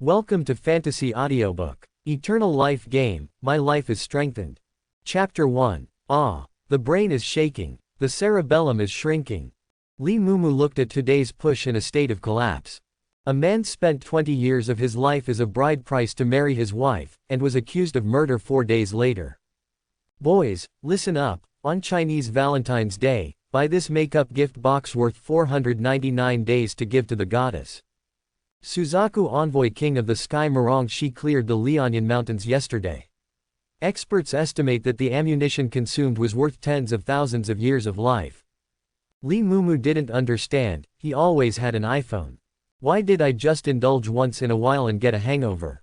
Welcome to Fantasy Audiobook. Eternal Life Game, My Life is Strengthened. Chapter 1. The brain is shaking. The cerebellum is shrinking. Lee Mumu looked at today's push in a state of collapse. A man spent 20 years of his life as a bride price to marry his wife, and was accused of murder 4 days later. Boys, listen up. On Chinese Valentine's Day, buy this makeup gift box worth 499 days to give to the goddess. Suzaku envoy king of the sky Murong Shi cleared the Lianyan mountains yesterday. Experts estimate that the ammunition consumed was worth tens of thousands of years of life. Lee Mumu didn't understand, he always had an iPhone. Why did I just indulge once in a while and get a hangover?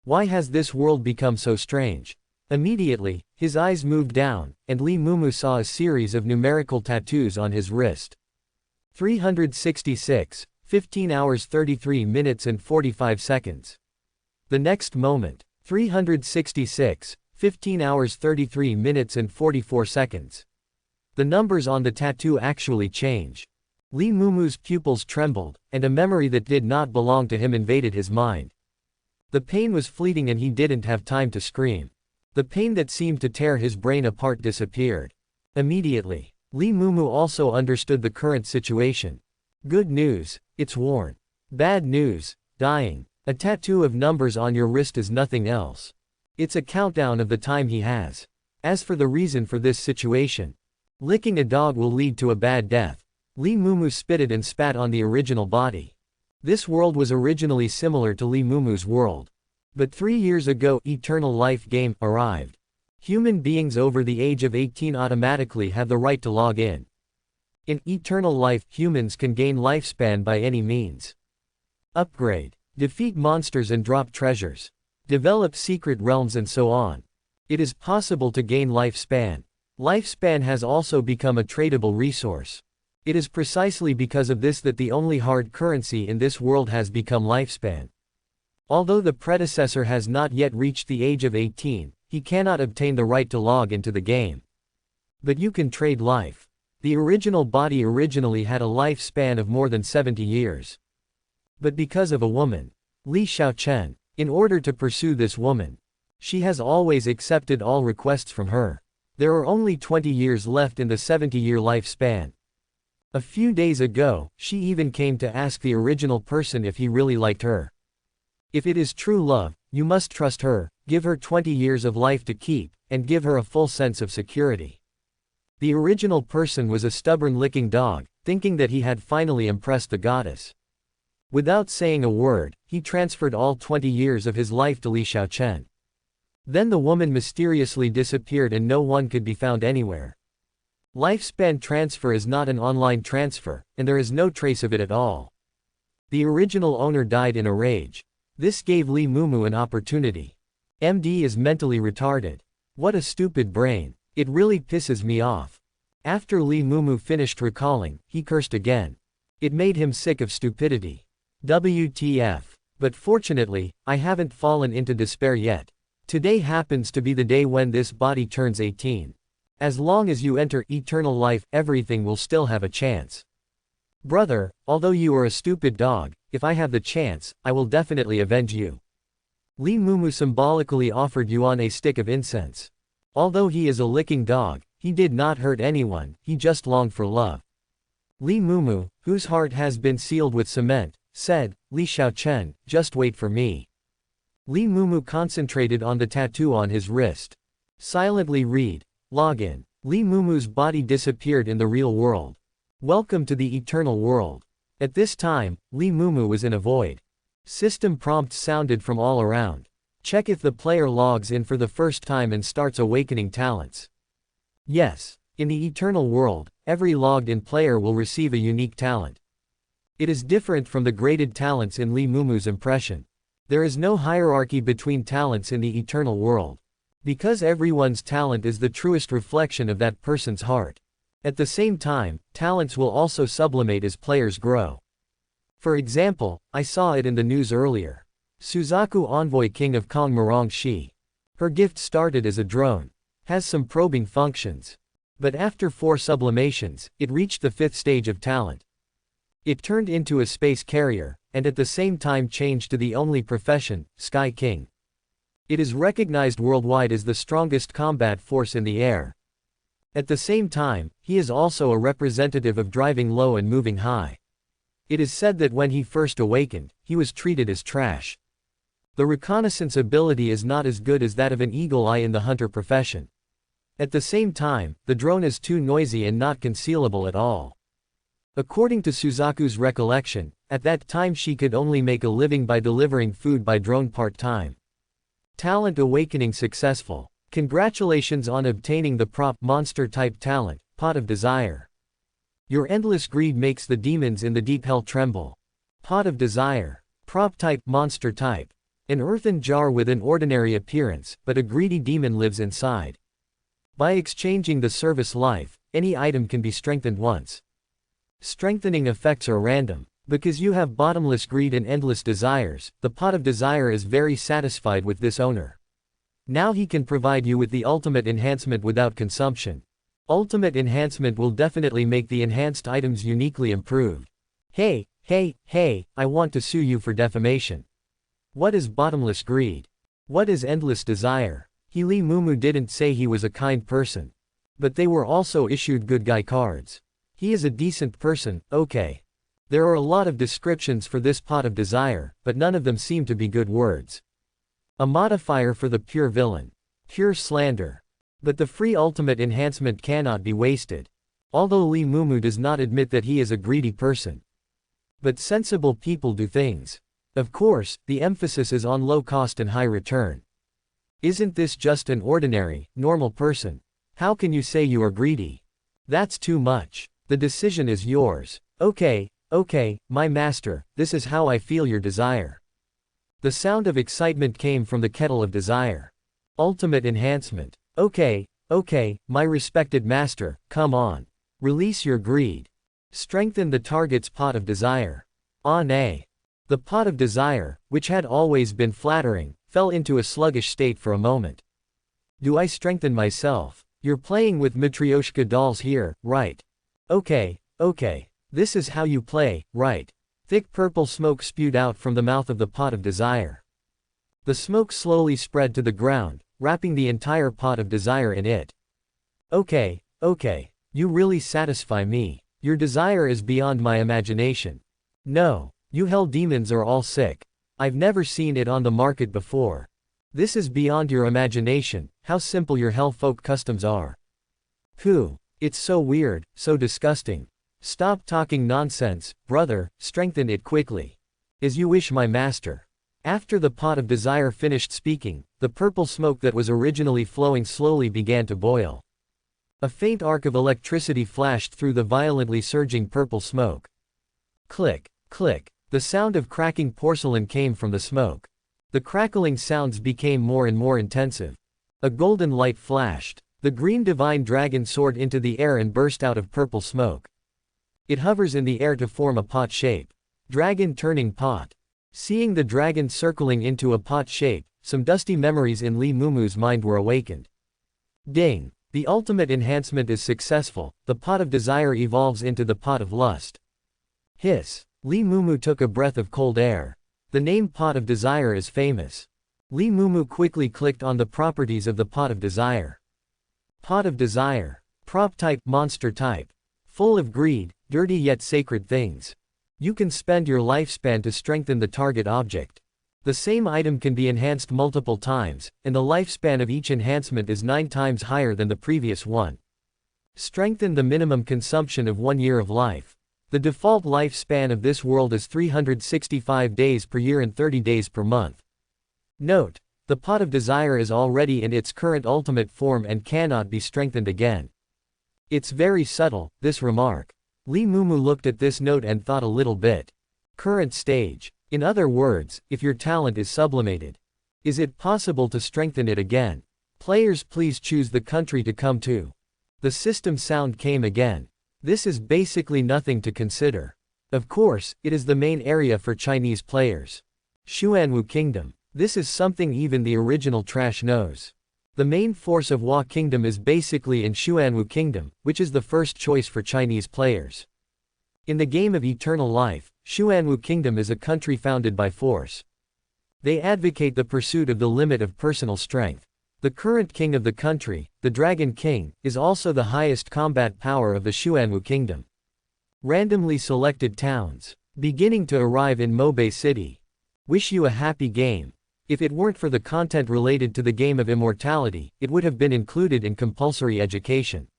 Why has this world become so strange? Immediately, his eyes moved down, and Lee Mumu saw a series of numerical tattoos on his wrist. 366. 15 hours 33 minutes and 45 seconds. The next moment, 366, 15 hours 33 minutes and 44 seconds. The numbers on the tattoo actually change. Lee Mumu's pupils trembled, and a memory that did not belong to him invaded his mind. The pain was fleeting and he didn't have time to scream. The pain that seemed to tear his brain apart disappeared. Immediately, Lee Mumu also understood the current situation. Good news, it's worn. Bad news, dying. A tattoo of numbers on your wrist is nothing else. It's a countdown of the time he has. As for the reason for this situation, licking a dog will lead to a bad death. Lee Mumu spitted and spat on the original body. This world was originally similar to Lee Mumu's world. But 3 years ago, Eternal Life Game arrived. Human beings over the age of 18 automatically have the right to log in. In Eternal Life, humans can gain lifespan by any means. Upgrade, defeat monsters and drop treasures, develop secret realms and so on. It is possible to gain lifespan. Lifespan has also become a tradable resource. It is precisely because of this that the only hard currency in this world has become lifespan. Although the predecessor has not yet reached the age of 18, he cannot obtain the right to log into the game. But you can trade life. The original body originally had a lifespan of more than 70 years. But because of a woman, Li Xiaochen, in order to pursue this woman, she has always accepted all requests from her. There are only 20 years left in the 70-year lifespan. A few days ago, she even came to ask the original person if he really liked her. If it is true love, you must trust her, give her 20 years of life to keep, and give her a full sense of security. The original person was a stubborn licking dog, thinking that he had finally impressed the goddess. Without saying a word, he transferred all 20 years of his life to Li Xiaochen. Then the woman mysteriously disappeared and no one could be found anywhere. Lifespan transfer is not an online transfer, and there is no trace of it at all. The original owner died in a rage. This gave Lee Mumu an opportunity. MD is mentally retarded. What a stupid brain. It really pisses me off. After Lee Mumu finished recalling, he cursed again. It made him sick of stupidity. WTF. But fortunately, I haven't fallen into despair yet. Today happens to be the day when this body turns 18. As long as you enter eternal life, everything will still have a chance. Brother, although you are a stupid dog, if I have the chance, I will definitely avenge you. Lee Mumu symbolically offered Yuan a stick of incense. Although he is a licking dog, he did not hurt anyone, he just longed for love. Lee Mumu, whose heart has been sealed with cement, said, Li Xiaochen, just wait for me. Lee Mumu concentrated on the tattoo on his wrist. Silently read. Login. Lee Mumu's body disappeared in the real world. Welcome to the eternal world. At this time, Lee Mumu was in a void. System prompts sounded from all around. Check if the player logs in for the first time and starts awakening talents. Yes, in the eternal world, every logged-in player will receive a unique talent. It is different from the graded talents in Lee Mumu's impression. There is no hierarchy between talents in the eternal world. Because everyone's talent is the truest reflection of that person's heart. At the same time, talents will also sublimate as players grow. For example, I saw it in the news earlier. Suzaku envoy king of Kong Murong Shi. Her gift started as a drone. Has some probing functions. But after 4 sublimations, it reached the 5th stage of talent. It turned into a space carrier, and at the same time changed to the only profession, Sky King. It is recognized worldwide as the strongest combat force in the air. At the same time, he is also a representative of driving low and moving high. It is said that when he first awakened, he was treated as trash. The reconnaissance ability is not as good as that of an eagle eye in the hunter profession. At the same time, the drone is too noisy and not concealable at all. According to Suzaku's recollection, at that time she could only make a living by delivering food by drone part-time. Talent awakening successful. Congratulations on obtaining the prop monster-type talent, Pot of Desire. Your endless greed makes the demons in the deep hell tremble. Pot of Desire. Prop-type monster-type. An earthen jar with an ordinary appearance, but a greedy demon lives inside. By exchanging the service life, any item can be strengthened once. Strengthening effects are random. Because you have bottomless greed and endless desires, the Pot of Desire is very satisfied with this owner. Now he can provide you with the ultimate enhancement without consumption. Ultimate enhancement will definitely make the enhanced items uniquely improved. Hey, I want to sue you for defamation. What is bottomless greed? What is endless desire? Lee Mumu didn't say he was a kind person. But they were also issued good guy cards. He is a decent person, okay. There are a lot of descriptions for this Pot of Desire, but none of them seem to be good words. A modifier for the pure villain. Pure slander. But the free ultimate enhancement cannot be wasted. Although Lee Mumu does not admit that he is a greedy person. But sensible people do things. Of course, the emphasis is on low cost and high return. Isn't this just an ordinary, normal person? How can you say you are greedy? That's too much. The decision is yours. Okay, my master, this is how I feel your desire. The sound of excitement came from the kettle of desire. Ultimate enhancement. Okay, my respected master, come on. Release your greed. Strengthen the target's Pot of Desire. Nay. The Pot of Desire, which had always been flattering, fell into a sluggish state for a moment. Do I strengthen myself? You're playing with Matryoshka dolls here, right? Okay. This is how you play, right? Thick purple smoke spewed out from the mouth of the Pot of Desire. The smoke slowly spread to the ground, wrapping the entire Pot of Desire in it. Okay. You really satisfy me. Your desire is beyond my imagination. No, you hell demons are all sick. I've never seen it on the market before. This is beyond your imagination, how simple your hell folk customs are. It's so weird, so disgusting. Stop talking nonsense, brother, strengthen it quickly. As you wish, my master. After the Pot of Desire finished speaking, the purple smoke that was originally flowing slowly began to boil. A faint arc of electricity flashed through the violently surging purple smoke. Click, the sound of cracking porcelain came from the smoke. The crackling sounds became more and more intensive. A golden light flashed. The green divine dragon soared into the air and burst out of purple smoke. It hovers in the air to form a pot shape. Dragon turning pot. Seeing the dragon circling into a pot shape, some dusty memories in Lee Mumu's mind were awakened. Ding! The ultimate enhancement is successful, the Pot of Desire evolves into the Pot of Lust. Hiss! Lee Mumu took a breath of cold air. The name Pot of Desire is famous. Lee Mumu quickly clicked on the properties of the Pot of Desire. Pot of Desire. Prop type, monster type. Full of greed, dirty yet sacred things. You can spend your lifespan to strengthen the target object. The same item can be enhanced multiple times, and the lifespan of each enhancement is 9 times higher than the previous one. Strengthen the minimum consumption of 1 year of life. The default lifespan of this world is 365 days per year and 30 days per month. Note: the Pot of Desire is already in its current ultimate form and cannot be strengthened again. It's very subtle, this remark. Lee Mumu looked at this note and thought a little bit. Current stage. In other words, if your talent is sublimated, is it possible to strengthen it again? Players, please choose the country to come to. The system sound came again. This is basically nothing to consider. Of course, it is the main area for Chinese players. Xuanwu Kingdom. This is something even the original trash knows. The main force of Hua Kingdom is basically in Xuanwu Kingdom, which is the first choice for Chinese players. In the game of eternal life, Xuanwu Kingdom is a country founded by force. They advocate the pursuit of the limit of personal strength. The current king of the country, the Dragon King, is also the highest combat power of the Xuanwu Kingdom. Randomly selected towns. Beginning to arrive in Mobe City. Wish you a happy game. If it weren't for the content related to the game of immortality, it would have been included in compulsory education.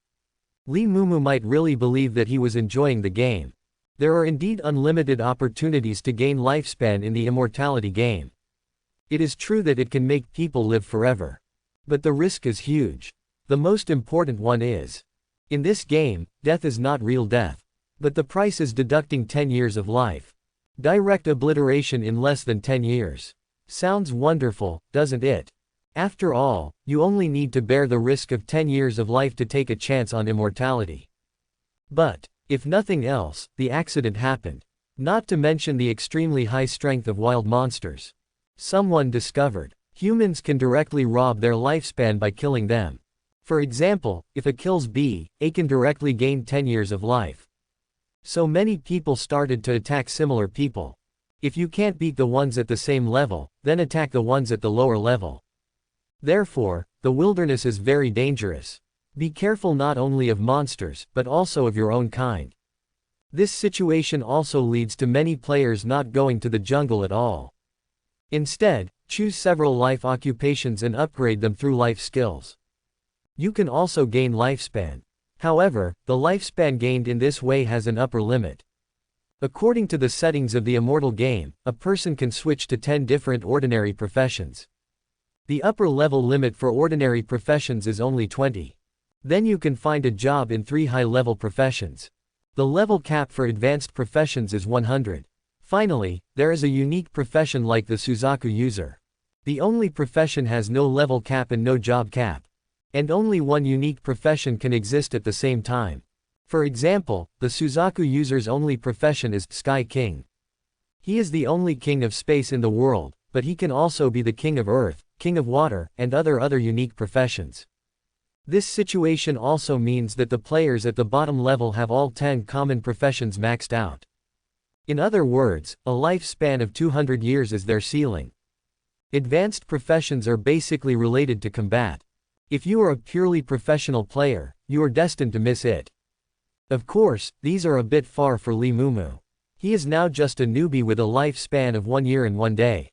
Li Mumu might really believe that he was enjoying the game. There are indeed unlimited opportunities to gain lifespan in the immortality game. It is true that it can make people live forever. But the risk is huge. The most important one is, in this game, death is not real death. But the price is deducting 10 years of life. Direct obliteration in less than 10 years. Sounds wonderful, doesn't it? After all, you only need to bear the risk of 10 years of life to take a chance on immortality. But, if nothing else, the accident happened. Not to mention the extremely high strength of wild monsters. Someone discovered, humans can directly rob their lifespan by killing them. For example, if A kills B, A can directly gain 10 years of life. So many people started to attack similar people. If you can't beat the ones at the same level, then attack the ones at the lower level. Therefore, the wilderness is very dangerous. Be careful not only of monsters, but also of your own kind. This situation also leads to many players not going to the jungle at all. Instead, choose several life occupations and upgrade them through life skills. You can also gain lifespan. However, the lifespan gained in this way has an upper limit. According to the settings of the immortal game, a person can switch to 10 different ordinary professions. The upper level limit for ordinary professions is only 20. Then you can find a job in 3 high-level professions. The level cap for advanced professions is 100. Finally, there is a unique profession like the Suzaku user. The only profession has no level cap and no job cap. And only one unique profession can exist at the same time. For example, the Suzaku user's only profession is Sky King. He is the only king of space in the world, but he can also be the king of earth, king of water, and other unique professions. This situation also means that the players at the bottom level have all 10 common professions maxed out. In other words, a lifespan of 200 years is their ceiling. Advanced professions are basically related to combat. If you are a purely professional player, you are destined to miss it. Of course, these are a bit far for Li Mumu. He is now just a newbie with a lifespan of 1 year and 1 day.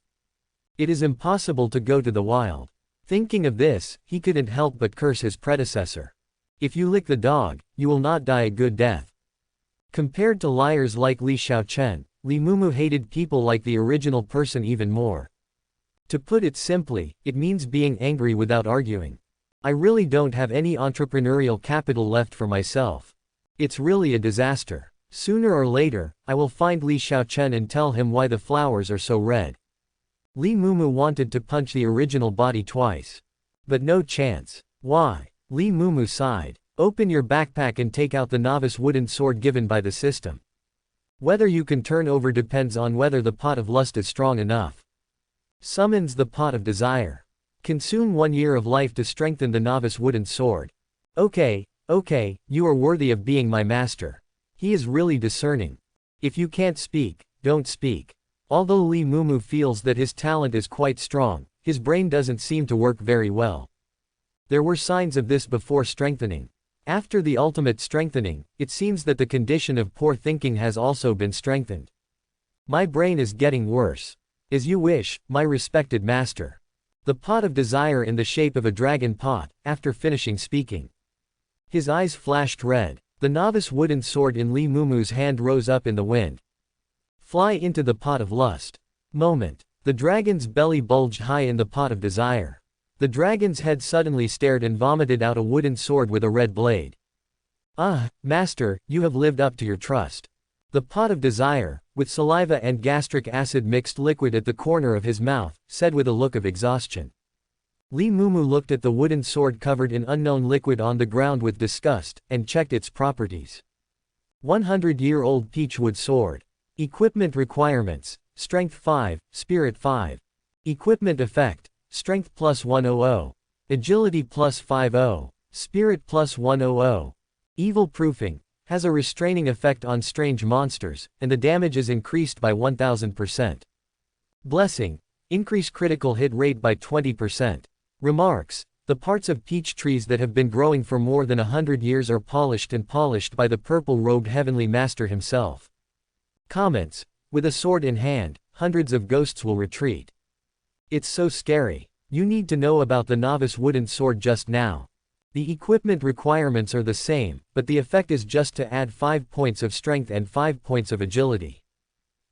It is impossible to go to the wild. Thinking of this, he couldn't help but curse his predecessor. If you lick the dog, you will not die a good death. Compared to liars like Li Xiaochen, Li Mumu hated people like the original person even more. To put it simply, it means being angry without arguing. I really don't have any entrepreneurial capital left for myself. It's really a disaster. Sooner or later, I will find Li Xiaochen and tell him why the flowers are so red. Li Mumu wanted to punch the original body twice. But no chance. Why? Li Mumu sighed. Open your backpack and take out the novice wooden sword given by the system. Whether you can turn over depends on whether the pot of lust is strong enough. Summons the pot of desire. Consume 1 year of life to strengthen the novice wooden sword. Okay, you are worthy of being my master. He is really discerning. If you can't speak, don't speak. Although Li Mumu feels that his talent is quite strong, his brain doesn't seem to work very well. There were signs of this before strengthening. After the ultimate strengthening, it seems that the condition of poor thinking has also been strengthened. My brain is getting worse. As you wish, my respected master. The pot of desire in the shape of a dragon pot, after finishing speaking. His eyes flashed red. The novice wooden sword in Li Mumu's hand rose up in the wind. Fly into the pot of lust. Moment. The dragon's belly bulged high in the pot of desire. The dragon's head suddenly stared and vomited out a wooden sword with a red blade. Ah, master, you have lived up to your trust. The pot of desire, with saliva and gastric acid mixed liquid at the corner of his mouth, said with a look of exhaustion. Li Mumu looked at the wooden sword covered in unknown liquid on the ground with disgust, and checked its properties. 100-year-old peachwood sword. Equipment requirements: Strength 5, Spirit 5. Equipment effect: Strength plus 100. Agility plus 50. Spirit plus 100. Evil proofing: Has a restraining effect on strange monsters, and the damage is increased by 1000%. Blessing. Increase critical hit rate by 20%. Remarks. The parts of peach trees that have been growing for more than 100 years are polished and polished by the purple-robed heavenly master himself. Comments. With a sword in hand, hundreds of ghosts will retreat. It's so scary. You need to know about the novice wooden sword just now. The equipment requirements are the same, but the effect is just to add 5 points of strength and 5 points of agility.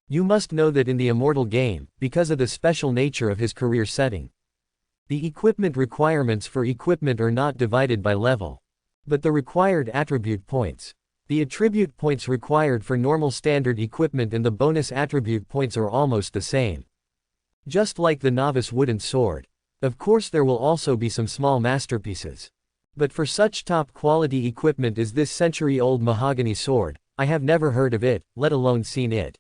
You must know that in the Immortal game, because of the special nature of his career setting, the equipment requirements for equipment are not divided by level, but the required attribute points. The attribute points required for normal standard equipment and the bonus attribute points are almost the same. Just like the novice wooden sword. Of course there will also be some small masterpieces. But for such top quality equipment as this century-old mahogany sword, I have never heard of it, let alone seen it.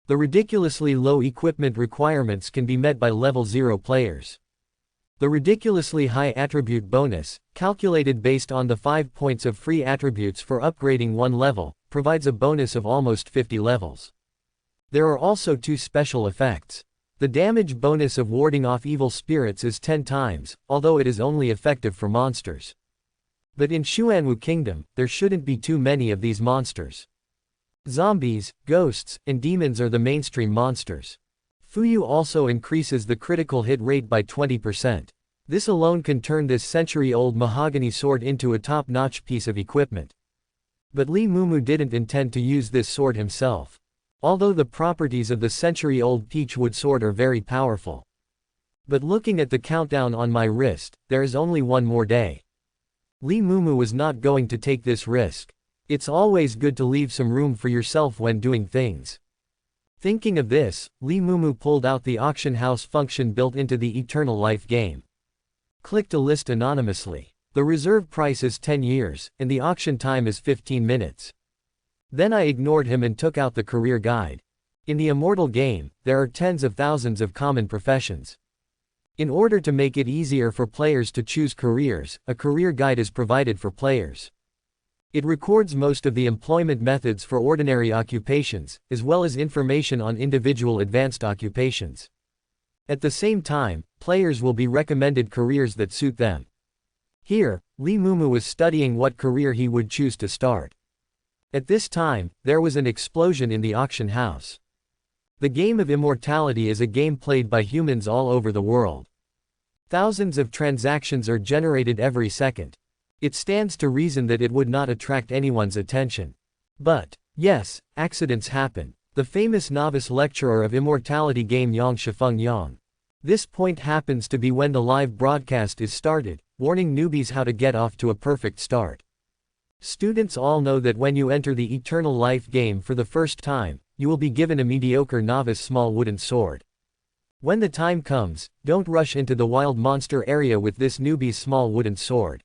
The ridiculously low equipment requirements can be met by level 0 players. The ridiculously high attribute bonus, calculated based on the 5 points of free attributes for upgrading one level, provides a bonus of almost 50 levels. There are also 2 special effects. The damage bonus of warding off evil spirits is 10 times, although it is only effective for monsters. But in Xuanwu Kingdom, there shouldn't be too many of these monsters. Zombies, ghosts, and demons are the mainstream monsters. Fuyu also increases the critical hit rate by 20%. This alone can turn this century-old mahogany sword into a top-notch piece of equipment. But Li Mumu didn't intend to use this sword himself. Although the properties of the century-old peachwood sword are very powerful. But looking at the countdown on my wrist, there is only one more day. Li Mumu was not going to take this risk. It's always good to leave some room for yourself when doing things. Thinking of this, Li Mumu pulled out the auction house function built into the Eternal Life game. Clicked a list anonymously. The reserve price is 10 years, and the auction time is 15 minutes. Then I ignored him and took out the career guide. In the Immortal game, there are tens of thousands of common professions. In order to make it easier for players to choose careers, a career guide is provided for players. It records most of the employment methods for ordinary occupations, as well as information on individual advanced occupations. At the same time, players will be recommended careers that suit them. Here, Li Mumu was studying what career he would choose to start. At this time, there was an explosion in the auction house. The game of immortality is a game played by humans all over the world. Thousands of transactions are generated every second. It stands to reason that it would not attract anyone's attention. But, yes, accidents happen. The famous novice lecturer of immortality game Yang Shifeng Yang. This point happens to be when the live broadcast is started, warning newbies how to get off to a perfect start. Students all know that when you enter the Eternal Life game for the first time, you will be given a mediocre novice small wooden sword. When the time comes, don't rush into the wild monster area with this newbie's small wooden sword.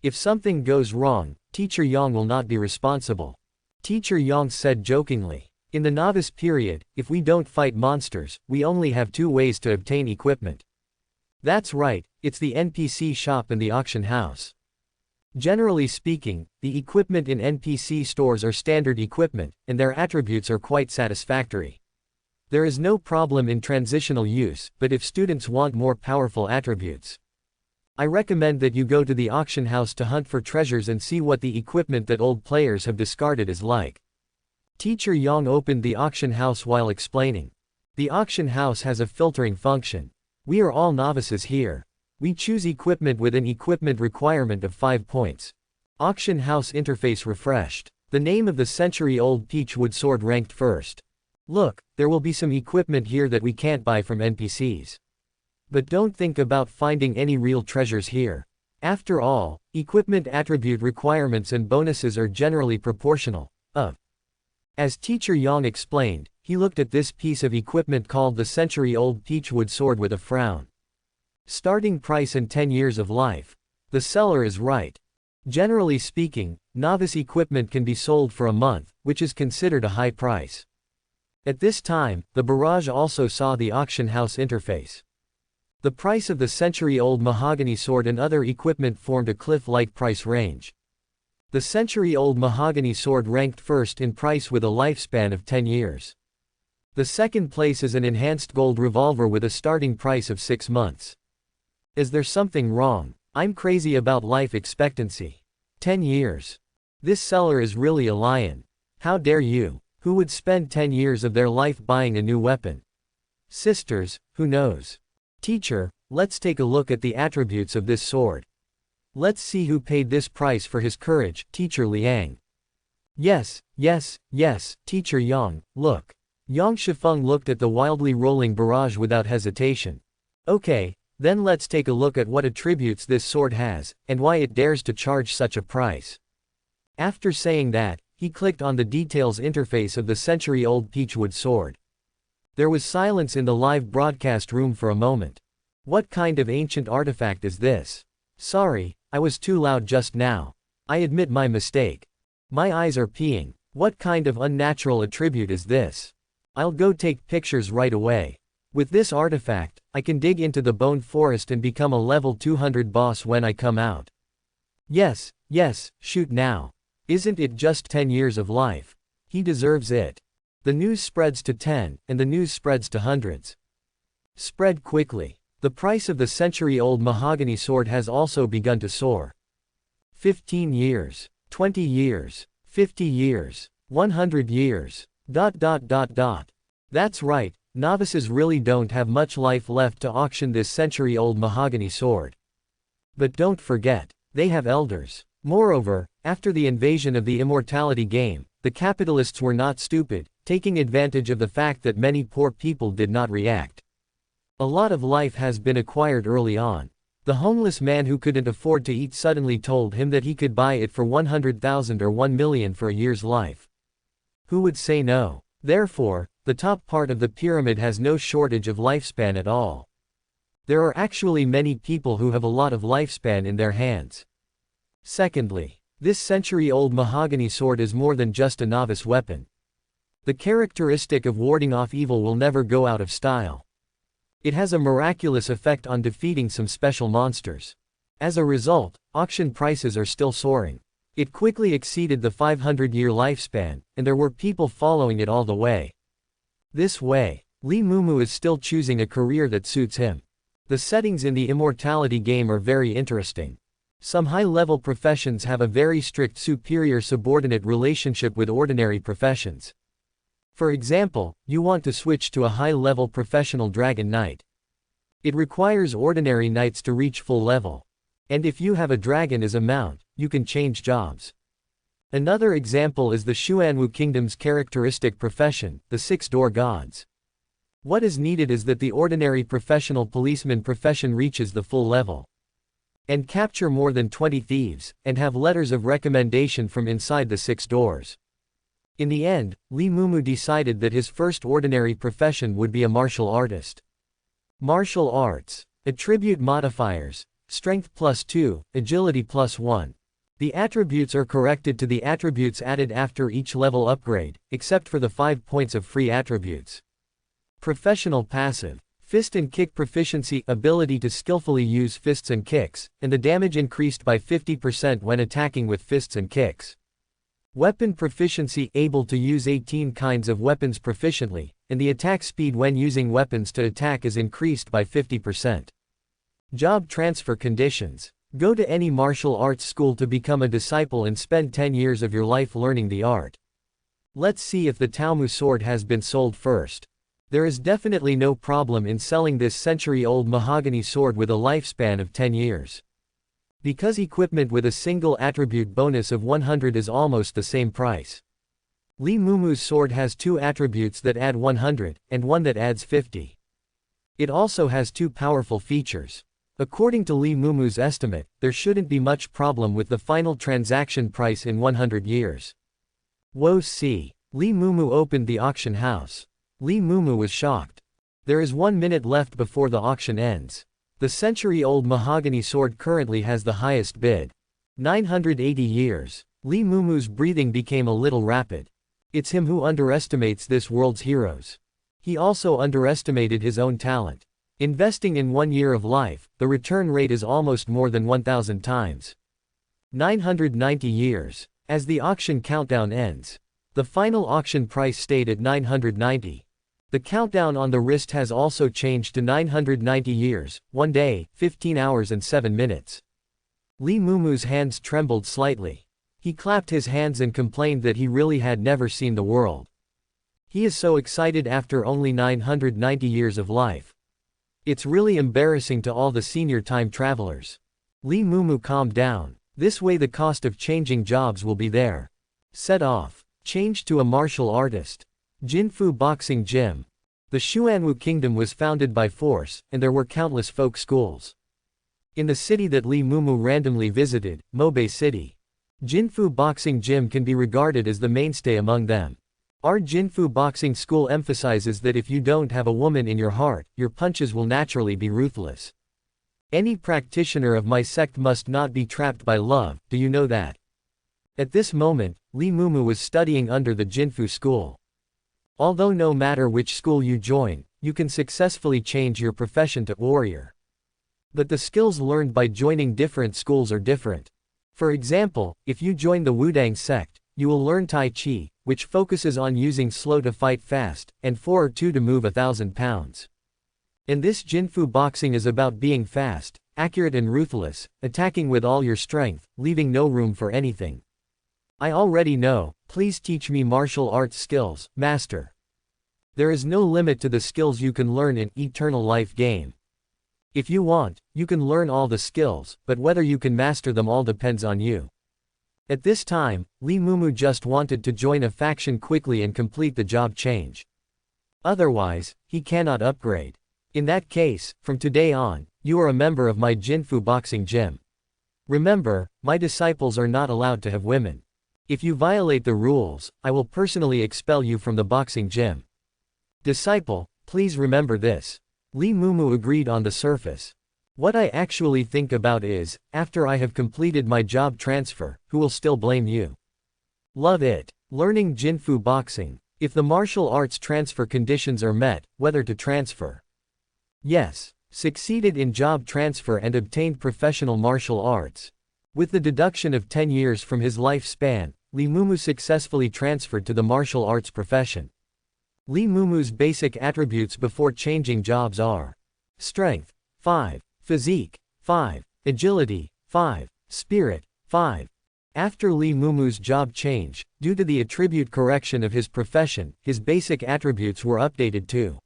If something goes wrong, Teacher Yang will not be responsible. Teacher Yang said jokingly. In the novice period, if we don't fight monsters, we only have 2 ways to obtain equipment. That's right, it's the NPC shop and the auction house. Generally speaking, the equipment in NPC stores are standard equipment, and their attributes are quite satisfactory. There is no problem in transitional use, but if students want more powerful attributes, I recommend that you go to the auction house to hunt for treasures and see what the equipment that old players have discarded is like. Teacher Yang opened the auction house while explaining. The auction house has a filtering function. We are all novices here. We choose equipment with an equipment requirement of 5 points. Auction house interface refreshed. The name of the century-old peachwood sword ranked first. Look, there will be some equipment here that we can't buy from NPCs. But don't think about finding any real treasures here. After all, equipment attribute requirements and bonuses are generally proportional. As Teacher Yang explained, he looked at this piece of equipment called the century-old peachwood sword with a frown. Starting price and 10 years of life. The seller is right. Generally speaking, novice equipment can be sold for a month, which is considered a high price. At this time, the barrage also saw the auction house interface. The price of the century-old mahogany sword and other equipment formed a cliff-like price range. The century-old mahogany sword ranked first in price with a lifespan of 10 years. The second place is an enhanced gold revolver with a starting price of 6 months. Is there something wrong? I'm crazy about life expectancy. 10 years. This seller is really a lion. How dare you? Who would spend 10 years of their life buying a new weapon? Sisters, who knows? Teacher, let's take a look at the attributes of this sword. Let's see who paid this price for his courage, Teacher Liang. Yes, Teacher Yang, look. Yang Shifeng looked at the wildly rolling barrage without hesitation. Okay, then let's take a look at what attributes this sword has, and why it dares to charge such a price. After saying that, he clicked on the details interface of the century-old peachwood sword. There was silence in the live broadcast room for a moment. What kind of ancient artifact is this? Sorry, I was too loud just now. I admit my mistake. My eyes are peeing. What kind of unnatural attribute is this? I'll go take pictures right away. With this artifact, I can dig into the bone forest and become a level 200 boss when I come out. Yes, shoot now. Isn't it just 10 years of life? He deserves it. The news spreads to 10, and the news spreads to hundreds. Spread quickly. The price of the century-old mahogany sword has also begun to soar. 15 years, 20 years, 50 years, 100 years. ... That's right, novices really don't have much life left to auction this century-old mahogany sword. But don't forget, they have elders. Moreover, after the invasion of the immortality game, the capitalists were not stupid, taking advantage of the fact that many poor people did not react. A lot of life has been acquired early on. The homeless man who couldn't afford to eat suddenly told him that he could buy it for 100,000 or 1 million for a year's life. Who would say no? Therefore, the top part of the pyramid has no shortage of lifespan at all. There are actually many people who have a lot of lifespan in their hands. Secondly, this century-old mahogany sword is more than just a novice weapon. The characteristic of warding off evil will never go out of style. It has a miraculous effect on defeating some special monsters. As a result, auction prices are still soaring. It quickly exceeded the 500-year lifespan, and there were people following it all the way. This way, Li Mumu is still choosing a career that suits him. The settings in the immortality game are very interesting. Some high-level professions have a very strict superior-subordinate relationship with ordinary professions. For example, you want to switch to a high-level professional dragon knight. It requires ordinary knights to reach full level. And if you have a dragon as a mount, you can change jobs. Another example is the Xuanwu Kingdom's characteristic profession, the six-door gods. What is needed is that the ordinary professional policeman profession reaches the full level. And capture more than 20 thieves, and have letters of recommendation from inside the 6 doors. In the end, Li Mumu decided that his first ordinary profession would be a martial artist. Martial arts. Attribute modifiers. Strength +2, agility +1. The attributes are corrected to the attributes added after each level upgrade, except for the 5 points of free attributes. Professional passive. Fist and kick proficiency, ability to skillfully use fists and kicks, and the damage increased by 50% when attacking with fists and kicks. Weapon proficiency, able to use 18 kinds of weapons proficiently, and the attack speed when using weapons to attack is increased by 50%. Job transfer conditions. Go to any martial arts school to become a disciple and spend 10 years of your life learning the art. Let's see if the Taomu sword has been sold first. There is definitely no problem in selling this century-old mahogany sword with a lifespan of 10 years. Because equipment with a single attribute bonus of 100 is almost the same price. Li Mumu's sword has 2 attributes that add 100, and one that adds 50. It also has 2 powerful features. According to Li Mumu's estimate, there shouldn't be much problem with the final transaction price in 100 years. Whoa, see. Li Mumu opened the auction house. Li Mumu was shocked. There is 1 minute left before the auction ends. The century-old mahogany sword currently has the highest bid. 980 years. Li Mumu's breathing became a little rapid. It's him who underestimates this world's heroes. He also underestimated his own talent. Investing in 1 year of life, the return rate is almost more than 1,000 times. 990 years. As the auction countdown ends, the final auction price stayed at 990. The countdown on the wrist has also changed to 990 years, 1 day, 15 hours and 7 minutes. Lee Moomoo's hands trembled slightly. He clapped his hands and complained that he really had never seen the world. He is so excited after only 990 years of life. It's really embarrassing to all the senior time travelers. Lee Moomoo calmed down. This way the cost of changing jobs will be there. Set off. Changed to a martial artist. Jinfu Boxing Gym. The Xuanwu Kingdom was founded by force, and there were countless folk schools. In the city that Lee Moomoo randomly visited, Mobei City, Jinfu Boxing Gym can be regarded as the mainstay among them. Our Jinfu Boxing School emphasizes that if you don't have a woman in your heart, your punches will naturally be ruthless. Any practitioner of my sect must not be trapped by love, do you know that? At this moment, Lee Moomoo was studying under the Jinfu school. Although no matter which school you join, you can successfully change your profession to warrior. But the skills learned by joining different schools are different. For example, if you join the Wudang sect, you will learn Tai Chi, which focuses on using slow to fight fast, and 4 or 2 to move 1,000 pounds. And this Jinfu boxing is about being fast, accurate and ruthless, attacking with all your strength, leaving no room for anything. I already know, please teach me martial arts skills, master. There is no limit to the skills you can learn in Eternal Life game. If you want, you can learn all the skills, but whether you can master them all depends on you. At this time, Lee Moomoo just wanted to join a faction quickly and complete the job change. Otherwise, he cannot upgrade. In that case, from today on, you are a member of my Jinfu Boxing Gym. Remember, my disciples are not allowed to have women. If you violate the rules, I will personally expel you from the boxing gym. Disciple, please remember this. Lee Moomoo agreed on the surface. What I actually think about is, after I have completed my job transfer, who will still blame you? Love it. Learning Jinfu boxing. If the martial arts transfer conditions are met, whether to transfer. Yes. Succeeded in job transfer and obtained professional martial arts. With the deduction of 10 years from his lifespan, Lee Moomoo successfully transferred to the martial arts profession. Lee Moomoo's basic attributes before changing jobs are: Strength, 5. Physique, 5. Agility, 5. Spirit, 5. After Lee Moomoo's job change, due to the attribute correction of his profession, his basic attributes were updated to: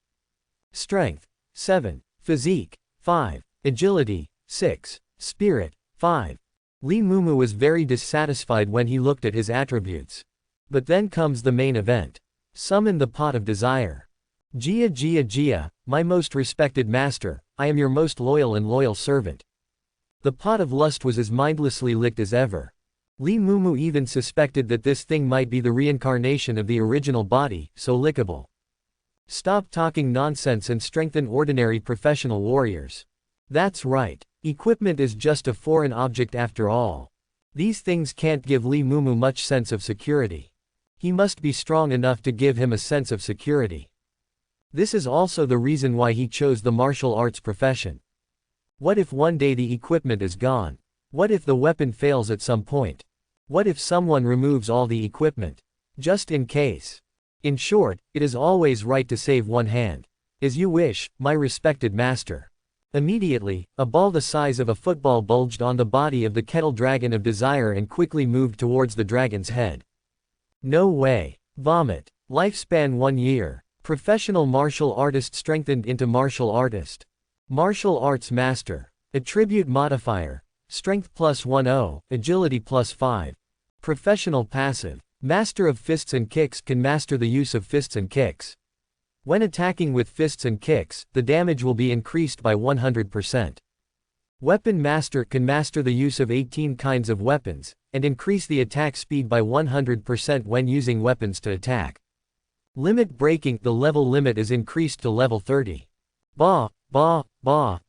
Strength, 7. Physique, 5. Agility, 6. Spirit, 5. Lee Moomoo was very dissatisfied when he looked at his attributes. But then comes the main event. Summon the pot of desire. Jia Jia Jia, my most respected master, I am your most loyal servant. The pot of lust was as mindlessly licked as ever. Lee Moomoo even suspected that this thing might be the reincarnation of the original body, so lickable. Stop talking nonsense and strengthen ordinary professional warriors. That's right. Equipment is just a foreign object after all. These things can't give Lee Moomoo much sense of security. He must be strong enough to give him a sense of security. This is also the reason why he chose the martial arts profession. What if one day the equipment is gone? What if the weapon fails at some point? What if someone removes all the equipment? Just in case. In short, it is always right to save one hand. As you wish, my respected master. Immediately, a ball the size of a football bulged on the body of the kettle dragon of desire and quickly moved towards the dragon's head. No way. Vomit. Lifespan 1 year. Professional martial artist strengthened into martial artist. Martial arts master. Attribute modifier. Strength +10, agility +5. Professional passive. Master of fists and kicks can master the use of fists and kicks. When attacking with fists and kicks, the damage will be increased by 100%. Weapon master can master the use of 18 kinds of weapons, and increase the attack speed by 100% when using weapons to attack. Limit breaking, the level limit is increased to level 30. Bah,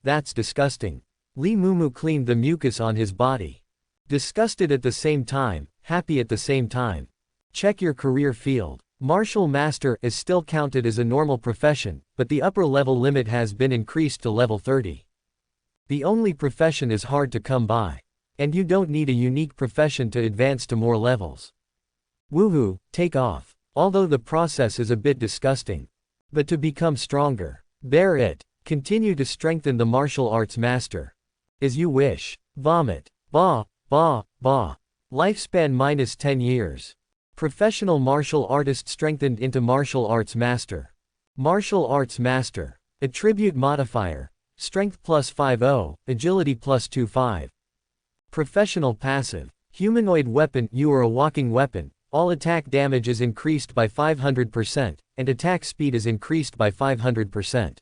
that's disgusting. Lee Moomoo cleaned the mucus on his body. Disgusted at the same time, happy at the same time. Check your career field. Martial master is still counted as a normal profession, but the upper level limit has been increased to level 30. The only profession is hard to come by. And you don't need a unique profession to advance to more levels. Woohoo, take off. Although the process is a bit disgusting. But to become stronger. Bear it. Continue to strengthen the martial arts master. As you wish. Vomit. Bah, bah, bah. Lifespan minus 10 years. Professional martial artist strengthened into martial arts master. Martial arts master. Attribute modifier. Strength plus 50, agility plus 25. Professional passive. Humanoid weapon. You are a walking weapon. All attack damage is increased by 500%, and attack speed is increased by 500%.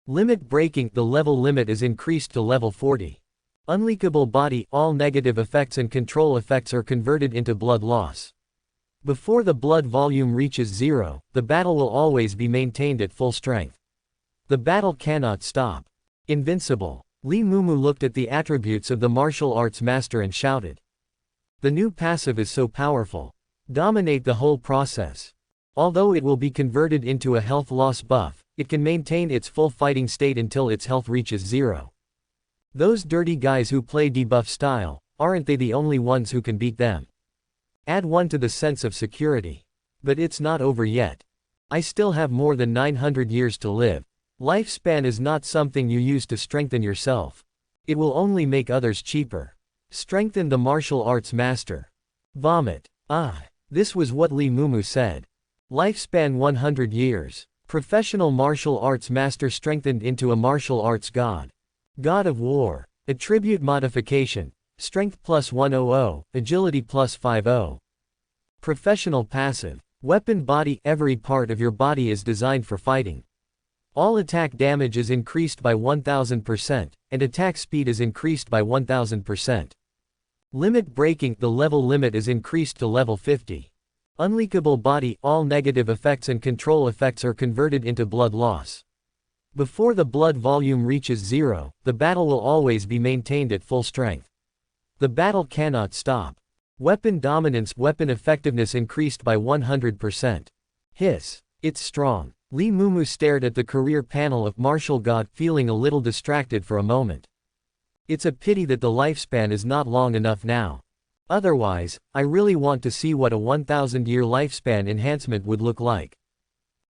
Limit breaking. The level limit is increased to level 40. Unleakable body. All negative effects and control effects are converted into blood loss. Before the blood volume reaches 0, the battle will always be maintained at full strength. The battle cannot stop. Invincible. Lee Mumu looked at the attributes of the martial arts master and shouted. The new passive is so powerful. Dominate the whole process. Although it will be converted into a health loss buff, it can maintain its full fighting state until its health reaches 0. Those dirty guys who play debuff style, aren't they the only ones who can beat them? Add 1 to the sense of security. But it's not over yet. I still have more than 900 years to live. Lifespan is not something you use to strengthen yourself. It will only make others cheaper. Strengthen the martial arts master. Vomit. This was what Lee Mumu said. Lifespan 100 years. Professional martial arts master strengthened into a martial arts god. God of war. Attribute modification. Strength plus 100, agility plus 50. Professional passive. Weapon body. Every part of your body is designed for fighting. All attack damage is increased by 1000%, and attack speed is increased by 1000%. Limit breaking. The level limit is increased to level 50. Unleakable body. All negative effects and control effects are converted into blood loss. Before the blood volume reaches 0, the battle will always be maintained at full strength. The battle cannot stop. Weapon dominance. Weapon effectiveness increased by 100%. Hiss. It's strong. Lee Mumu stared at the career panel of martial god, feeling a little distracted for a moment. It's a pity that the lifespan is not long enough now. Otherwise, I really want to see what a 1000-year lifespan enhancement would look like.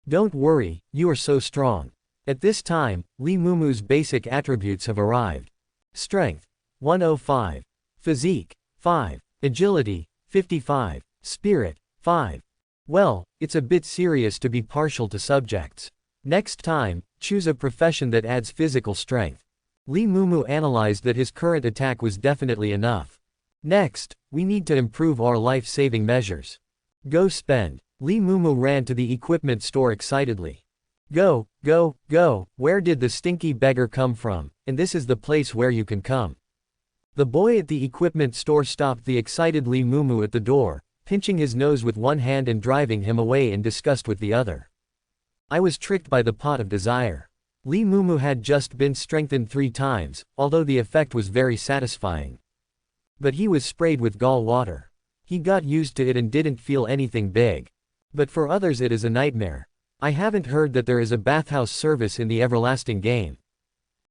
Don't worry, you are so strong. At this time, Lee Mumu's basic attributes have arrived. Strength. 105. Physique. 5. Agility. 55. Spirit. 5. Well, it's a bit serious to be partial to subjects. Next time, choose a profession that adds physical strength. Lee Mumu analyzed that his current attack was definitely enough. Next, we need to improve our life-saving measures. Go spend. Lee Mumu ran to the equipment store excitedly. Go, go, go, where did the stinky beggar come from? And this is the place where you can come. The boy at the equipment store stopped the excited Lee Mumu at the door, pinching his nose with one hand and driving him away in disgust with the other. I was tricked by the pot of desire. Lee Mumu had just been strengthened 3 times, although the effect was very satisfying. But he was sprayed with gall water. He got used to it and didn't feel anything big. But for others it is a nightmare. I haven't heard that there is a bathhouse service in the everlasting game.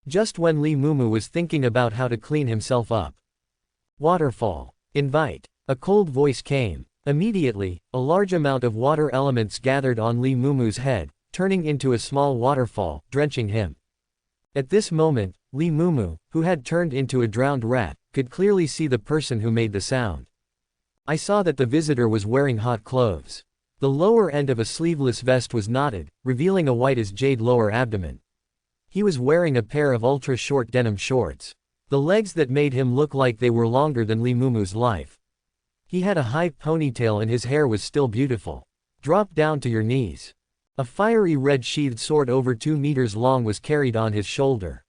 Just when Lee Mumu was thinking about how to clean himself up. Waterfall. Invite. A cold voice came. Immediately, a large amount of water elements gathered on Lee Mumu's head, turning into a small waterfall, drenching him. At this moment, Lee Mumu, who had turned into a drowned rat, could clearly see the person who made the sound. I saw that the visitor was wearing hot clothes. The lower end of a sleeveless vest was knotted, revealing a white as jade lower abdomen. He was wearing a pair of ultra-short denim shorts. The legs that made him look like they were longer than Lee Mumu's life. He had a high ponytail and his hair was still beautiful. Drop down to your knees. A fiery red sheathed sword over 2 meters long was carried on his shoulder.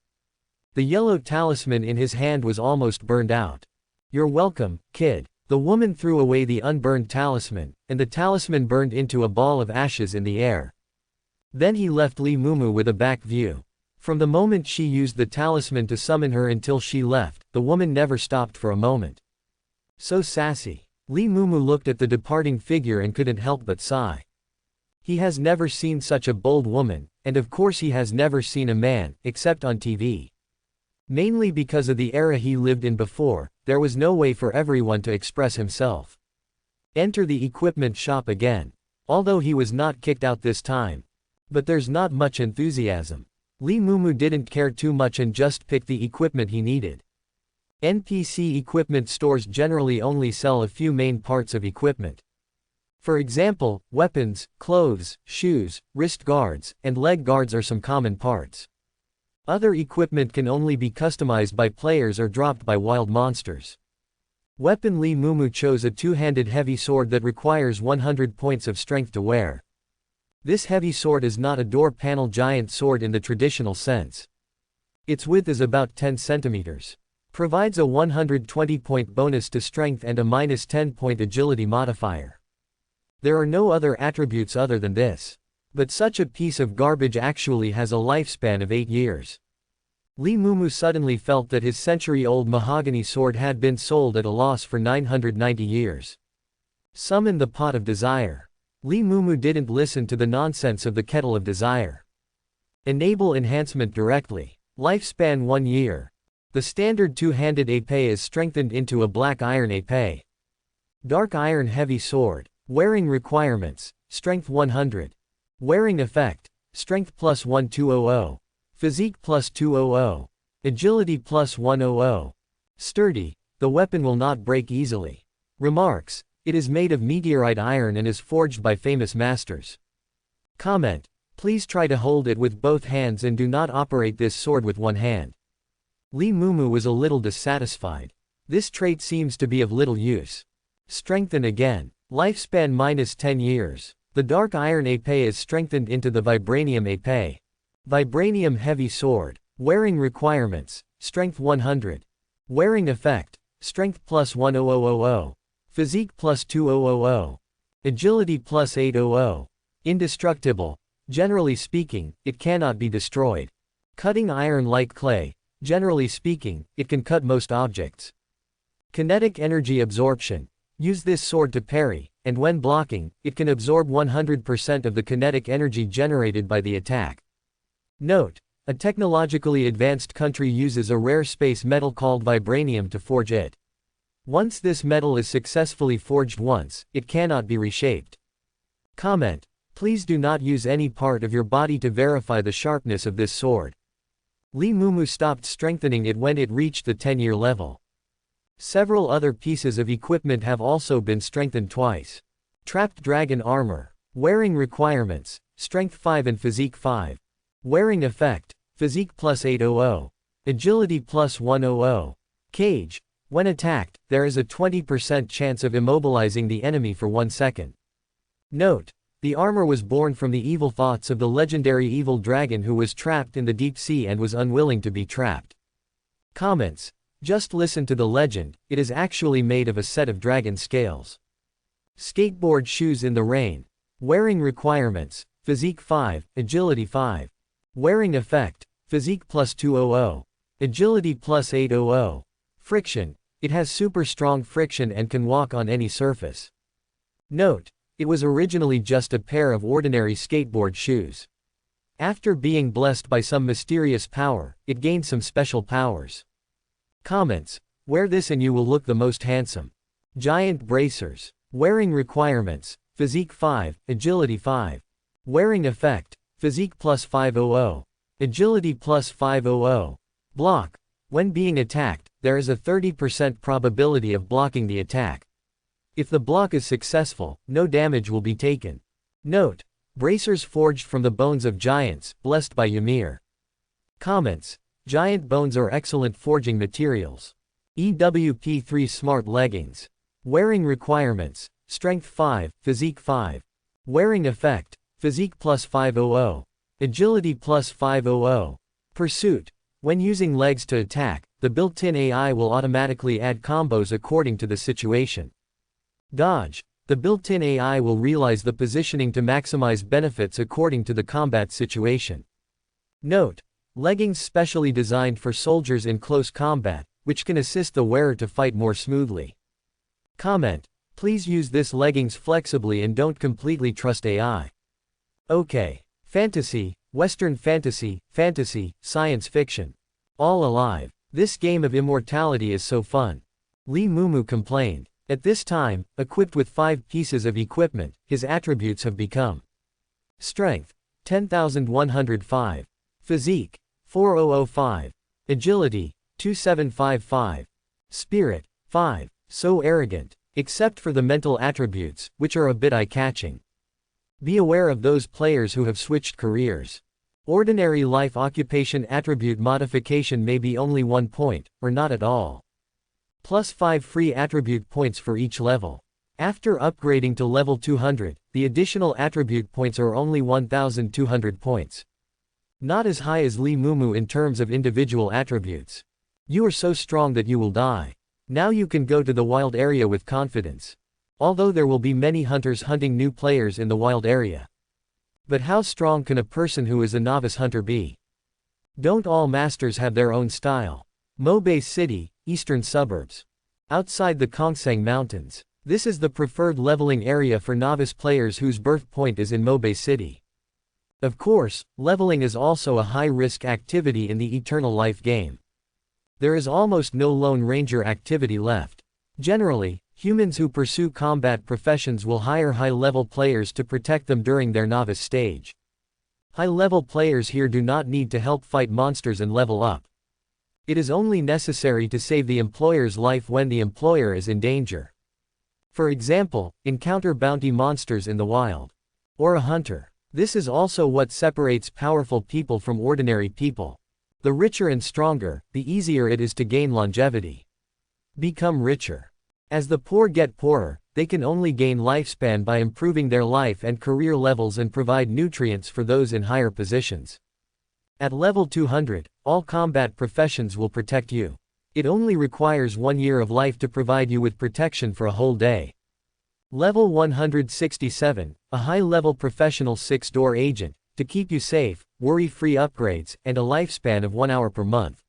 The yellow talisman in his hand was almost burned out. You're welcome, kid. The woman threw away the unburned talisman, and the talisman burned into a ball of ashes in the air. Then he left Lee Mumu with a back view. From the moment she used the talisman to summon her until she left, the woman never stopped for a moment. So sassy. Lee Mumu looked at the departing figure and couldn't help but sigh. He has never seen such a bold woman, and of course he has never seen a man, except on TV. Mainly because of the era he lived in before, there was no way for everyone to express himself. Enter the equipment shop again. Although he was not kicked out this time. But there's not much enthusiasm. Lee Mumu didn't care too much and just picked the equipment he needed. NPC equipment stores generally only sell a few main parts of equipment. For example, weapons, clothes, shoes, wrist guards, and leg guards are some common parts. Other equipment can only be customized by players or dropped by wild monsters. Weapon: Lee Mumu chose a two-handed heavy sword that requires 100 points of strength to wear. This heavy sword is not a door panel giant sword in the traditional sense. Its width is about 10 centimeters. Provides a 120-point bonus to strength and a minus 10-point agility modifier. There are no other attributes other than this. But such a piece of garbage actually has a lifespan of 8 years. Lee Mumu suddenly felt that his century-old mahogany sword had been sold at a loss for 990 years. Summon the pot of desire. Lee Mumu didn't listen to the nonsense of the kettle of desire. Enable enhancement directly. Lifespan 1 year. The standard two-handed épée is strengthened into a black iron épée. Dark iron heavy sword. Wearing requirements: strength 100. Wearing effect: strength plus 1200. Physique plus 200. Agility plus 100. Sturdy. The weapon will not break easily. Remarks: it is made of meteorite iron and is forged by famous masters. Comment: please try to hold it with both hands and do not operate this sword with one hand. Lee Mumu was a little dissatisfied. This trait seems to be of little use. Strengthen again. Lifespan minus 10 years. The dark iron épée is strengthened into the vibranium épée. Vibranium heavy sword. Wearing requirements: strength 100. Wearing effect: strength plus 1000. Physique plus 2000. Agility plus 800. Indestructible. Generally speaking, it cannot be destroyed. Cutting iron like clay. Generally speaking, it can cut most objects. Kinetic energy absorption. Use this sword to parry, and when blocking, it can absorb 100% of the kinetic energy generated by the attack. Note: a technologically advanced country uses a rare space metal called vibranium to forge it. Once this metal is successfully forged once, it cannot be reshaped. Comment: please do not use any part of your body to verify the sharpness of this sword. Lee Mumu stopped strengthening it when it reached the 10-year level. Several other pieces of equipment have also been strengthened twice. Trapped dragon armor. Wearing requirements: strength 5 and physique 5. Wearing effect: physique plus 800. Agility plus 100. Cage. When attacked, there is a 20% chance of immobilizing the enemy for 1 second. Note: the armor was born from the evil thoughts of the legendary evil dragon who was trapped in the deep sea and was unwilling to be trapped. Comments: just listen to the legend, it is actually made of a set of dragon scales. Skateboard shoes in the rain. Wearing requirements: physique 5, agility 5. Wearing effect: physique plus 200. Agility plus 800. Friction. It has super strong friction and can walk on any surface. Note: it was originally just a pair of ordinary skateboard shoes. After being blessed by some mysterious power, it gained some special powers. Comments: wear this and you will look the most handsome. Giant bracers. Wearing requirements: physique 5, agility 5. Wearing effect: physique plus 500. Agility plus 500. Block. When being attacked, there is a 30% probability of blocking the attack. If the block is successful, no damage will be taken. Note: bracers forged from the bones of giants, blessed by Ymir. Comments: giant bones are excellent forging materials. EWP3 Smart Leggings. Wearing requirements: strength 5, physique 5. Wearing effect: physique plus 500. Agility plus 500. Pursuit. When using legs to attack, the built-in AI will automatically add combos according to the situation. Dodge. The built-in AI will realize the positioning to maximize benefits according to the combat situation. Note: leggings specially designed for soldiers in close combat, which can assist the wearer to fight more smoothly. Comment: please use this leggings flexibly and don't completely trust AI. Okay. Fantasy, Western fantasy, fantasy, science fiction. All alive. This game of immortality is so fun. Lee Mumu complained. At this time, equipped with 5 pieces of equipment, his attributes have become Strength, 10,105. Physique, 4005. Agility, 2755. Spirit, 5. So arrogant. Except for the mental attributes, which are a bit eye-catching. Be aware of those players who have switched careers. Ordinary life occupation attribute modification may be only 1 point, or not at all. Plus 5 free attribute points for each level. After upgrading to level 200, the additional attribute points are only 1,200 points. Not as high as Lee Mumu in terms of individual attributes. You are so strong that you will die. Now you can go to the wild area with confidence. Although there will be many hunters hunting new players in the wild area. But how strong can a person who is a novice hunter be? Don't all masters have their own style? Mobay City, eastern suburbs. Outside the Kongsang Mountains. This is the preferred leveling area for novice players whose birth point is in Mobay City. Of course, leveling is also a high-risk activity in the Eternal Life game. There is almost no Lone Ranger activity left. Generally, humans who pursue combat professions will hire high-level players to protect them during their novice stage. High-level players here do not need to help fight monsters and level up. It is only necessary to save the employer's life when the employer is in danger. For example, encounter bounty monsters in the wild. Or a hunter. This is also what separates powerful people from ordinary people. The richer and stronger, the easier it is to gain longevity. Become richer. As the poor get poorer, they can only gain lifespan by improving their life and career levels and provide nutrients for those in higher positions. At level 200, all combat professions will protect you. It only requires 1 year of life to provide you with protection for a whole day. Level 167, a high-level professional 6-door agent, to keep you safe, worry-free upgrades, and a lifespan of 1 hour per month.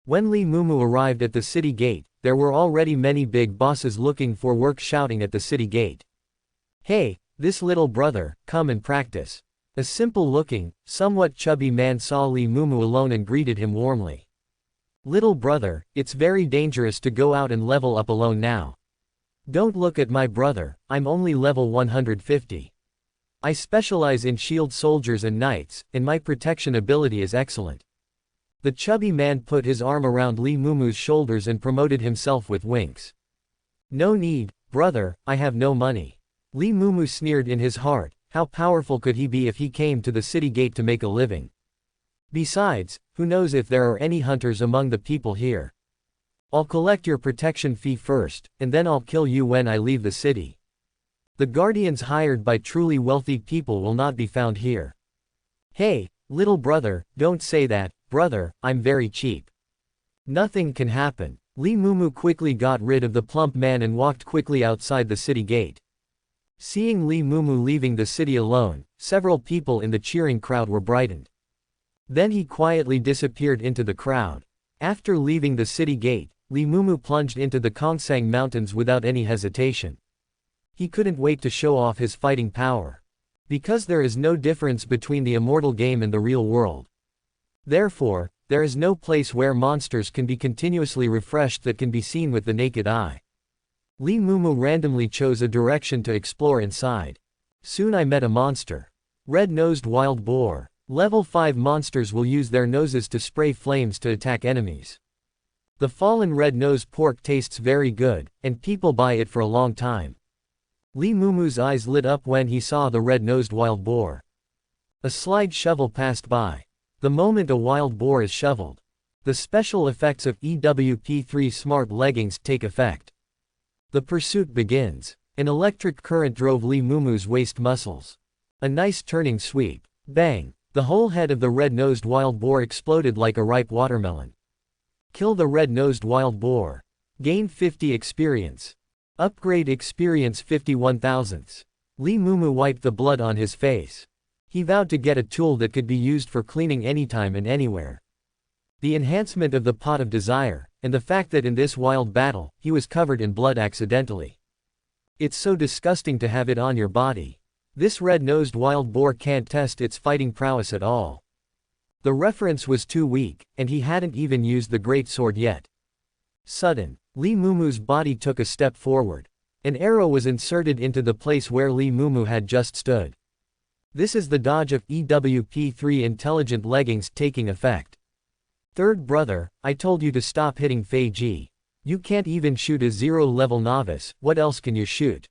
When Lee Mumu arrived at the city gate, there were already many big bosses looking for work shouting at the city gate. Hey, this little brother, come and practice. A simple-looking, somewhat chubby man saw Lee Mumu alone and greeted him warmly. Little brother, it's very dangerous to go out and level up alone now. Don't look at my brother, I'm only level 150. I specialize in shield soldiers and knights, and my protection ability is excellent. The chubby man put his arm around Lee Mumu's shoulders and promoted himself with winks. No need, brother, I have no money. Lee Mumu sneered in his heart. How powerful could he be if he came to the city gate to make a living? Besides, who knows if there are any hunters among the people here? I'll collect your protection fee first, and then I'll kill you when I leave the city. The guardians hired by truly wealthy people will not be found here. Hey, little brother, don't say that, brother, I'm very cheap. Nothing can happen. Lee Mumu quickly got rid of the plump man and walked quickly outside the city gate. Seeing Lee Mumu leaving the city alone, several people in the cheering crowd were brightened. Then he quietly disappeared into the crowd. After leaving the city gate, Lee Mumu plunged into the Kongsang Mountains without any hesitation. He couldn't wait to show off his fighting power. Because there is no difference between the immortal game and the real world. Therefore, there is no place where monsters can be continuously refreshed that can be seen with the naked eye. Lee Mumu randomly chose a direction to explore inside. Soon I met a monster. Red-nosed wild boar. Level 5 monsters will use their noses to spray flames to attack enemies. The fallen red-nosed pork tastes very good, and people buy it for a long time. Lee Mumu's eyes lit up when he saw the red-nosed wild boar. A slide shovel passed by. The moment a wild boar is shoveled, the special effects of EWP3 smart leggings take effect. The pursuit begins. An electric current drove Lee Mumu's waist muscles. A nice turning sweep. Bang! The whole head of the red-nosed wild boar exploded like a ripe watermelon. Kill the red-nosed wild boar. Gain 50 experience. Upgrade experience 51,000. Lee Mumu wiped the blood on his face. He vowed to get a tool that could be used for cleaning anytime and anywhere. The enhancement of the pot of desire, and the fact that in this wild battle, he was covered in blood accidentally. It's so disgusting to have it on your body. This red-nosed wild boar can't test its fighting prowess at all. The reference was too weak, and he hadn't even used the great sword yet. Sudden. Lee Moomoo's body took a step forward. An arrow was inserted into the place where Lee Moomoo had just stood. This is the dodge of EWP3 intelligent leggings taking effect. Third brother, I told you to stop hitting Fei Ji. You can't even shoot a 0-level novice, what else can you shoot?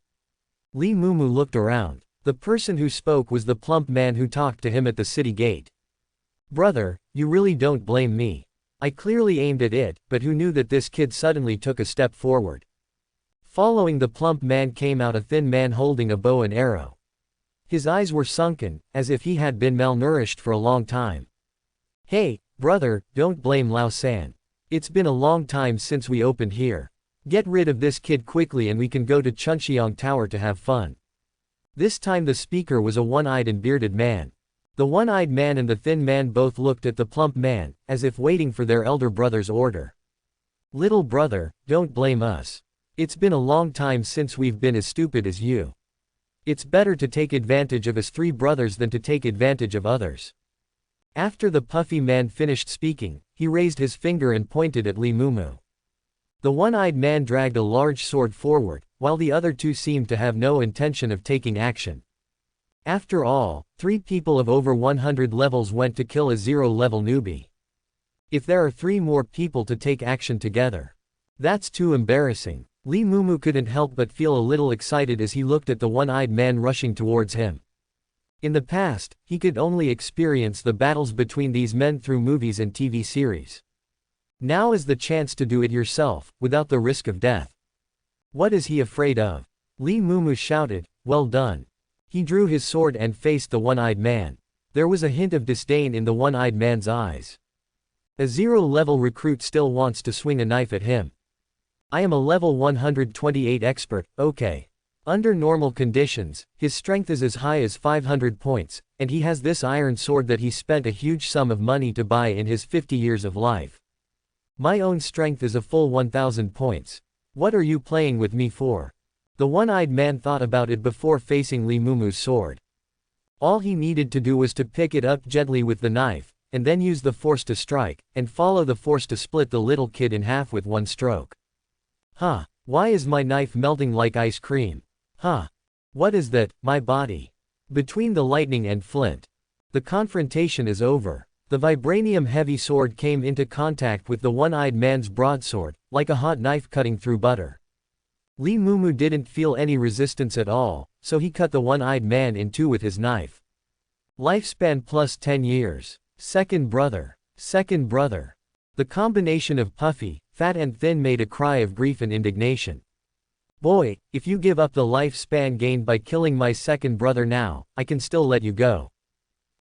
Lee Moomoo looked around. The person who spoke was the plump man who talked to him at the city gate. Brother, you really don't blame me. I clearly aimed at it, but who knew that this kid suddenly took a step forward? Following the plump man came out a thin man holding a bow and arrow. His eyes were sunken, as if he had been malnourished for a long time. Hey, brother, don't blame Lao San. It's been a long time since we opened here. Get rid of this kid quickly and we can go to Chuncheong Tower to have fun. This time the speaker was a one-eyed and bearded man. The one-eyed man and the thin man both looked at the plump man, as if waiting for their elder brother's order. Little brother, don't blame us. It's been a long time since we've been as stupid as you. It's better to take advantage of his three brothers than to take advantage of others. After the puffy man finished speaking, he raised his finger and pointed at Lee Moomoo. The one-eyed man dragged a large sword forward, while the other two seemed to have no intention of taking action. After all, 3 people of over 100 levels went to kill a 0-level newbie. If there are 3 more people to take action together, that's too embarrassing. Lee Moomoo couldn't help but feel a little excited as he looked at the one-eyed man rushing towards him. In the past, he could only experience the battles between these men through movies and TV series. Now is the chance to do it yourself, without the risk of death. What is he afraid of? Lee Moomoo shouted, well done. He drew his sword and faced the one-eyed man. There was a hint of disdain in the one-eyed man's eyes. A 0-level recruit still wants to swing a knife at him. I am a level 128 expert, okay. Under normal conditions, his strength is as high as 500 points, and he has this iron sword that he spent a huge sum of money to buy in his 50 years of life. My own strength is a full 1000 points. What are you playing with me for? The one-eyed man thought about it before facing Lee Moomoo's sword. All he needed to do was to pick it up gently with the knife, and then use the force to strike, and follow the force to split the little kid in half with one stroke. Huh, why is my knife melting like ice cream? Huh. What is that, my body? Between the lightning and flint. The confrontation is over. The vibranium heavy sword came into contact with the one-eyed man's broadsword, like a hot knife cutting through butter. Lee Moomoo didn't feel any resistance at all, so he cut the one-eyed man in two with his knife. Lifespan plus 10 years. Second brother. Second brother. The combination of puffy, fat and thin made a cry of grief and indignation. Boy, if you give up the lifespan gained by killing my second brother now, I can still let you go.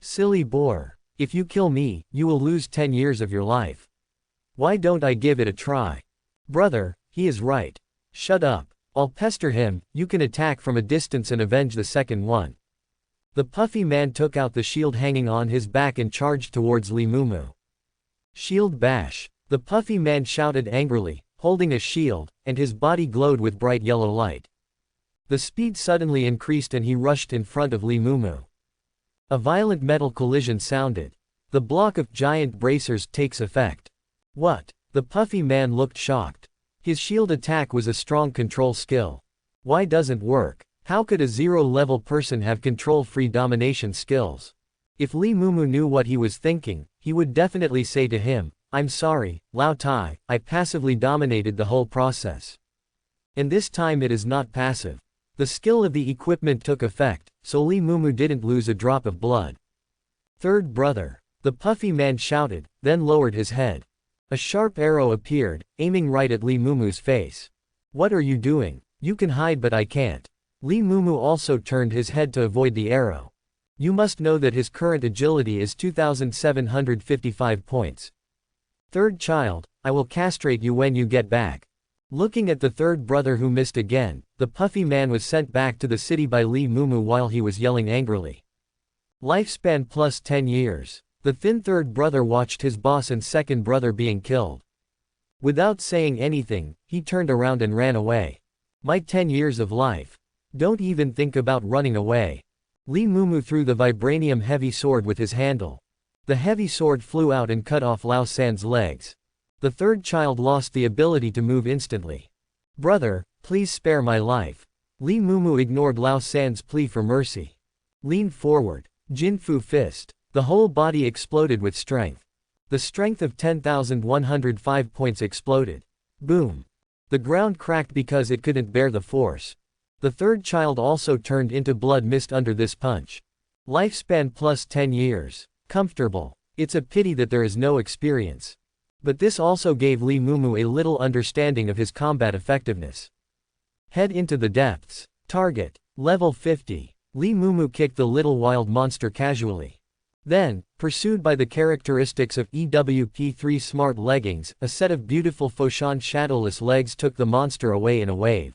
Silly boar. If you kill me, you will lose 10 years of your life. Why don't I give it a try? Brother, he is right. Shut up. I'll pester him, you can attack from a distance and avenge the second one. The puffy man took out the shield hanging on his back and charged towards Lee Moomoo. Shield bash. The puffy man shouted angrily, holding a shield, and his body glowed with bright yellow light. The speed suddenly increased and he rushed in front of Lee Moomoo. A violent metal collision sounded. The block of giant bracers takes effect. What? The puffy man looked shocked. His shield attack was a strong control skill. Why doesn't work? How could a 0-level person have control-free domination skills? If Lee Moomoo knew what he was thinking, he would definitely say to him, I'm sorry, Lao Tai, I passively dominated the whole process. And this time it is not passive. The skill of the equipment took effect, so Lee Moomoo didn't lose a drop of blood. Third brother. The puffy man shouted, then lowered his head. A sharp arrow appeared, aiming right at Lee Moomoo's face. What are you doing? You can hide but I can't. Lee Moomoo also turned his head to avoid the arrow. You must know that his current agility is 2,755 points. Third child, I will castrate you when you get back. Looking at the third brother who missed again, the puffy man was sent back to the city by Lee Moomoo while he was yelling angrily. Lifespan plus 10 years. The thin third brother watched his boss and second brother being killed. Without saying anything, he turned around and ran away. My 10 years of life. Don't even think about running away. Lee Moomoo threw the vibranium heavy sword with his handle. The heavy sword flew out and cut off Lao San's legs. The third child lost the ability to move instantly. "Brother, please spare my life." Li Mumu ignored Lao San's plea for mercy. Leaned forward. Jinfu fist. The whole body exploded with strength. The strength of 10,105 points exploded. Boom. The ground cracked because it couldn't bear the force. The third child also turned into blood mist under this punch. Lifespan plus 10 years. Comfortable. It's a pity that there is no experience. But this also gave Li Mumu a little understanding of his combat effectiveness. Head into the depths. Target. Level 50. Li Mumu kicked the little wild monster casually. Then, pursued by the characteristics of EWP3 smart leggings, a set of beautiful Foshan shadowless legs took the monster away in a wave.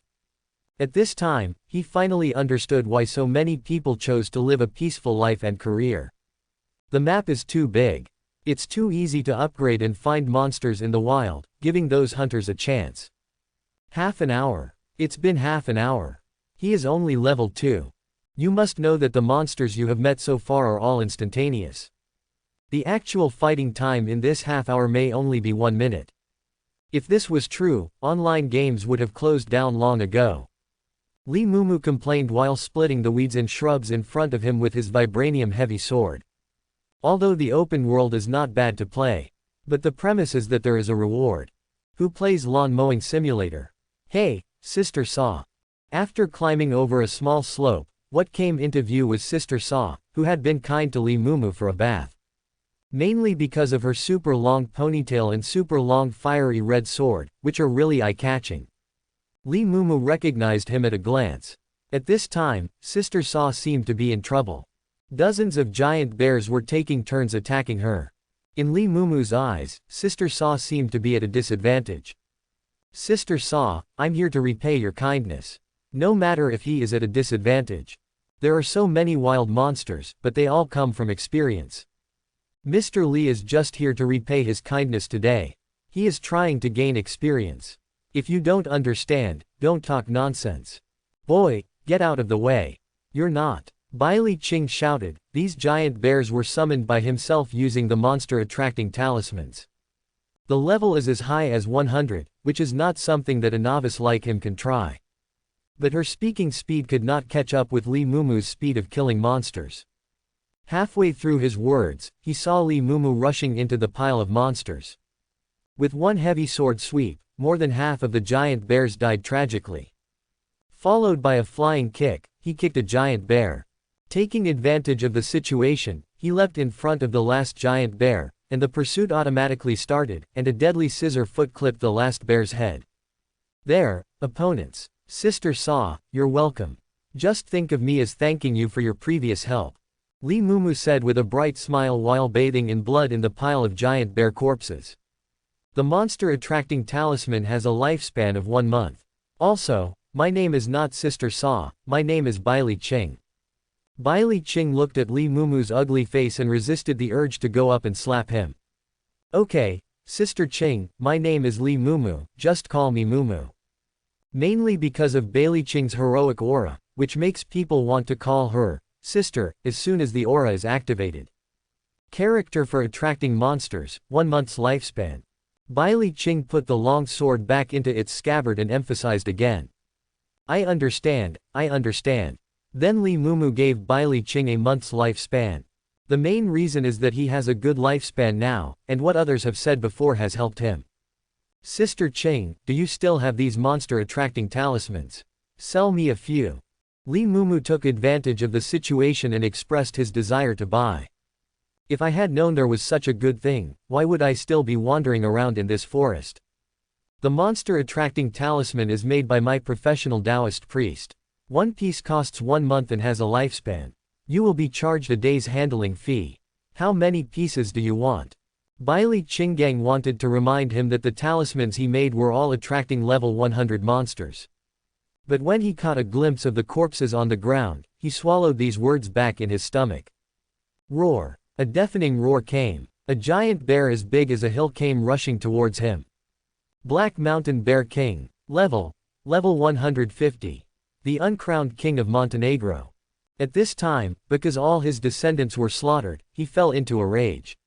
At this time, he finally understood why so many people chose to live a peaceful life and career. The map is too big. It's too easy to upgrade and find monsters in the wild, giving those hunters a chance. Half an hour. It's been half an hour. He is only level 2. You must know that the monsters you have met so far are all instantaneous. The actual fighting time in this half hour may only be 1 minute. If this was true, online games would have closed down long ago. Li Mumu complained while splitting the weeds and shrubs in front of him with his vibranium heavy sword. Although the open world is not bad to play. But the premise is that there is a reward. Who plays lawn mowing simulator? Hey, Sister Saw. After climbing over a small slope, what came into view was Sister Saw, who had been kind to Li Mumu for a bath. Mainly because of her super long ponytail and super long fiery red sword, which are really eye-catching. Li Mumu recognized him at a glance. At this time, Sister Saw seemed to be in trouble. Dozens of giant bears were taking turns attacking her. In Li Mumu's eyes, Sister Saw seemed to be at a disadvantage. Sister Saw, I'm here to repay your kindness. No matter if he is at a disadvantage. There are so many wild monsters, but they all come from experience. Mr. Li is just here to repay his kindness today. He is trying to gain experience. If you don't understand, don't talk nonsense. Boy, get out of the way. You're not. Baili Qing shouted. These giant bears were summoned by himself using the monster-attracting talismans. The level is as high as 100, which is not something that a novice like him can try. But her speaking speed could not catch up with Li Mumu's speed of killing monsters. Halfway through his words, he saw Li Mumu rushing into the pile of monsters. With one heavy sword sweep, more than half of the giant bears died tragically. Followed by a flying kick, he kicked a giant bear. Taking advantage of the situation, he leapt in front of the last giant bear, and the pursuit automatically started, and a deadly scissor foot clipped the last bear's head. There, opponents. Sister Saw, you're welcome. Just think of me as thanking you for your previous help. Li Mumu said with a bright smile while bathing in blood in the pile of giant bear corpses. The monster-attracting talisman has a lifespan of 1 month. Also, my name is not Sister Saw, my name is Baili Qing. Baili Qing looked at Li Mumu's ugly face and resisted the urge to go up and slap him. Okay, Sister Qing, my name is Li Mumu, just call me Mumu. Mainly because of Baili Qing's heroic aura, which makes people want to call her sister as soon as the aura is activated. Character for attracting monsters, 1 month's lifespan. Baili Qing put the long sword back into its scabbard and emphasized again. I understand, I understand. Then Li Mumu gave Baili Qing a month's lifespan. The main reason is that he has a good lifespan now, and what others have said before has helped him. Sister Qing, do you still have these monster-attracting talismans? Sell me a few. Li Mumu took advantage of the situation and expressed his desire to buy. If I had known there was such a good thing, why would I still be wandering around in this forest? The monster-attracting talisman is made by my professional Taoist priest. 1 piece costs 1 month and has a lifespan. You will be charged a day's handling fee. How many pieces do you want? Baili Qinggang wanted to remind him that the talismans he made were all attracting level 100 monsters. But when he caught a glimpse of the corpses on the ground, he swallowed these words back in his stomach. Roar. A deafening roar came. A giant bear as big as a hill came rushing towards him. Black Mountain Bear King. Level 150. The uncrowned king of Montenegro. At this time, because all his descendants were slaughtered, he fell into a rage.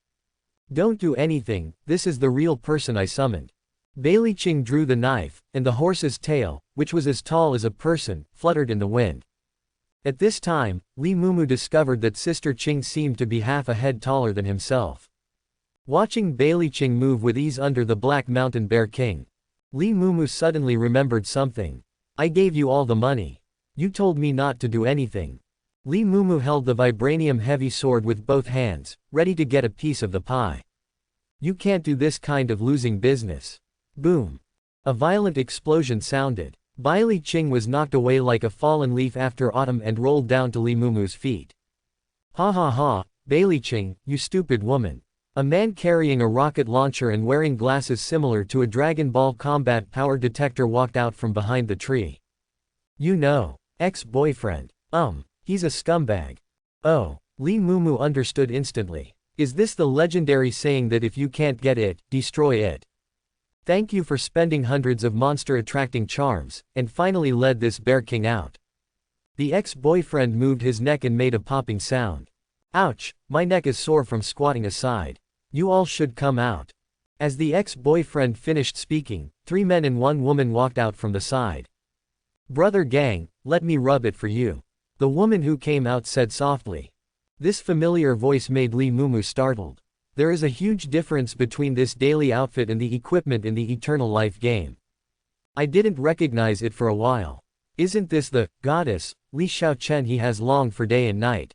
Don't do anything, this is the real person I summoned. Bailey Qing drew the knife, and the horse's tail, which was as tall as a person, fluttered in the wind. At this time, Li Mumu discovered that Sister Qing seemed to be half a head taller than himself. Watching Bailey Qing move with ease under the Black Mountain Bear King, Li Mumu suddenly remembered something. I gave you all the money. You told me not to do anything. Li Mumu held the vibranium heavy sword with both hands, ready to get a piece of the pie. You can't do this kind of losing business. Boom. A violent explosion sounded. Bailey Qing was knocked away like a fallen leaf after autumn and rolled down to Li Mumu's feet. Ha ha ha, Bailey Qing, you stupid woman. A man carrying a rocket launcher and wearing glasses similar to a Dragon Ball combat power detector walked out from behind the tree. You know, ex-boyfriend. He's a scumbag. Oh, Li Mumu understood instantly. Is this the legendary saying that if you can't get it, destroy it? Thank you for spending hundreds of monster-attracting charms, and finally led this Bear King out. The ex-boyfriend moved his neck and made a popping sound. Ouch, my neck is sore from squatting aside. You all should come out. As the ex-boyfriend finished speaking, 3 men and 1 woman walked out from the side. Brother Gang, let me rub it for you. The woman who came out said softly. This familiar voice made Li Mumu startled. There is a huge difference between this daily outfit and the equipment in the Eternal Life game. I didn't recognize it for a while. Isn't this the goddess, Li Xiaochen he has longed for day and night?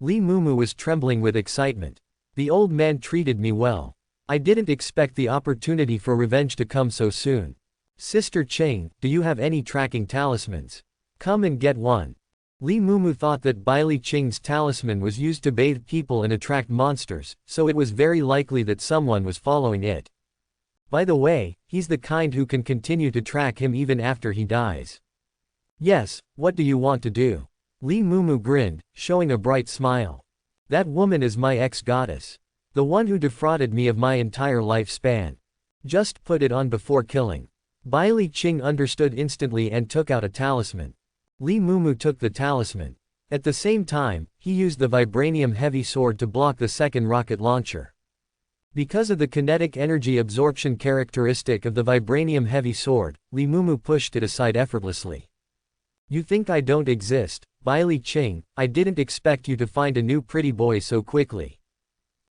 Li Mumu was trembling with excitement. The old man treated me well. I didn't expect the opportunity for revenge to come so soon. Sister Qing, do you have any tracking talismans? Come and get one. Li Mumu thought that Bailey Qing's talisman was used to bathe people and attract monsters, so it was very likely that someone was following it. By the way, he's the kind who can continue to track him even after he dies. Yes, what do you want to do? Li Mumu grinned, showing a bright smile. That woman is my ex-goddess. The one who defrauded me of my entire lifespan. Just put it on before killing. Bailey Qing understood instantly and took out a talisman. Li Mumu took the talisman. At the same time, he used the vibranium heavy sword to block the second rocket launcher. Because of the kinetic energy absorption characteristic of the vibranium heavy sword, Li Mumu pushed it aside effortlessly. You think I don't exist, Bailey Qing? I didn't expect you to find a new pretty boy so quickly.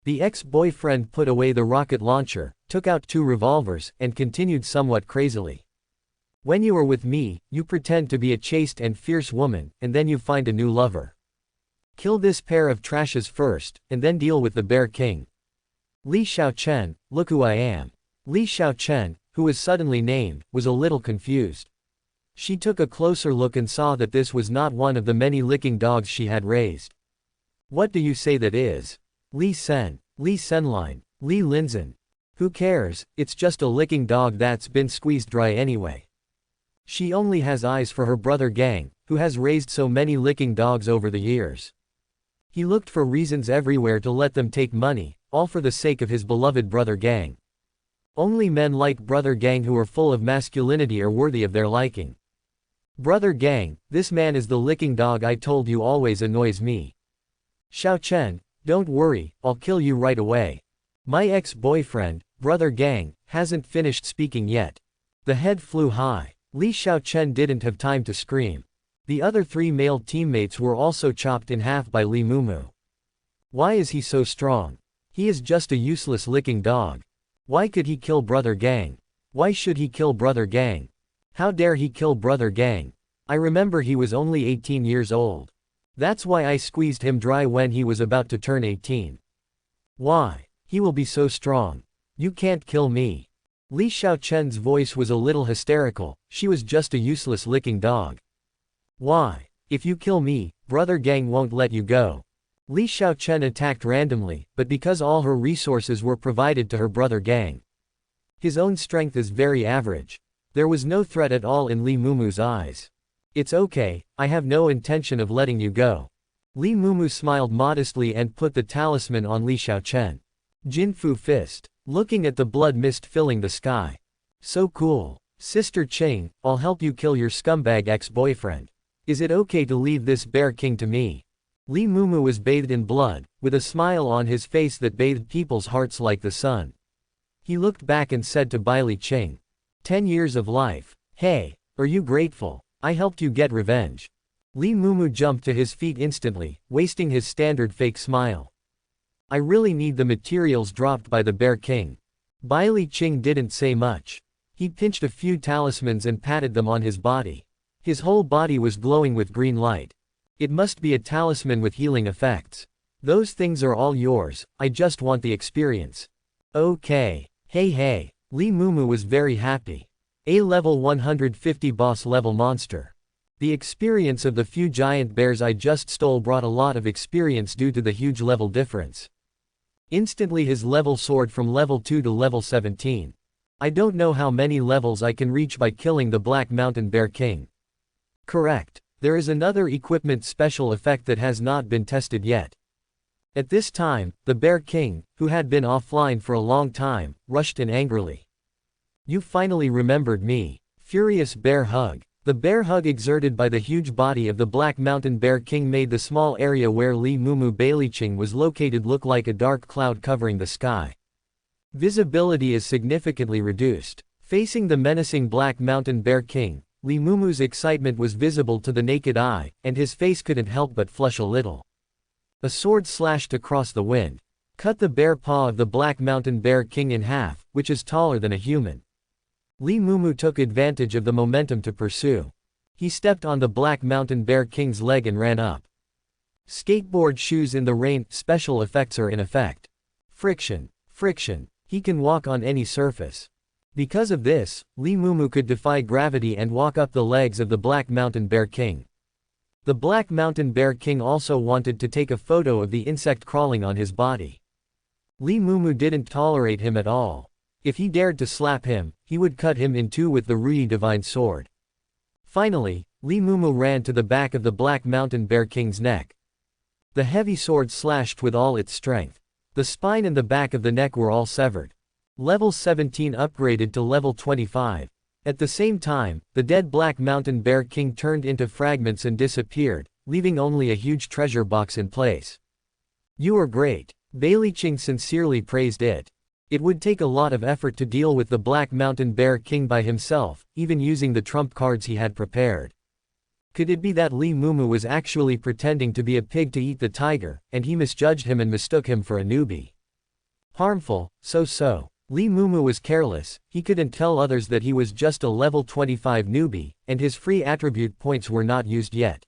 The ex-boyfriend put away the rocket launcher, took out 2 revolvers, and continued somewhat crazily. When you are with me, you pretend to be a chaste and fierce woman, and then you find a new lover. Kill this pair of trashes first, and then deal with the Bear King. Li Xiaochen, look who I am. Li Xiaochen, who was suddenly named, was a little confused. She took a closer look and saw that this was not one of the many licking dogs she had raised. What do you say that is? Li Sen, Li Senline, Li Linzhen. Who cares, it's just a licking dog that's been squeezed dry anyway. She only has eyes for her brother Gang, who has raised so many licking dogs over the years. He looked for reasons everywhere to let them take money, all for the sake of his beloved brother Gang. Only men like brother Gang who are full of masculinity are worthy of their liking. Brother Gang, this man is the licking dog I told you always annoys me. Xiaochen, don't worry, I'll kill you right away. My ex-boyfriend, brother Gang, hasn't finished speaking yet. The head flew high. Li Xiaochen didn't have time to scream. The other 3 male teammates were also chopped in half by Li Mumu. Why is he so strong? He is just a useless licking dog. Why could he kill brother Gang? Why should he kill brother Gang? How dare he kill brother Gang? I remember he was only 18 years old. That's why I squeezed him dry when he was about to turn 18. Why? He will be so strong. You can't kill me. Li Xiaochen's voice was a little hysterical, she was just a useless licking dog. Why? If you kill me, brother Gang won't let you go. Li Xiaochen attacked randomly, but because all her resources were provided to her brother Gang. His own strength is very average. There was no threat at all in Li Mumu's eyes. It's okay, I have no intention of letting you go. Li Mumu smiled modestly and put the talisman on Li Xiaochen. Jinfu fist. Looking at the blood mist filling the sky. So cool. Sister Qing, I'll help you kill your scumbag ex-boyfriend. Is it okay to leave this Bear King to me? Li Mumu was bathed in blood, with a smile on his face that bathed people's hearts like the sun. He looked back and said to Baili Qing, 10 years of life. Hey, are you grateful? I helped you get revenge. Li Mumu jumped to his feet instantly, wasting his standard fake smile. I really need the materials dropped by the Bear King. Baili Qing didn't say much. He pinched a few talismans and patted them on his body. His whole body was glowing with green light. It must be a talisman with healing effects. Those things are all yours, I just want the experience. Okay. Hey, Li Mumu was very happy. A level 150 boss level monster. The experience of the few giant bears I just stole brought a lot of experience due to the huge level difference. Instantly his level soared from level 2 to level 17. I don't know how many levels I can reach by killing the Black Mountain Bear King. Correct. There is another equipment special effect that has not been tested yet. At this time, the Bear King, who had been offline for a long time, rushed in angrily. You finally remembered me. Furious bear hug. The bear hug exerted by the huge body of the Black Mountain Bear King made the small area where Li Mumu Bailiqing was located look like a dark cloud covering the sky. Visibility is significantly reduced. Facing the menacing Black Mountain Bear King, Li Mumu's excitement was visible to the naked eye, and his face couldn't help but flush a little. A sword slashed across the wind. Cut the bear paw of the Black Mountain Bear King in half, which is taller than a human. Li Mumu took advantage of the momentum to pursue. He stepped on the Black Mountain Bear King's leg and ran up. Skateboard shoes in the rain, special effects are in effect. Friction. He can walk on any surface. Because of this, Li Mumu could defy gravity and walk up the legs of the Black Mountain Bear King. The Black Mountain Bear King also wanted to take a photo of the insect crawling on his body. Li Mumu didn't tolerate him at all. If he dared to slap him, he would cut him in two with the Rui Divine Sword. Finally, Li Mumu ran to the back of the Black Mountain Bear King's neck. The heavy sword slashed with all its strength. The spine and the back of the neck were all severed. Level 17 upgraded to level 25. At the same time, the dead Black Mountain Bear King turned into fragments and disappeared, leaving only a huge treasure box in place. You are great. Bailiqing sincerely praised it. It would take a lot of effort to deal with the Black Mountain Bear King by himself, even using the trump cards he had prepared. Could it be that Li Mumu was actually pretending to be a pig to eat the tiger, and he misjudged him and mistook him for a newbie? Harmful, so. Li Mumu was careless, he couldn't tell others that he was just a level 25 newbie, and his free attribute points were not used yet.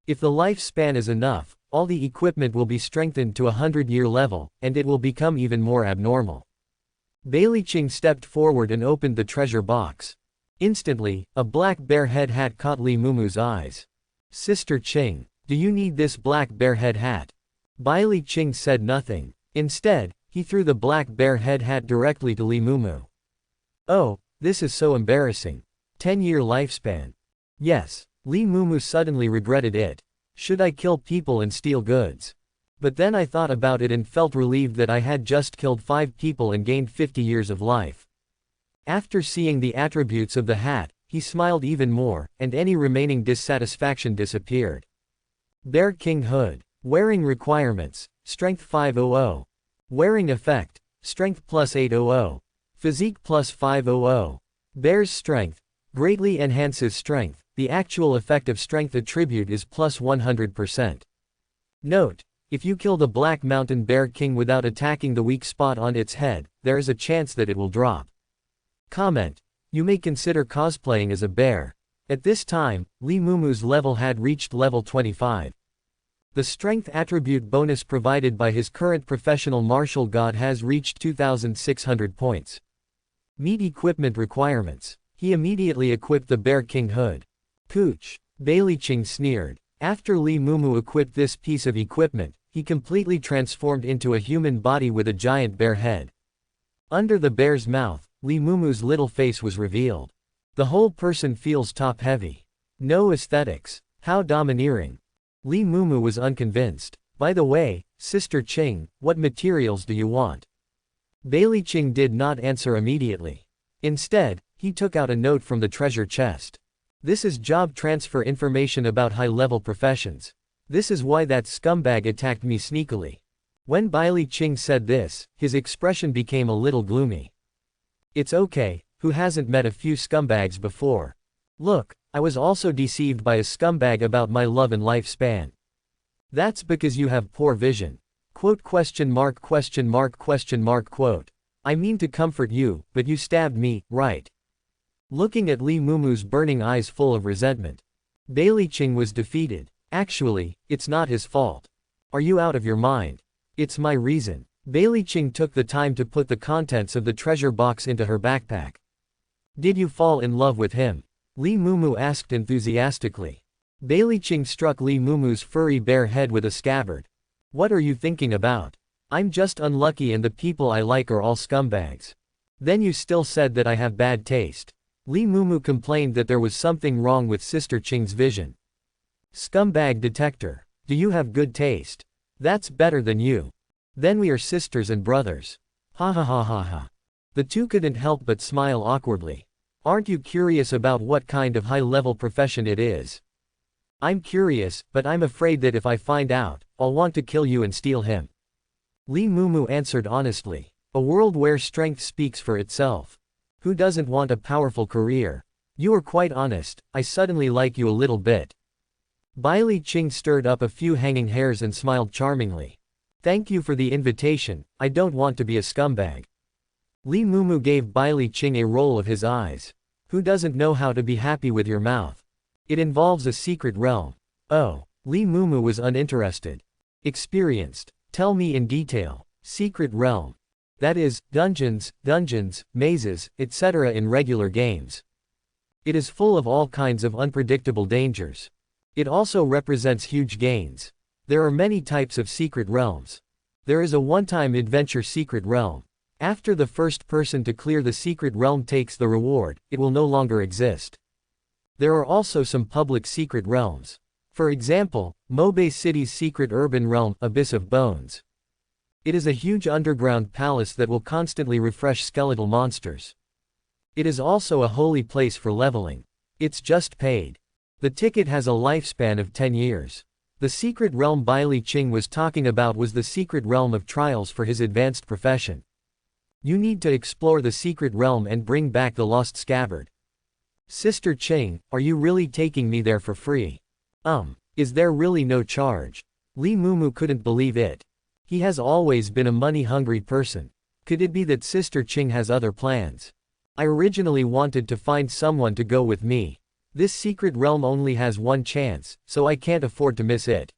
If the lifespan is enough, all the equipment will be strengthened to a 100-year level, and it will become even more abnormal. Bailiqing stepped forward and opened the treasure box. Instantly, a black bear head hat caught Li Mumu's eyes. Sister Qing, do you need this black bear head hat? Bailiqing said nothing. Instead, he threw the black bear head hat directly to Li Mumu. Oh, this is so embarrassing. 10-year lifespan. Yes, Li Mumu suddenly regretted it. Should I kill people and steal goods? But then I thought about it and felt relieved that I had just killed 5 people and gained 50 years of life. After seeing the attributes of the hat, he smiled even more, and any remaining dissatisfaction disappeared. Bear King Hood. Wearing requirements, Strength 500. Wearing effect, Strength plus 800. Physique plus 500. Bear's strength. Greatly enhances strength, the actual effect of strength attribute is plus 100%. Note, if you kill the Black Mountain Bear King without attacking the weak spot on its head, there is a chance that it will drop. Comment. You may consider cosplaying as a bear. At this time, Li Mumu's level had reached level 25. The strength attribute bonus provided by his current professional martial god has reached 2,600 points. Meet equipment requirements. He immediately equipped the Bear King Hood. Pooch. Bailiqing sneered. After Li Mumu equipped this piece of equipment, he completely transformed into a human body with a giant bear head. Under the bear's mouth, Li Mumu's little face was revealed. The whole person feels top-heavy. No aesthetics. How domineering. Li Mumu was unconvinced. By the way, Sister Qing, what materials do you want? Bailiqing did not answer immediately. Instead, he took out a note from the treasure chest. This is job transfer information about high-level professions. This is why that scumbag attacked me sneakily. When Bailey Ching said this, his expression became a little gloomy. It's okay, who hasn't met a few scumbags before? Look, I was also deceived by a scumbag about my love and lifespan. That's because you have poor vision. Quote question mark question mark question mark quote. I mean to comfort you, but you stabbed me, right? Looking at Lee Mumu's burning eyes full of resentment, Bailey Ching was defeated. Actually, it's not his fault. Are you out of your mind? It's my reason. Bailey Ching took the time to put the contents of the treasure box into her backpack. Did you fall in love with him? Lee Mumu asked enthusiastically. Bailey Ching struck Lee Mumu's furry bare head with a scabbard. What are you thinking about? I'm just unlucky and the people I like are all scumbags. Then you still said that I have bad taste. Lee Mumu complained that there was something wrong with Sister Ching's vision. Scumbag detector. Do you have good taste? That's better than you. Then we are sisters and brothers. Ha ha ha ha ha. The two couldn't help but smile awkwardly. Aren't you curious about what kind of high-level profession it is? I'm curious, but I'm afraid that if I find out, I'll want to kill you and steal him. Lee Mumu answered honestly. A world where strength speaks for itself. Who doesn't want a powerful career? You are quite honest, I suddenly like you a little bit. Bailey Ching stirred up a few hanging hairs and smiled charmingly. Thank you for the invitation, I don't want to be a scumbag. Lee Mumu gave Bailey Ching a roll of his eyes. Who doesn't know how to be happy with your mouth? It involves a secret realm. Oh, Lee Mumu was uninterested. Experienced. Tell me in detail. Secret realm. That is, dungeons, mazes, etc. in regular games. It is full of all kinds of unpredictable dangers. It also represents huge gains. There are many types of secret realms. There is a one-time adventure secret realm. After the first person to clear the secret realm takes the reward, it will no longer exist. There are also some public secret realms. For example, Mobay City's secret urban realm, Abyss of Bones. It is a huge underground palace that will constantly refresh skeletal monsters. It is also a holy place for leveling. It's just paid. The ticket has a lifespan of 10 years. The secret realm Bailey Ching was talking about was the secret realm of trials for his advanced profession. You need to explore the secret realm and bring back the lost scabbard. Sister Ching, are you really taking me there for free? Is there really no charge? Lee Mumu couldn't believe it. He has always been a money-hungry person. Could it be that Sister Ching has other plans? I originally wanted to find someone to go with me. This secret realm only has one chance, so I can't afford to miss it.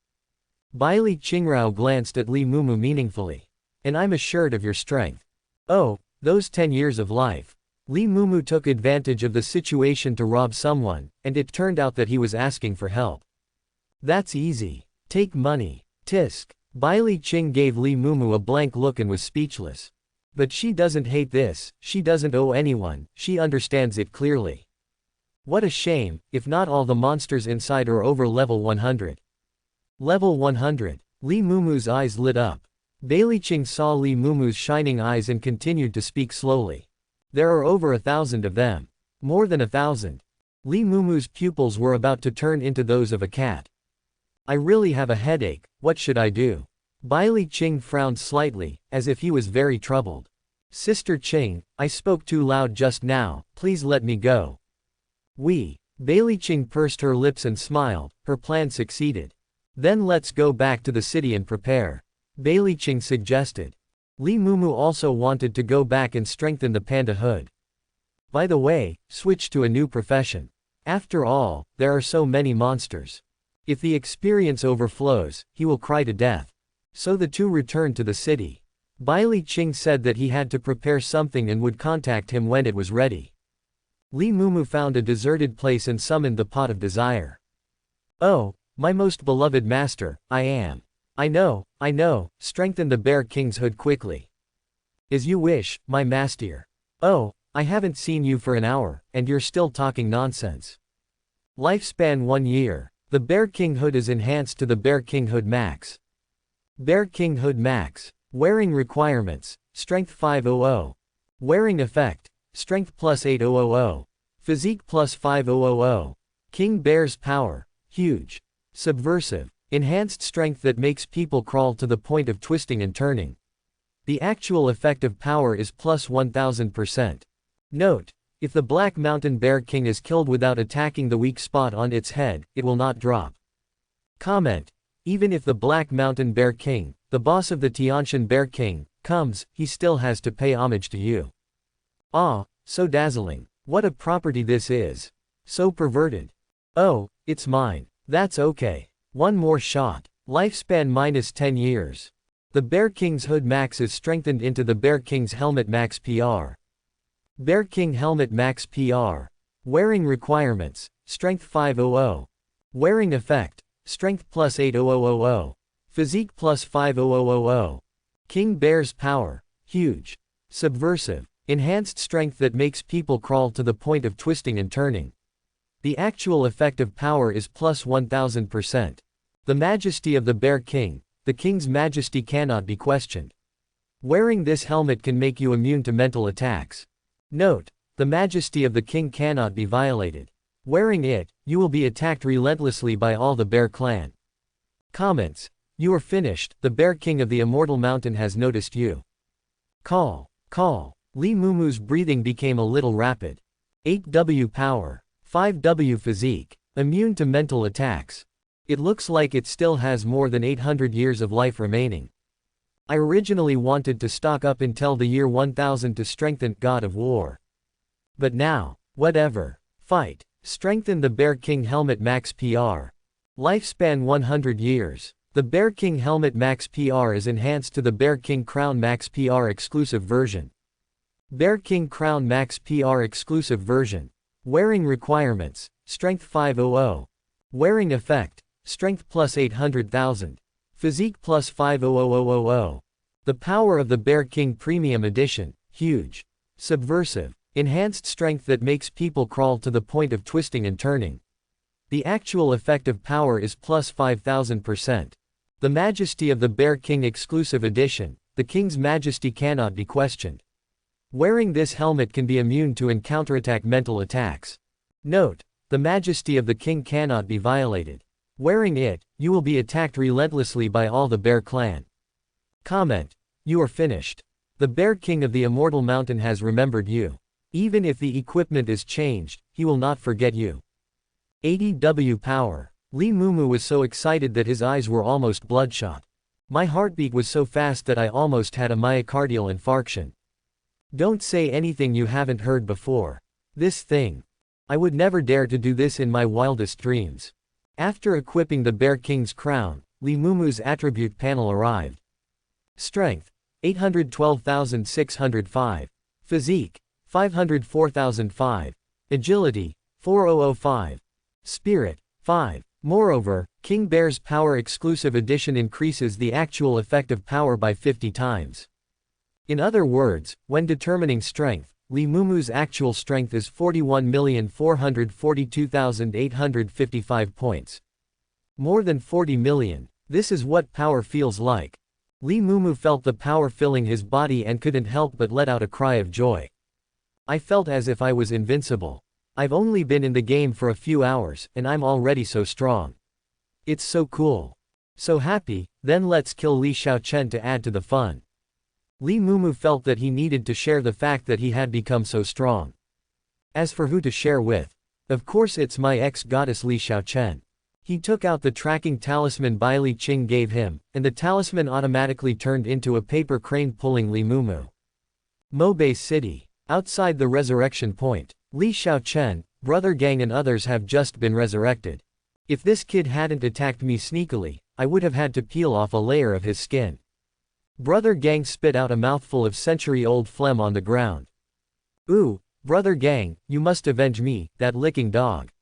Bailey Chingrao glanced at Lee Mumu meaningfully. And I'm assured of your strength. Oh, those 10 years of life. Lee Mumu took advantage of the situation to rob someone, and it turned out that he was asking for help. That's easy. Take money. Tisk. Bailey Ching gave Lee Mumu a blank look and was speechless. But she doesn't hate this, she doesn't owe anyone, she understands it clearly. What a shame, if not all the monsters inside are over level 100. Level 100. Lee Mumu's eyes lit up. Bailey Ching saw Lee Mumu's shining eyes and continued to speak slowly. There are over 1,000 of them. More than 1,000. Lee Mumu's pupils were about to turn into those of a cat. I really have a headache, what should I do? Bailey Ching frowned slightly, as if he was very troubled. Sister Ching, I spoke too loud just now, please let me go. Bailey Ching pursed her lips and smiled, her plan succeeded. Then let's go back to the city and prepare. Bailey Ching suggested. Lee Mumu also wanted to go back and strengthen the panda hood. By the way, switch to a new profession. After all, there are so many monsters. If the experience overflows, he will cry to death. So the two returned to the city. Bailey Ching said that he had to prepare something and would contact him when it was ready. Lee Mumu found a deserted place and summoned the pot of desire. Oh, my most beloved master, I know, strengthen the Bear King's hood quickly. As you wish, my master. Oh, I haven't seen you for an hour, and you're still talking nonsense. Lifespan 1 year. The Bear King hood is enhanced to the Bear King Hood Max. Bear King Hood Max. Wearing requirements. Strength 500. Wearing effect. Strength plus 8000. Physique plus 5000. King Bear's power, huge. Subversive. Enhanced strength that makes people crawl to the point of twisting and turning. The actual effective power is plus 1000%. Note: if the Black Mountain Bear King is killed without attacking the weak spot on its head, it will not drop. Comment: even if the Black Mountain Bear King, the boss of the Tianshan Bear King, comes, he still has to pay homage to you. Ah, so dazzling. What a property this is. So perverted. Oh, it's mine. That's okay. One more shot. Lifespan minus 10 years. The Bear King's Hood Max is strengthened into the Bear King's Helmet Max PR. Bear King Helmet Max PR. Wearing requirements: Strength 500. Wearing effect: Strength plus 80000. Physique plus 50000. King Bear's power, huge. Subversive. Enhanced strength that makes people crawl to the point of twisting and turning. The actual effective power is plus 1000%. The majesty of the Bear King, the King's majesty cannot be questioned. Wearing this helmet can make you immune to mental attacks. Note: the majesty of the King cannot be violated. Wearing it, you will be attacked relentlessly by all the Bear Clan. Comments: you are finished, the Bear King of the Immortal Mountain has noticed you. Call. Li Mumu's breathing became a little rapid. 8W power. 5W physique. Immune to mental attacks. It looks like it still has more than 800 years of life remaining. I originally wanted to stock up until the year 1000 to strengthen God of War. But now, whatever. Fight. Strengthen the Bear King Helmet Max PR. Lifespan 100 years. The Bear King Helmet Max PR is enhanced to the Bear King Crown Max PR exclusive version. Bear King Crown Max PR exclusive version. Wearing requirements: Strength 500. Wearing effect: Strength plus 800,000. Physique plus 50000. The power of the Bear King Premium Edition, huge. Subversive. Enhanced strength that makes people crawl to the point of twisting and turning. The actual effective power is plus 5000%. The majesty of the Bear King Exclusive Edition, the King's majesty cannot be questioned. Wearing this helmet can be immune to and counterattack mental attacks. Note: the majesty of the King cannot be violated. Wearing it, you will be attacked relentlessly by all the Bear Clan. Comment: you are finished. The Bear King of the Immortal Mountain has remembered you. Even if the equipment is changed, he will not forget you. 80W power. Li Mumu was so excited that his eyes were almost bloodshot. My heartbeat was so fast that I almost had a myocardial infarction. Don't say anything you haven't heard before. This thing. I would never dare to do this in my wildest dreams. After equipping the Bear King's crown, Li Mumu's attribute panel arrived. Strength: 812,605. Physique: 504,005. Agility: 4005. Spirit: 5. Moreover, King Bear's Power Exclusive Edition increases the actual effective power by 50 times. In other words, when determining strength, Li Mumu's actual strength is 41,442,855 points. More than 40 million. This is what power feels like. Li Mumu felt the power filling his body and couldn't help but let out a cry of joy. I felt as if I was invincible. I've only been in the game for a few hours, and I'm already so strong. It's so cool. So happy. Then let's kill Li Xiaochen to add to the fun. Li Mumu felt that he needed to share the fact that he had become so strong. As for who to share with, of course it's my ex-goddess Li Xiaochen. He took out the tracking talisman Bai Li Qing gave him, and the talisman automatically turned into a paper crane pulling Li Mumu. Mobei City. Outside the resurrection point, Li Xiaochen, Brother Gang and others have just been resurrected. If this kid hadn't attacked me sneakily, I would have had to peel off a layer of his skin. Brother Gang spit out a mouthful of century-old phlegm on the ground. Ooh, Brother Gang, you must avenge me, that licking dog.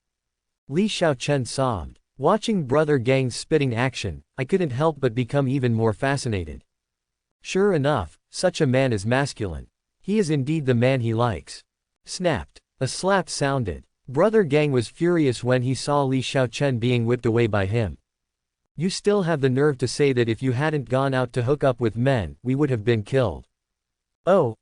Li Xiaochen sobbed. Watching Brother Gang's spitting action, I couldn't help but become even more fascinated. Sure enough, such a man is masculine. He is indeed the man he likes. Snapped. A slap sounded. Brother Gang was furious when he saw Li Xiaochen being whipped away by him. You still have the nerve to say that if you hadn't gone out to hook up with men, we would have been killed. Oh,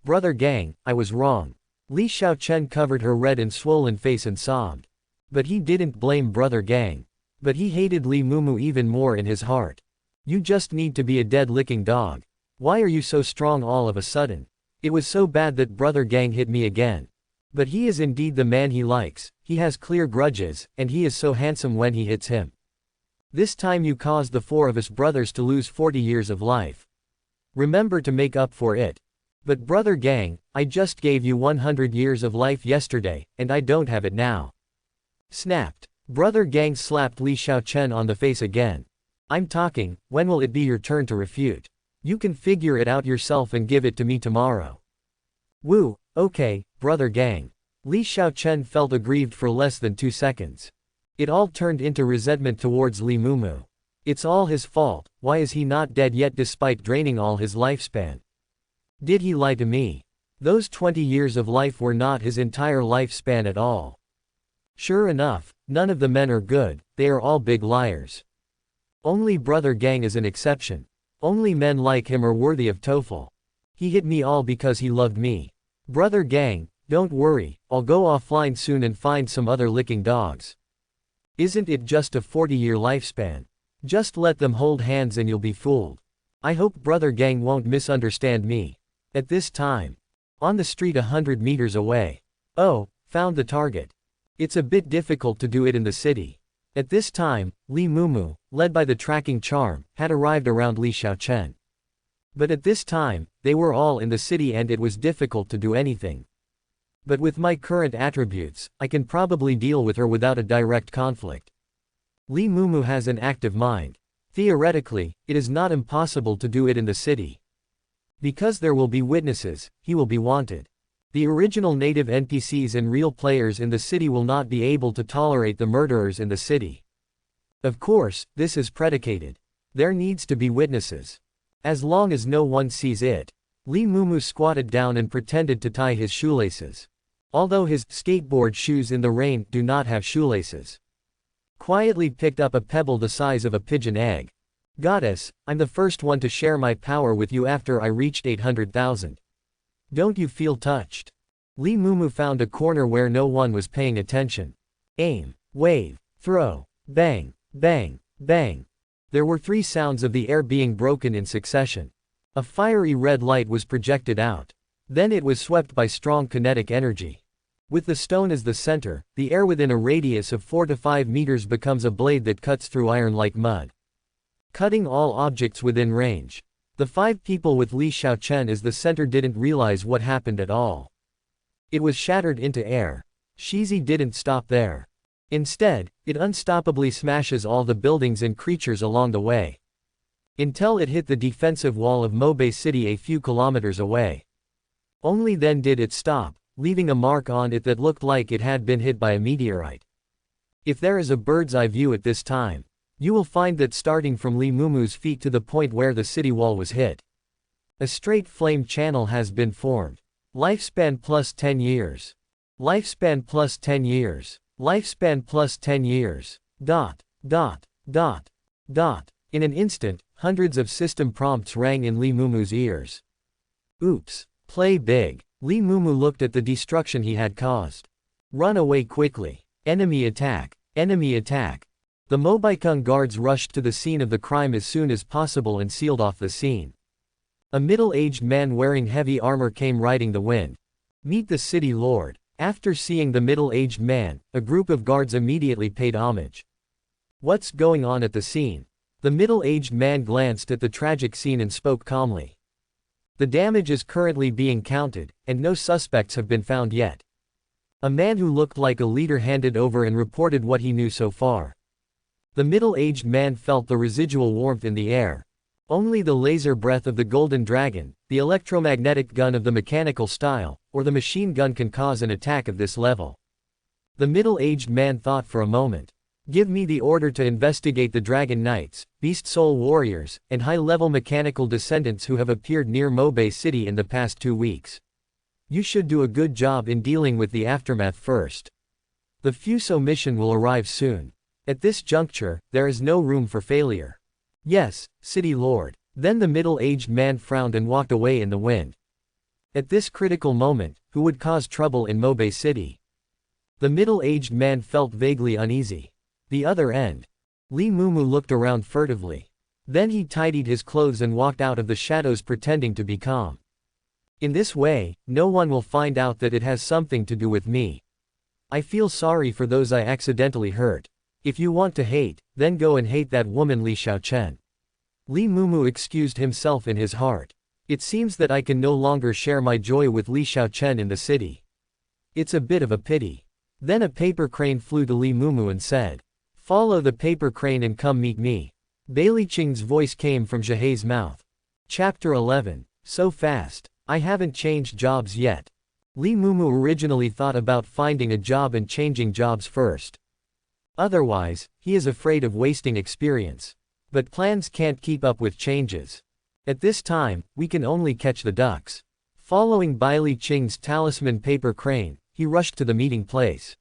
Brother Gang, I was wrong. Li Xiaochen covered her red and swollen face and sobbed. But he didn't blame Brother Gang. But he hated Lee Mumu even more in his heart. You just need to be a dead-licking dog. Why are you so strong all of a sudden? It was so bad that Brother Gang hit me again. But he is indeed the man he likes, he has clear grudges, and he is so handsome when he hits him. This time you caused the 4 of us brothers to lose 40 years of life. Remember to make up for it. But Brother Gang, I just gave you 100 years of life yesterday, and I don't have it now. Snapped. Brother Gang slapped Li Xiaochen on the face again. I'm talking, when will it be your turn to refute? You can figure it out yourself and give it to me tomorrow. Woo, okay, Brother Gang. Li Xiaochen felt aggrieved for less than 2 seconds. It all turned into resentment towards Lee Mumu. It's all his fault, why is he not dead yet despite draining all his lifespan? Did he lie to me? Those 20 years of life were not his entire lifespan at all. Sure enough, none of the men are good, they are all big liars. Only Brother Gang is an exception. Only men like him are worthy of TOEFL. He hit me all because he loved me. Brother Gang, don't worry, I'll go offline soon and find some other licking dogs. Isn't it just a 40-year lifespan? Just let them hold hands and you'll be fooled. I hope Brother Gang won't misunderstand me. At this time. On the street 100 meters away. Oh, found the target. It's a bit difficult to do it in the city. At this time, Lee Mumu, led by the tracking charm, had arrived around Li Xiaochen. But at this time, they were all in the city and it was difficult to do anything. But with my current attributes, I can probably deal with her without a direct conflict. Lee Mumu has an active mind. Theoretically, it is not impossible to do it in the city. Because there will be witnesses, he will be wanted. The original native NPCs and real players in the city will not be able to tolerate the murderers in the city. Of course, this is predicated. There needs to be witnesses. As long as no one sees it. Lee Mumu squatted down and pretended to tie his shoelaces. Although his skateboard shoes in the rain do not have shoelaces. Quietly picked up a pebble the size of a pigeon egg. Goddess, I'm the first one to share my power with you after I reached 800,000. Don't you feel touched? Lee Mumu found a corner where no one was paying attention. Aim, wave, throw, bang, bang, bang. There were 3 sounds of the air being broken in succession. A fiery red light was projected out. Then it was swept by strong kinetic energy. With the stone as the center, the air within a radius of 4 to 5 meters becomes a blade that cuts through iron like mud. Cutting all objects within range. The 5 people with Li Xiaochen as the center didn't realize what happened at all. It was shattered into air. Shizi didn't stop there. Instead, it unstoppably smashes all the buildings and creatures along the way. Until it hit the defensive wall of Mobe City a few kilometers away. Only then did it stop, leaving a mark on it that looked like it had been hit by a meteorite. If there is a bird's eye view at this time, you will find that starting from Lee Mumu's feet to the point where the city wall was hit, a straight flame channel has been formed. Lifespan plus 10 years. Lifespan plus 10 years. Lifespan plus 10 years. Dot, dot, dot, dot. In an instant, hundreds of system prompts rang in Lee Mumu's ears. Oops. Play big. Lee Mumu looked at the destruction he had caused. Run away quickly. Enemy attack. Enemy attack. The Mobaikung guards rushed to the scene of the crime as soon as possible and sealed off the scene. A middle-aged man wearing heavy armor came riding the wind. Meet the city lord. After seeing the middle-aged man, a group of guards immediately paid homage. What's going on at the scene? The middle-aged man glanced at the tragic scene and spoke calmly. The damage is currently being counted, and no suspects have been found yet. A man who looked like a leader handed over and reported what he knew so far. The middle-aged man felt the residual warmth in the air. Only the laser breath of the golden dragon, the electromagnetic gun of the mechanical style, or the machine gun can cause an attack of this level. The middle-aged man thought for a moment. Give me the order to investigate the Dragon Knights, Beast Soul Warriors, and high-level mechanical descendants who have appeared near Mobe City in the past 2 weeks. You should do a good job in dealing with the aftermath first. The Fuso mission will arrive soon. At this juncture, there is no room for failure. Yes, City Lord. Then the middle-aged man frowned and walked away in the wind. At this critical moment, who would cause trouble in Mobe City? The middle-aged man felt vaguely uneasy. The other end. Li Mumu looked around furtively. Then he tidied his clothes and walked out of the shadows pretending to be calm. In this way, no one will find out that it has something to do with me. I feel sorry for those I accidentally hurt. If you want to hate, then go and hate that woman Li Xiaochen. Li Mumu excused himself in his heart. It seems that I can no longer share my joy with Li Xiaochen in the city. It's a bit of a pity. Then a paper crane flew to Li Mumu and said, "Follow the paper crane and come meet me." Bailey Qing's voice came from Zhehai's mouth. Chapter 11. So fast. I haven't changed jobs yet. Li Mumu originally thought about finding a job and changing jobs first. Otherwise, he is afraid of wasting experience. But plans can't keep up with changes. At this time, we can only catch the ducks. Following Bailey Qing's talisman paper crane, he rushed to the meeting place.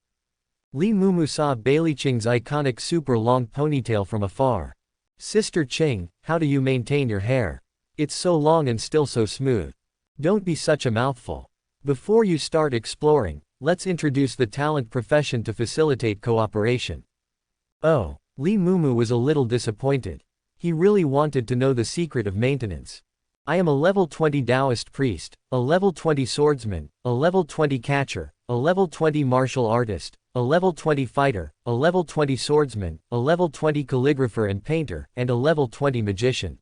Li Mumu saw Bailey Qing's iconic super long ponytail from afar. "Sister Qing, how do you maintain your hair? It's so long and still so smooth. Don't be such a mouthful. Before you start exploring, let's introduce the talent profession to facilitate cooperation." Oh, Li Mumu was a little disappointed. He really wanted to know the secret of maintenance. "I am a level 20 Taoist priest, a level 20 swordsman, a level 20 catcher, a level 20 martial artist, a level 20 fighter, a level 20 swordsman, a level 20 calligrapher and painter, and a level 20 magician.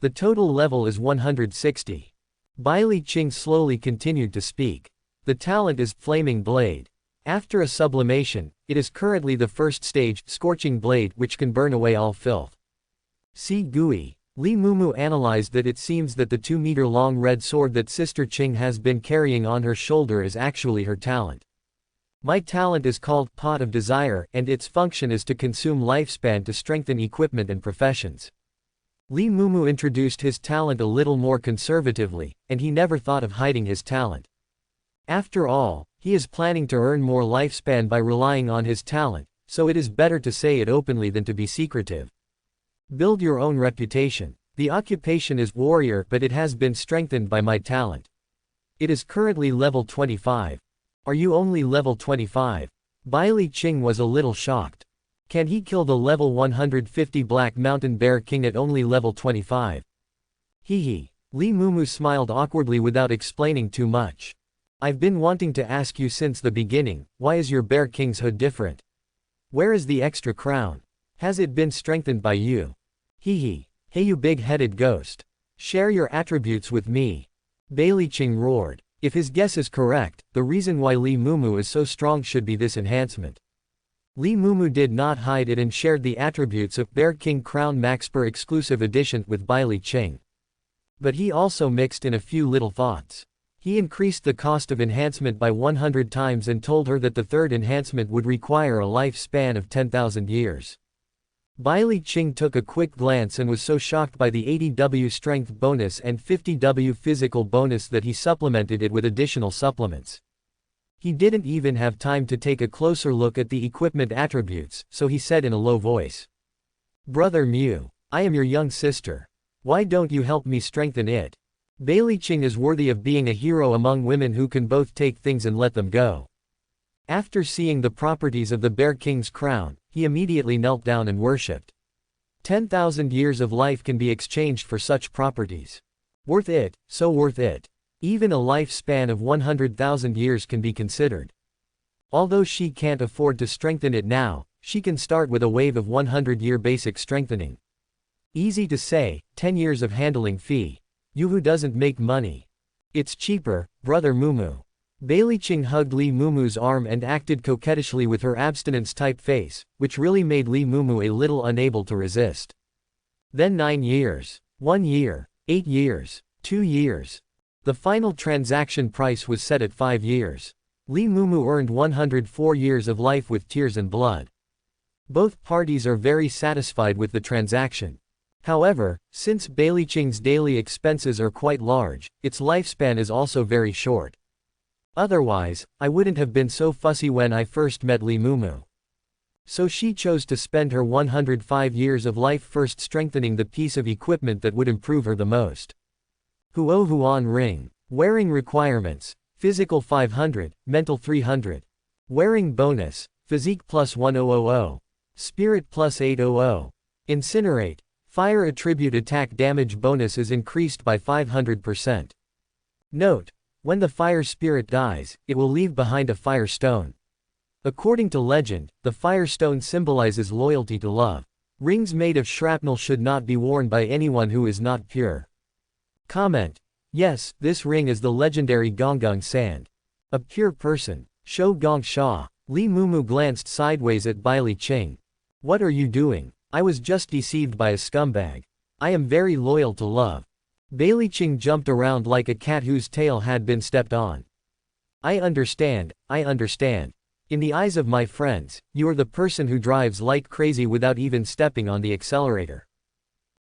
The total level is 160. Bailey Qing slowly continued to speak. "The talent is Flaming Blade. After a sublimation, it is currently the first stage, Scorching Blade, which can burn away all filth." See GUI. Li Mumu analyzed that it seems that the 2-meter-long red sword that Sister Qing has been carrying on her shoulder is actually her talent. "My talent is called Pot of Desire, and its function is to consume lifespan to strengthen equipment and professions." Li Mumu introduced his talent a little more conservatively, and he never thought of hiding his talent. After all, he is planning to earn more lifespan by relying on his talent, so it is better to say it openly than to be secretive. "Build your own reputation. The occupation is warrior, but it has been strengthened by my talent. It is currently level 25. Are you only level 25? Bailey Qing was a little shocked. Can he kill the level 150 Black Mountain Bear King at only level 25? Hee. Li Mumu smiled awkwardly without explaining too much. "I've been wanting to ask you since the beginning, why is your Bear King's hood different? Where is the extra crown? Has it been strengthened by you? Hee. Hey you big-headed ghost. Share your attributes with me." Bailey Qing roared. If his guess is correct, the reason why Li Mumu is so strong should be this enhancement. Li Mumu did not hide it and shared the attributes of Bear King Crown Maxper Exclusive Edition with Bailey Qing. But he also mixed in a few little thoughts. He increased the cost of enhancement by 100 times and told her that the third enhancement would require a lifespan of 10,000 years. Bailey Qing took a quick glance and was so shocked by the 80W strength bonus and 50W physical bonus that he supplemented it with additional supplements. He didn't even have time to take a closer look at the equipment attributes, so he said in a low voice. "Brother Mew, I am your young sister. Why don't you help me strengthen it? Bailey Qing is worthy of being a hero among women who can both take things and let them go." After seeing the properties of the Bear King's crown, he immediately knelt down and worshipped. 10,000 years of life can be exchanged for such properties. Worth it, so worth it. Even a lifespan of 100,000 years can be considered. Although she can't afford to strengthen it now, she can start with a wave of 100-year basic strengthening. Easy to say, 10 years of handling fee. You who doesn't make money. It's cheaper, brother Mumu. Bailey Qing hugged Li Mumu's arm and acted coquettishly with her abstinence-type face, which really made Li Mumu a little unable to resist. Then 9 years. 1 year. 8 years. 2 years. The final transaction price was set at 5 years. Li Mumu earned 104 years of life with tears and blood. Both parties are very satisfied with the transaction. However, since Bailey Qing's daily expenses are quite large, its lifespan is also very short. Otherwise, I wouldn't have been so fussy when I first met Li Mumu. So she chose to spend her 105 years of life first strengthening the piece of equipment that would improve her the most. Huo Huan Ring. Wearing requirements. Physical 500, mental 300. Wearing bonus, physique plus 1000. Spirit plus 800. Incinerate, fire attribute attack damage bonus is increased by 500%. Note: when the fire spirit dies, it will leave behind a fire stone. According to legend, the fire stone symbolizes loyalty to love. Rings made of shrapnel should not be worn by anyone who is not pure. Comment: yes, this ring is the legendary Gonggong Sand. A pure person. Shou Gong Sha. Li Mumu glanced sideways at Bai Li Qing. What are you doing? I was just deceived by a scumbag. I am very loyal to love. Bai Li Qing jumped around like a cat whose tail had been stepped on. I understand, I understand. In the eyes of my friends, you are the person who drives like crazy without even stepping on the accelerator.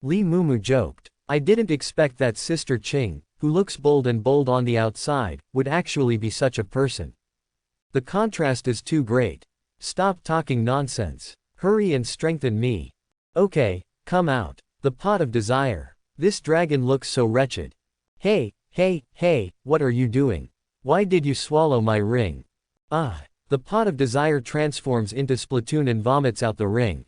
Li Mumu joked. I didn't expect that Sister Qing, who looks bold on the outside, would actually be such a person. The contrast is too great. Stop talking nonsense. Hurry and strengthen me. Okay, come out. The pot of desire. This dragon looks so wretched. Hey, what are you doing? Why did you swallow my ring? Ah. The pot of desire transforms into Splatoon and vomits out the ring.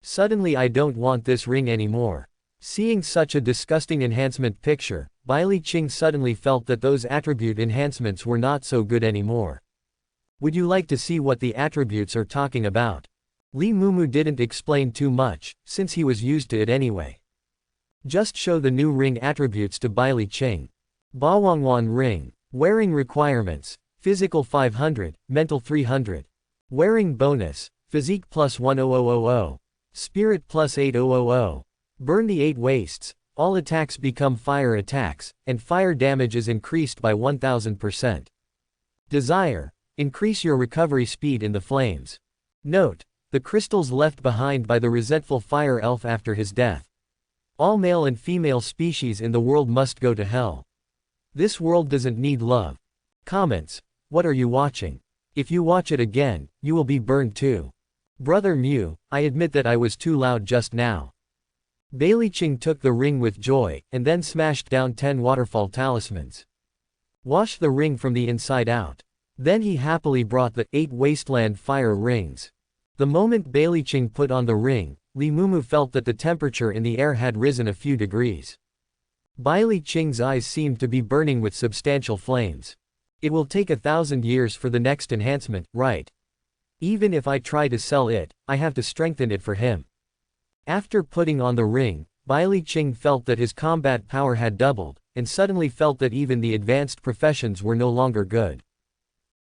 Suddenly I don't want this ring anymore. Seeing such a disgusting enhancement picture, Bai Li Qing suddenly felt that those attribute enhancements were not so good anymore. Would you like to see what the attributes are talking about? Li Mumu didn't explain too much, since he was used to it anyway. Just show the new ring attributes to Bai Li Qing. Bawangwan ring. Wearing requirements. Physical 500, mental 300. Wearing bonus, physique plus 1000. Spirit plus 8000. Burn the 8 wastes, all attacks become fire attacks, and fire damage is increased by 1000%. Desire, increase your recovery speed in the flames. Note: the crystals left behind by the resentful fire elf after his death. All male and female species in the world must go to hell. This world doesn't need love. Comments: what are you watching? If you watch it again, you will be burned too. Brother Mew, I admit that I was too loud just now. Bai Li Qing took the ring with joy, and then smashed down 10 waterfall talismans. Wash the ring from the inside out. Then he happily brought the 8 wasteland fire rings. The moment Bai Li Qing put on the ring, Li Mumu felt that the temperature in the air had risen a few degrees. Bai Li Qing's eyes seemed to be burning with substantial flames. It will take 1,000 years for the next enhancement, right? Even if I try to sell it, I have to strengthen it for him. After putting on the ring, Bai Li Qing felt that his combat power had doubled, and suddenly felt that even the advanced professions were no longer good.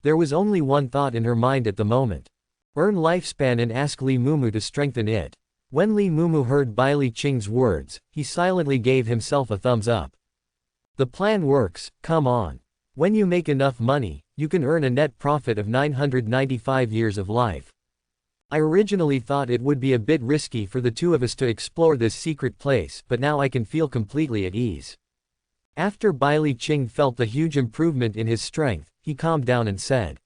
There was only one thought in her mind at the moment. Earn lifespan and ask Li Mumu to strengthen it. When Li Mumu heard Bai Li Qing's words, he silently gave himself a thumbs up. The plan works, come on. When you make enough money, you can earn a net profit of 995 years of life. I originally thought it would be a bit risky for the two of us to explore this secret place, but now I can feel completely at ease. After Bai Li Qing felt the huge improvement in his strength, he calmed down and said.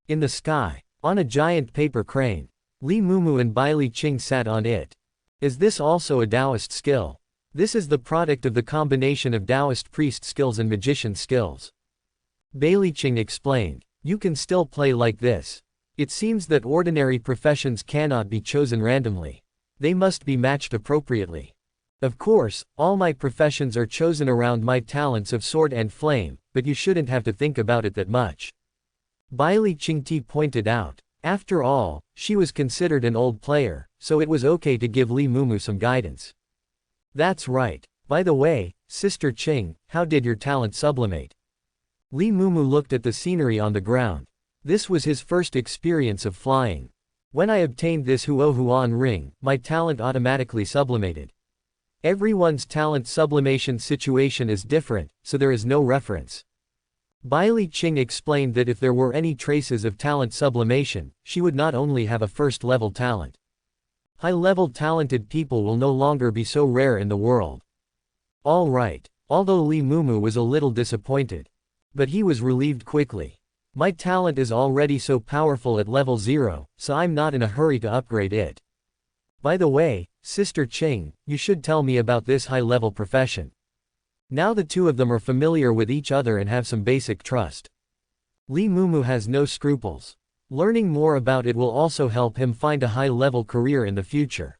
In the sky, on a giant paper crane, Li Mumu and Bai Li Qing sat on it. Is this also a Taoist skill? This is the product of the combination of Taoist priest skills and magician skills. Bai Li Qing explained. You can still play like this. It seems that ordinary professions cannot be chosen randomly. They must be matched appropriately. Of course, all my professions are chosen around my talents of sword and flame, but you shouldn't have to think about it that much. Bai Li Qing pointed out. After all, she was considered an old player, so it was okay to give Li Mumu some guidance. That's right. By the way, Sister Qing, how did your talent sublimate? Li Mumu looked at the scenery on the ground. This was his first experience of flying. When I obtained this Huo ring, my talent automatically sublimated. Everyone's talent sublimation situation is different, so there is no reference. Bai Li Qing explained that if there were any traces of talent sublimation, she would not only have a first-level talent. High-level talented people will no longer be so rare in the world. All right, although Li Mumu was a little disappointed. But he was relieved quickly. My talent is already so powerful at level 0, so I'm not in a hurry to upgrade it. By the way, Sister Qing, you should tell me about this high-level profession. Now the two of them are familiar with each other and have some basic trust. Li Mumu has no scruples. Learning more about it will also help him find a high-level career in the future.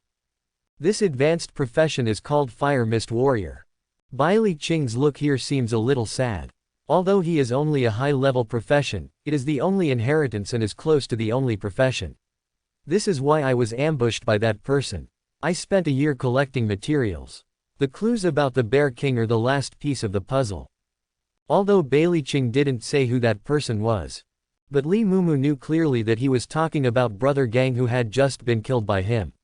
This advanced profession is called Fire Mist Warrior. Bai Li Qing's look here seems a little sad. Although he is only a high-level profession, it is the only inheritance and is close to the only profession. This is why I was ambushed by that person. I spent a year collecting materials. The clues about the Bear King are the last piece of the puzzle. Although Bai Li Qing didn't say who that person was. But Li Mumu knew clearly that he was talking about Brother Gang who had just been killed by him.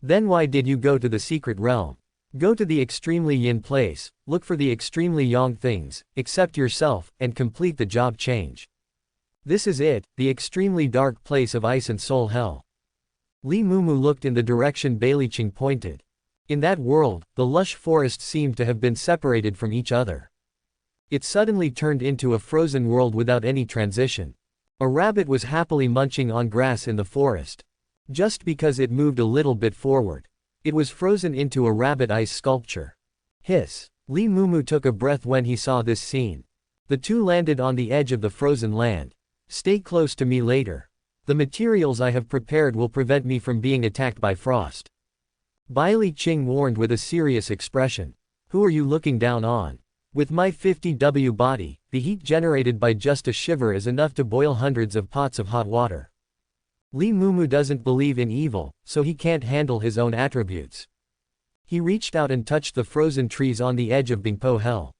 Then why did you go to the secret realm? Go to the extremely yin place, look for the extremely yang things, accept yourself, and complete the job change. This is it, the extremely dark place of ice and soul hell. Li Mumu looked in the direction Bai Li Qing pointed. In that world, the lush forest seemed to have been separated from each other. It suddenly turned into a frozen world without any transition. A rabbit was happily munching on grass in the forest. Just because it moved a little bit forward. It was frozen into a rabbit ice sculpture. Hiss. Li Mumu took a breath when he saw this scene. The two landed on the edge of the frozen land. Stay close to me later. The materials I have prepared will prevent me from being attacked by frost. Bai Li Qing warned with a serious expression. Who are you looking down on? With my 50W body, the heat generated by just a shiver is enough to boil hundreds of pots of hot water. Li Mumu doesn't believe in evil, so he can't handle his own attributes. He reached out and touched the frozen trees on the edge of Bingpo Hell.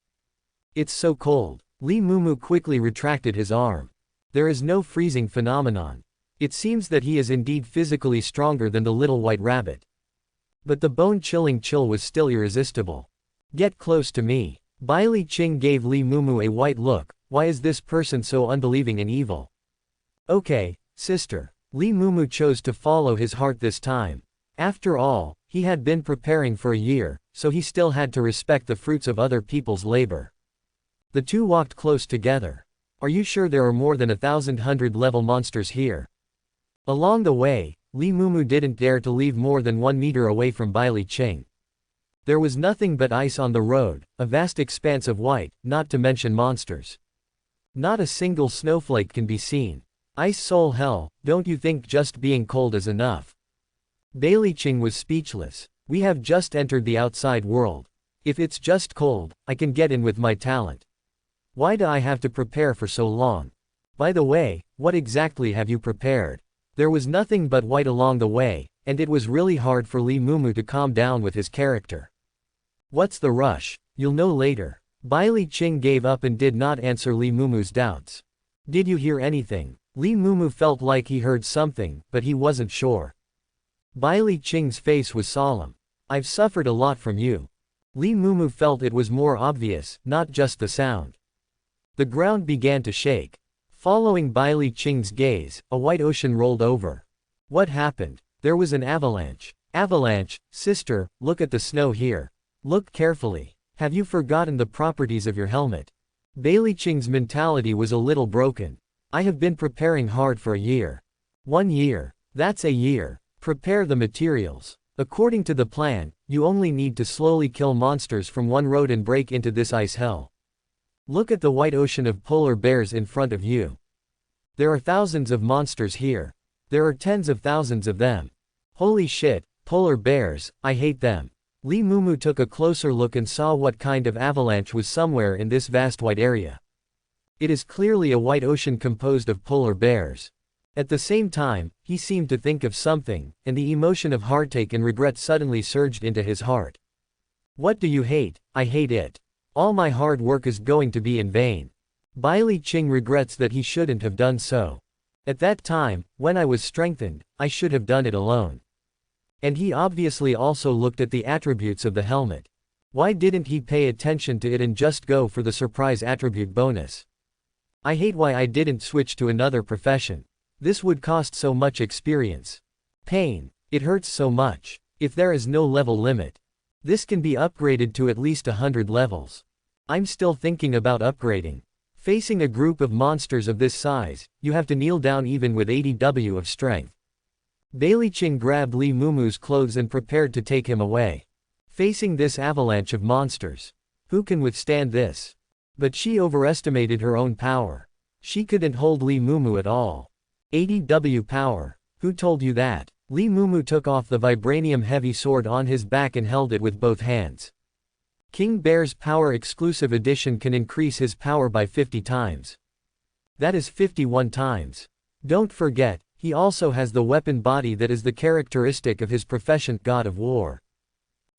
It's so cold. Li Mumu quickly retracted his arm. There is no freezing phenomenon. It seems that he is indeed physically stronger than the little white rabbit. But the bone-chilling chill was still irresistible. Get close to me. Bai Li Qing gave Li Mumu a white look. Why is this person so unbelieving and evil? Okay, sister. Li Mumu chose to follow his heart this time. After all, he had been preparing for a year, so he still had to respect the fruits of other people's labor. The two walked close together. Are you sure there are more than 1,100-level monsters here? Along the way, Li Mumu didn't dare to leave more than 1 meter away from Bai Li Qing. There was nothing but ice on the road, a vast expanse of white, not to mention monsters. Not a single snowflake can be seen. Ice soul hell, don't you think just being cold is enough? Bai Li Qing was speechless. We have just entered the outside world. If it's just cold, I can get in with my talent. Why do I have to prepare for so long? By the way, what exactly have you prepared? There was nothing but white along the way, and it was really hard for Li Mumu to calm down with his character. What's the rush? You'll know later. Bai Li Qing gave up and did not answer Li Mumu's doubts. Did you hear anything? Li Mumu felt like he heard something, but he wasn't sure. Bai Li Qing's face was solemn. I've suffered a lot from you. Li Mumu felt it was more obvious, not just the sound. The ground began to shake. Following Bai Li Qing's gaze, a white ocean rolled over. What happened? There was an avalanche. Avalanche, sister, look at the snow here. Look carefully. Have you forgotten the properties of your helmet? Bai Li Qing's mentality was a little broken. I have been preparing hard for a year. 1 year. That's a year. Prepare the materials. According to the plan, you only need to slowly kill monsters from one road and break into this ice hell. Look at the white ocean of polar bears in front of you. There are thousands of monsters here. There are tens of thousands of them. Holy shit, polar bears, I hate them. Li Mumu took a closer look and saw what kind of avalanche was somewhere in this vast white area. It is clearly a white ocean composed of polar bears. At the same time, he seemed to think of something, and the emotion of heartache and regret suddenly surged into his heart. What do you hate? I hate it. All my hard work is going to be in vain. Bai Li Qing regrets that he shouldn't have done so. At that time, when I was strengthened, I should have done it alone. And he obviously also looked at the attributes of the helmet. Why didn't he pay attention to it and just go for the surprise attribute bonus? I hate why I didn't switch to another profession. This would cost so much experience. Pain. It hurts so much. If there is no level limit. This can be upgraded to at least 100 levels. I'm still thinking about upgrading. Facing a group of monsters of this size, you have to kneel down even with 80W of strength. Bai Li Qing grabbed Li Mumu's clothes and prepared to take him away. Facing this avalanche of monsters. Who can withstand this? But she overestimated her own power. She couldn't hold Li Mumu at all. 80W power. Who told you that? Li Mumu took off the vibranium heavy sword on his back and held it with both hands. King Bear's Power Exclusive Edition can increase his power by 50 times. That is 51 times. Don't forget, he also has the weapon body that is the characteristic of his profession, God of War.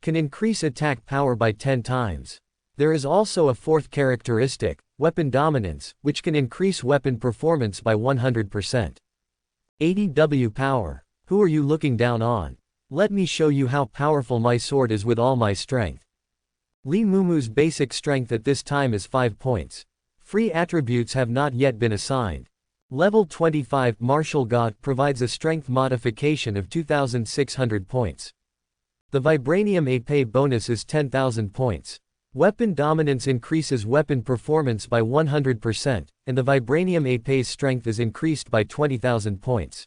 Can increase attack power by 10 times. There is also a fourth characteristic, Weapon Dominance, which can increase weapon performance by 100%. 80W power. Who are you looking down on? Let me show you how powerful my sword is with all my strength. Li Mumu's basic strength at this time is 5 points. Free attributes have not yet been assigned. Level 25 Martial God provides a strength modification of 2,600 points. The Vibranium AP bonus is 10,000 points. Weapon Dominance increases weapon performance by 100%, and the Vibranium AP's strength is increased by 20,000 points.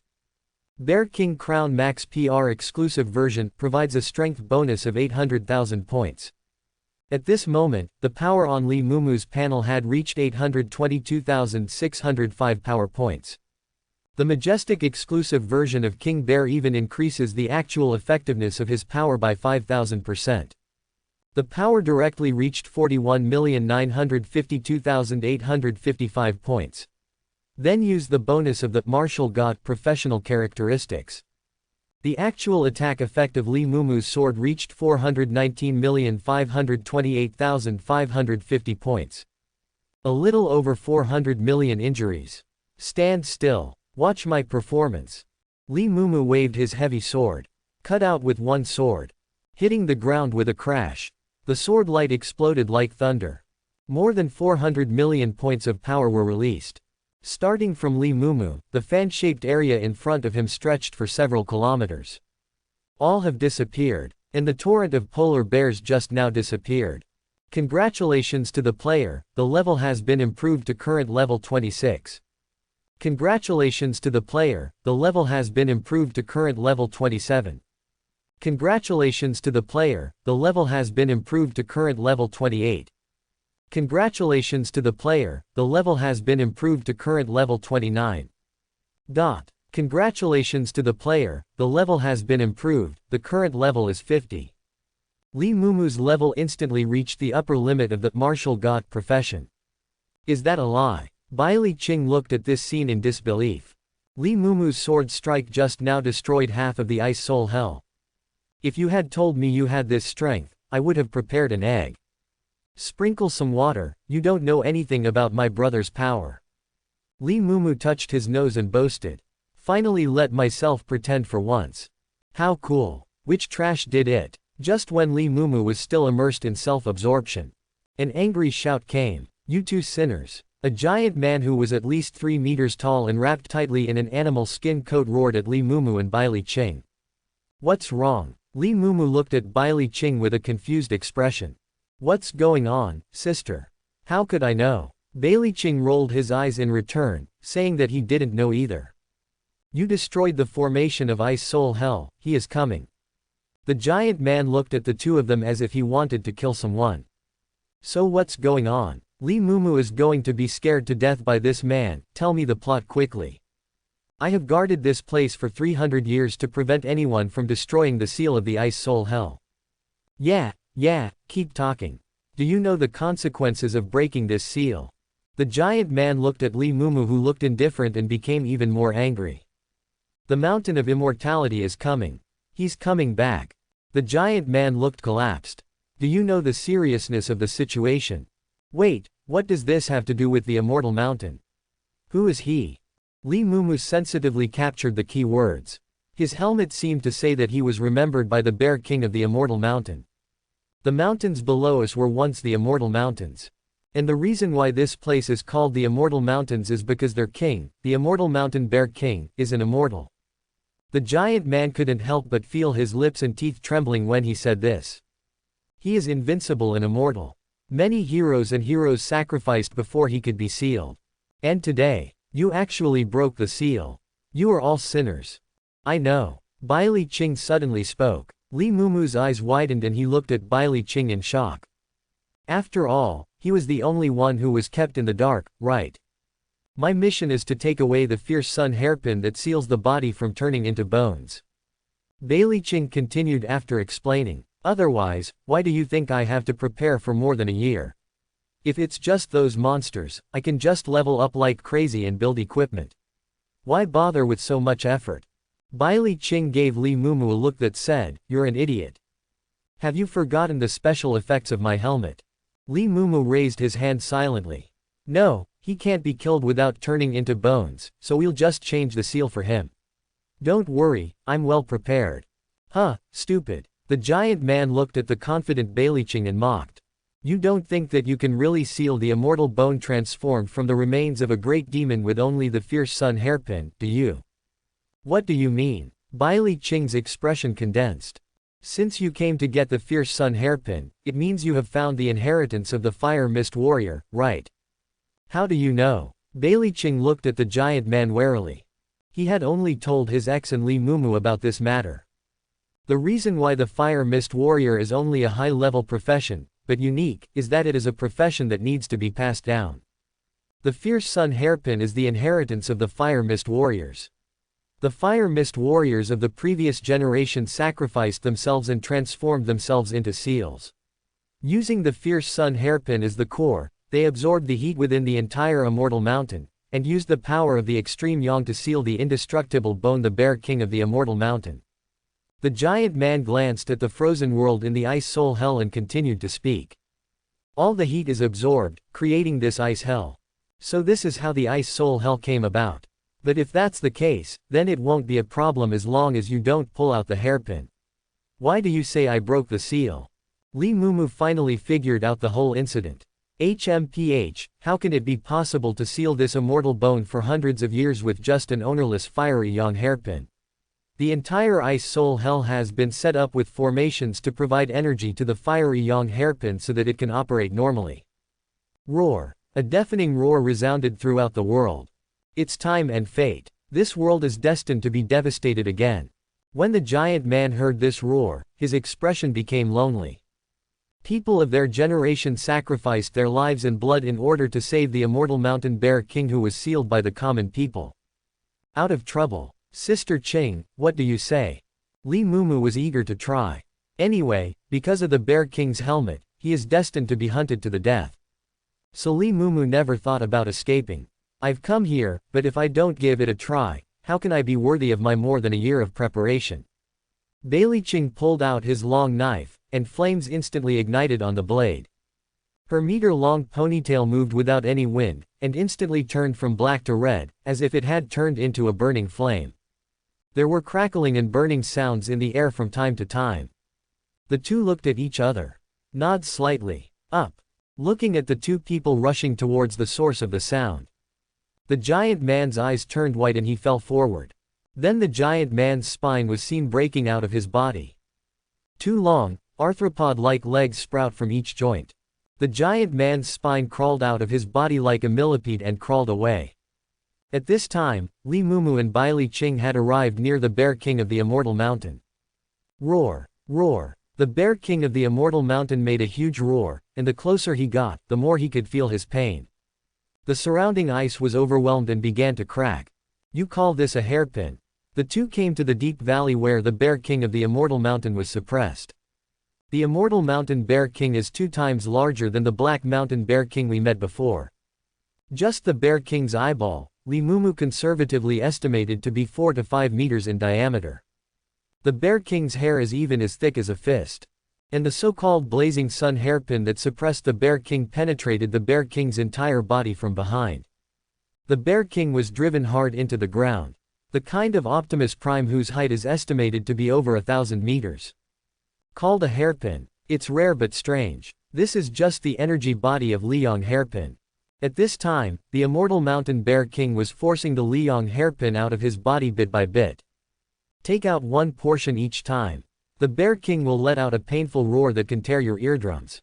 Bear King Crown Max PR exclusive version provides a strength bonus of 800,000 points. At this moment, the power on Li Mumu's panel had reached 822,605 power points. The Majestic exclusive version of King Bear even increases the actual effectiveness of his power by 5,000%. The power directly reached 41,952,855 points. Then use the bonus of the Martial God professional characteristics. The actual attack effect of Li Mumu's sword reached 419,528,550 points. A little over 400 million injuries. Stand still. Watch my performance. Li Mumu waved his heavy sword. Cut out with one sword. Hitting the ground with a crash. The sword light exploded like thunder. More than 400 million points of power were released. Starting from Li Mumu, the fan-shaped area in front of him stretched for several kilometers. All have disappeared, and the torrent of polar bears just now disappeared. Congratulations to the player, the level has been improved to current level 26. Congratulations to the player, the level has been improved to current level 27. Congratulations to the player, the level has been improved to current level 28. Congratulations to the player, the level has been improved to current level 29. Congratulations to the player, the level has been improved, the current level is 50. Li Mumu's level instantly reached the upper limit of the Martial God profession. Is that a lie? Bai Li Qing looked at this scene in disbelief. Li Mumu's sword strike just now destroyed half of the Ice Soul Hell. If you had told me you had this strength, I would have prepared an egg. Sprinkle some water, you don't know anything about my brother's power. Li Mumu touched his nose and boasted. Finally let myself pretend for once. How cool. Which trash did it? Just when Li Mumu was still immersed in self-absorption. An angry shout came. You two sinners. A giant man who was at least 3 meters tall and wrapped tightly in an animal skin coat roared at Li Mumu and Bai Li Qing. What's wrong? Li Mumu looked at Bai Li Qing with a confused expression. What's going on, sister? How could I know? Bai Li Qing rolled his eyes in return, saying that he didn't know either. You destroyed the formation of Ice Soul Hell, he is coming. The giant man looked at the two of them as if he wanted to kill someone. So what's going on? Li Mumu is going to be scared to death by this man, tell me the plot quickly. I have guarded this place for 300 years to prevent anyone from destroying the seal of the Ice Soul Hell. Yeah, keep talking. Do you know the consequences of breaking this seal? The giant man looked at Li Mumu, who looked indifferent and became even more angry. The mountain of immortality is coming. He's coming back. The giant man looked collapsed. Do you know the seriousness of the situation? Wait, what does this have to do with the immortal mountain? Who is he? Li Mumu sensitively captured the key words. His helmet seemed to say that he was remembered by the Bear King of the immortal mountain. The mountains below us were once the Immortal Mountains. And the reason why this place is called the Immortal Mountains is because their king, the Immortal Mountain Bear King, is an immortal. The giant man couldn't help but feel his lips and teeth trembling when he said this. He is invincible and immortal. Many heroes and heroes sacrificed before he could be sealed. And today, you actually broke the seal. You are all sinners. I know. Bai Li Qing suddenly spoke. Li Mumu's eyes widened and he looked at Bai Li Qing in shock. After all, he was the only one who was kept in the dark, right? My mission is to take away the fierce sun hairpin that seals the body from turning into bones. Bailey Ching continued after explaining. Otherwise, why do you think I have to prepare for more than a year? If it's just those monsters, I can just level up like crazy and build equipment. Why bother with so much effort? Bailey Ching gave Li Mumu a look that said, "You're an idiot. Have you forgotten the special effects of my helmet?" Li Mumu raised his hand silently. No, he can't be killed without turning into bones, so we'll just change the seal for him. Don't worry, I'm well prepared. Huh, stupid. The giant man looked at the confident Bailey Ching and mocked. You don't think that you can really seal the immortal bone transformed from the remains of a great demon with only the fierce sun hairpin, do you? What do you mean? Bailey Ching's expression condensed. Since you came to get the fierce sun hairpin, it means you have found the inheritance of the fire mist warrior, right? How do you know? Bailey Ching looked at the giant man warily. He had only told his ex and Li Mumu about this matter. The reason why the fire mist warrior is only a high-level profession, but unique, is that it is a profession that needs to be passed down. The fierce sun hairpin is the inheritance of the fire mist warriors. The fire mist warriors of the previous generation sacrificed themselves and transformed themselves into seals. Using the fierce sun hairpin as the core, they absorbed the heat within the entire immortal mountain, and used the power of the extreme yang to seal the indestructible bone, the Bear King of the immortal mountain. The giant man glanced at the frozen world in the ice soul hell and continued to speak. All the heat is absorbed, creating this ice hell. So this is how the ice soul hell came about. But if that's the case, then it won't be a problem as long as you don't pull out the hairpin. Why do you say I broke the seal? Li Mumu finally figured out the whole incident. HMPH, how can it be possible to seal this immortal bone for hundreds of years with just an ownerless fiery yang hairpin? The entire ice soul hell has been set up with formations to provide energy to the fiery yang hairpin so that it can operate normally. Roar. A deafening roar resounded throughout the world. It's time and fate. This world is destined to be devastated again. When the giant man heard this roar, his expression became lonely. People of their generation sacrificed their lives and blood in order to save the immortal mountain bear king who was sealed by the common people. Out of trouble. Sister Ching, what do you say? Li Mumu was eager to try. Anyway, because of the Bear King's helmet, he is destined to be hunted to the death. So Li Mumu never thought about escaping. I've come here, but if I don't give it a try, how can I be worthy of my more than a year of preparation? Bailey Ching pulled out his long knife, and flames instantly ignited on the blade. Her meter-long ponytail moved without any wind, and instantly turned from black to red, as if it had turned into a burning flame. There were crackling and burning sounds in the air from time to time. The two looked at each other. Nod slightly. Up. Looking at the two people rushing towards the source of the sound. The giant man's eyes turned white and he fell forward. Then the giant man's spine was seen breaking out of his body. Two long, arthropod-like legs sprout from each joint. The giant man's spine crawled out of his body like a millipede and crawled away. At this time, Li Mumu and Bailey Ching had arrived near the Bear King of the Immortal Mountain. Roar, roar. The Bear King of the Immortal Mountain made a huge roar, and the closer he got, the more he could feel his pain. The surrounding ice was overwhelmed and began to crack. You call this a hairpin? The two came to the deep valley where the Bear King of the Immortal Mountain was suppressed. The Immortal Mountain Bear King is 2 times larger than the Black Mountain Bear King we met before. Just the Bear King's eyeball, Li Mumu conservatively estimated to be 4 to 5 meters in diameter. The Bear King's hair is even as thick as a fist. And the so-called blazing sun hairpin that suppressed the Bear King penetrated the Bear King's entire body from behind. The Bear King was driven hard into the ground. The kind of Optimus Prime whose height is estimated to be over 1,000 meters. Called a hairpin. It's rare but strange. This is just the energy body of Liang hairpin. At this time, the Immortal Mountain Bear King was forcing the Liang hairpin out of his body bit by bit. Take out 1 portion each time. The Bear King will let out a painful roar that can tear your eardrums.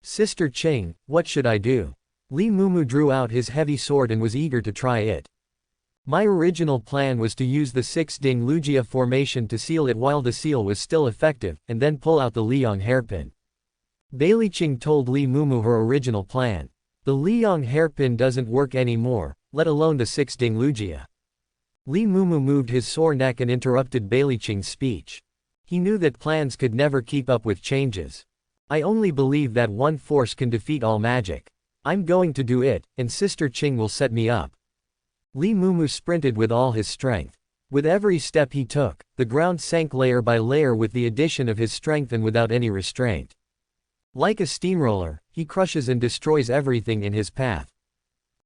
Sister Ching, what should I do? Li Mumu drew out his heavy sword and was eager to try it. My original plan was to use the 6-ding Lugia formation to seal it while the seal was still effective, and then pull out the Liang hairpin. Bailey Ching told Li Mumu her original plan. The Liang hairpin doesn't work anymore, let alone the 6 Dinglugia. Li Mumu moved his sore neck and interrupted Bailyqing's speech. He knew that plans could never keep up with changes. I only believe that one force can defeat all magic. I'm going to do it, and Sister Qing will set me up. Li Mumu sprinted with all his strength. With every step he took, the ground sank layer by layer with the addition of his strength and without any restraint. Like a steamroller, he crushes and destroys everything in his path.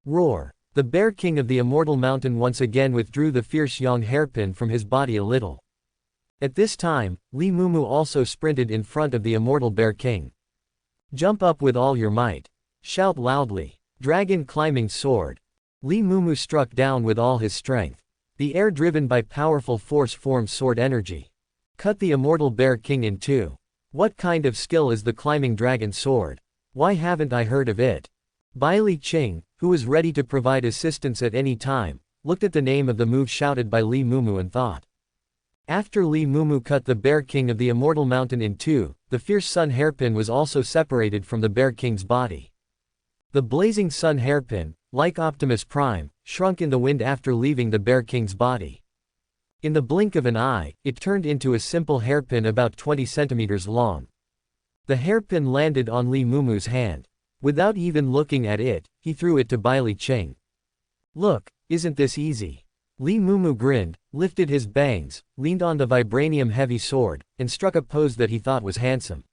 Roar! The Bear King of the Immortal Mountain once again withdrew the fierce young hairpin from his body a little. At this time, Li Mumu also sprinted in front of the Immortal Bear King. Jump up with all your might. Shout loudly. Dragon climbing sword. Li Mumu struck down with all his strength. The air driven by powerful force forms sword energy. Cut the Immortal Bear King in two. What kind of skill is the climbing dragon sword? Why haven't I heard of it? Bailyqing, who was ready to provide assistance at any time, looked at the name of the move shouted by Li Mumu and thought. After Li Mumu cut the Bear King of the Immortal Mountain in two, the fierce sun hairpin was also separated from the Bear King's body. The blazing sun hairpin, like Optimus Prime, shrunk in the wind after leaving the Bear King's body. In the blink of an eye, it turned into a simple hairpin about 20 centimeters long. The hairpin landed on Li Mumu's hand. Without even looking at it, he threw it to Bailyqing. Look, isn't this easy? Li Mumu grinned, lifted his bangs, leaned on the vibranium-heavy sword, and struck a pose that he thought was handsome.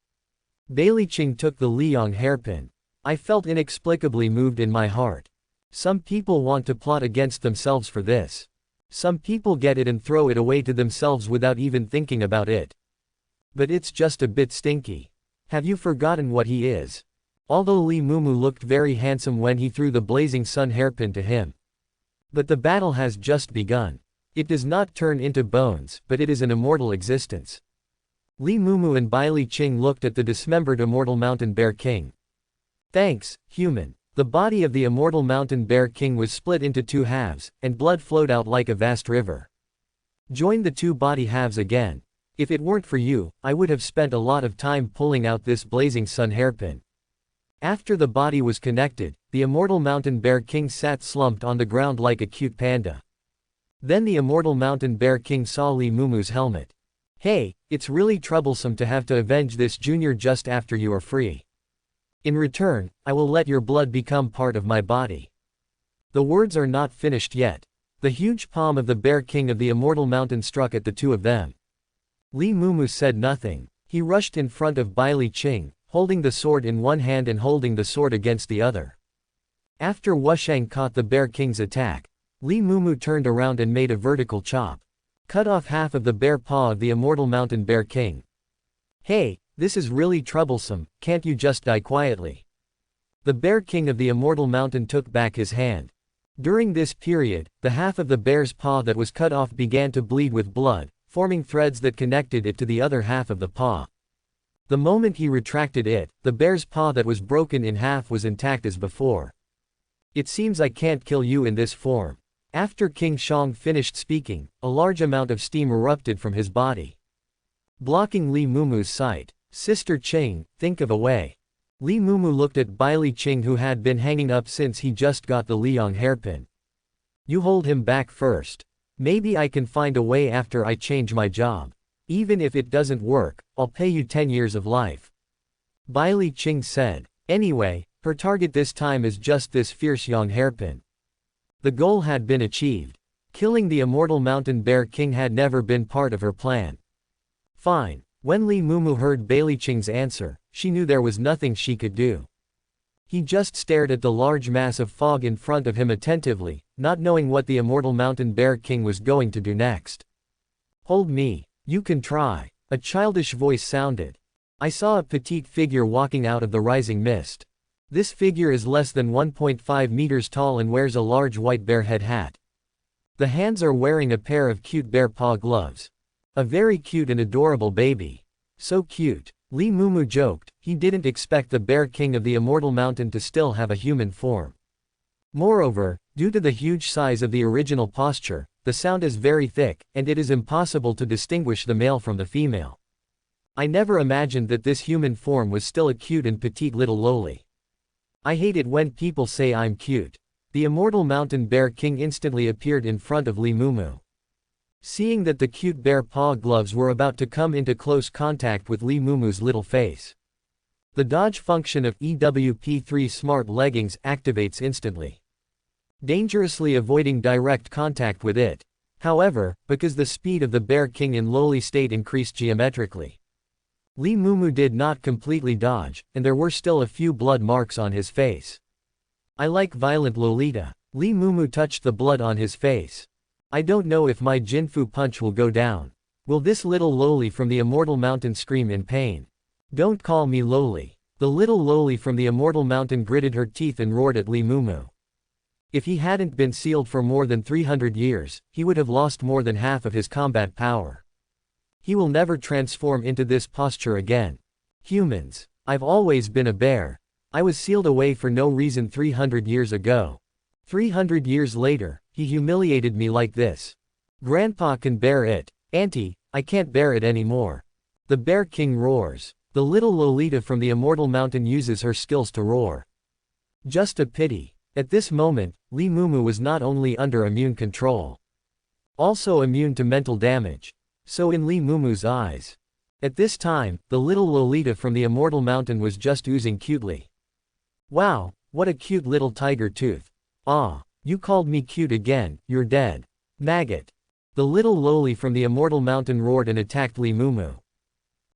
Bailyqing took the Liang hairpin. I felt inexplicably moved in my heart. Some people want to plot against themselves for this. Some people get it and throw it away to themselves without even thinking about it. But it's just a bit stinky. Have you forgotten what he is? Although Li Mumu looked very handsome when he threw the blazing sun hairpin to him. But the battle has just begun. It does not turn into bones, but it is an immortal existence. Li Mumu and Bailyqing looked at the dismembered Immortal Mountain Bear King. Thanks, human. The body of the Immortal Mountain Bear King was split into two halves, and blood flowed out like a vast river. Join the two body halves again. If it weren't for you, I would have spent a lot of time pulling out this blazing sun hairpin. After the body was connected, the Immortal Mountain Bear King sat slumped on the ground like a cute panda. Then the Immortal Mountain Bear King saw Li Mumu's helmet. Hey, it's really troublesome to have to avenge this junior just after you are free. In return, I will let your blood become part of my body. The words are not finished yet. The huge palm of the Bear King of the Immortal Mountain struck at the two of them. Li Mumu said nothing. He rushed in front of Bailyqing, holding the sword in one hand and holding the sword against the other. After Wushang caught the Bear King's attack, Li Mumu turned around and made a vertical chop. Cut off half of the bear paw of the Immortal Mountain Bear King. Hey, this is really troublesome, can't you just die quietly? The Bear King of the Immortal Mountain took back his hand. During this period, the half of the bear's paw that was cut off began to bleed with blood, forming threads that connected it to the other half of the paw. The moment he retracted it, the bear's paw that was broken in half was intact as before. It seems I can't kill you in this form. After King Shang finished speaking, a large amount of steam erupted from his body, blocking Li Mumu's sight. Sister Qing, think of a way. Li Mumu looked at Bailyqing who had been hanging up since he just got the Liang hairpin. You hold him back first. Maybe I can find a way after I change my job. Even if it doesn't work, I'll pay you 10 years of life. Bailyqing said. Anyway, her target this time is just this fierce young hairpin. The goal had been achieved. Killing the Immortal Mountain Bear King had never been part of her plan. Fine. When Li Mumu heard Bailyqing's answer, she knew there was nothing she could do. He just stared at the large mass of fog in front of him attentively, not knowing what the Immortal Mountain Bear King was going to do next. Hold me. You can try. A childish voice sounded. I saw a petite figure walking out of the rising mist. This figure is less than 1.5 meters tall and wears a large white bear head hat. The hands are wearing a pair of cute bear paw gloves. A very cute and adorable baby. So cute. Li Mumu joked, he didn't expect the Bear King of the Immortal Mountain to still have a human form. Moreover, due to the huge size of the original posture, the sound is very thick, and it is impossible to distinguish the male from the female. I never imagined that this human form was still a cute and petite little loli. I hate it when people say I'm cute. The immortal mountain bear king instantly appeared in front of Li Mumu. Seeing that the cute bear paw gloves were about to come into close contact with Li Mumu's little face, the dodge function of EWP3 smart leggings activates instantly, dangerously avoiding direct contact with it. However, because the speed of the bear king in lowly state increased geometrically, Li Mumu did not completely dodge, and there were still a few blood marks on his face. I like violent Lolita. Li Mumu touched the blood on his face. I don't know if my Jinfu punch will go down. Will this little loli from the immortal mountain scream in pain? Don't call me loli. The little loli from the immortal mountain gritted her teeth and roared at Li Mumu. If he hadn't been sealed for more than 300 years, he would have lost more than half of his combat power. He will never transform into this posture again. Humans. I've always been a bear. I was sealed away for no reason 300 years ago. 300 years later, he humiliated me like this. Grandpa can bear it. Auntie, I can't bear it anymore. The bear king roars. The little Lolita from the immortal mountain uses her skills to roar. Just a pity. At this moment, Li Mumu was not only under immune control, also immune to mental damage. So in Li Mumu's eyes, at this time, the little Lolita from the immortal mountain was just oozing cutely. Wow, what a cute little tiger tooth. Ah, you called me cute again, you're dead. Maggot. The little loli from the immortal mountain roared and attacked Li Mumu.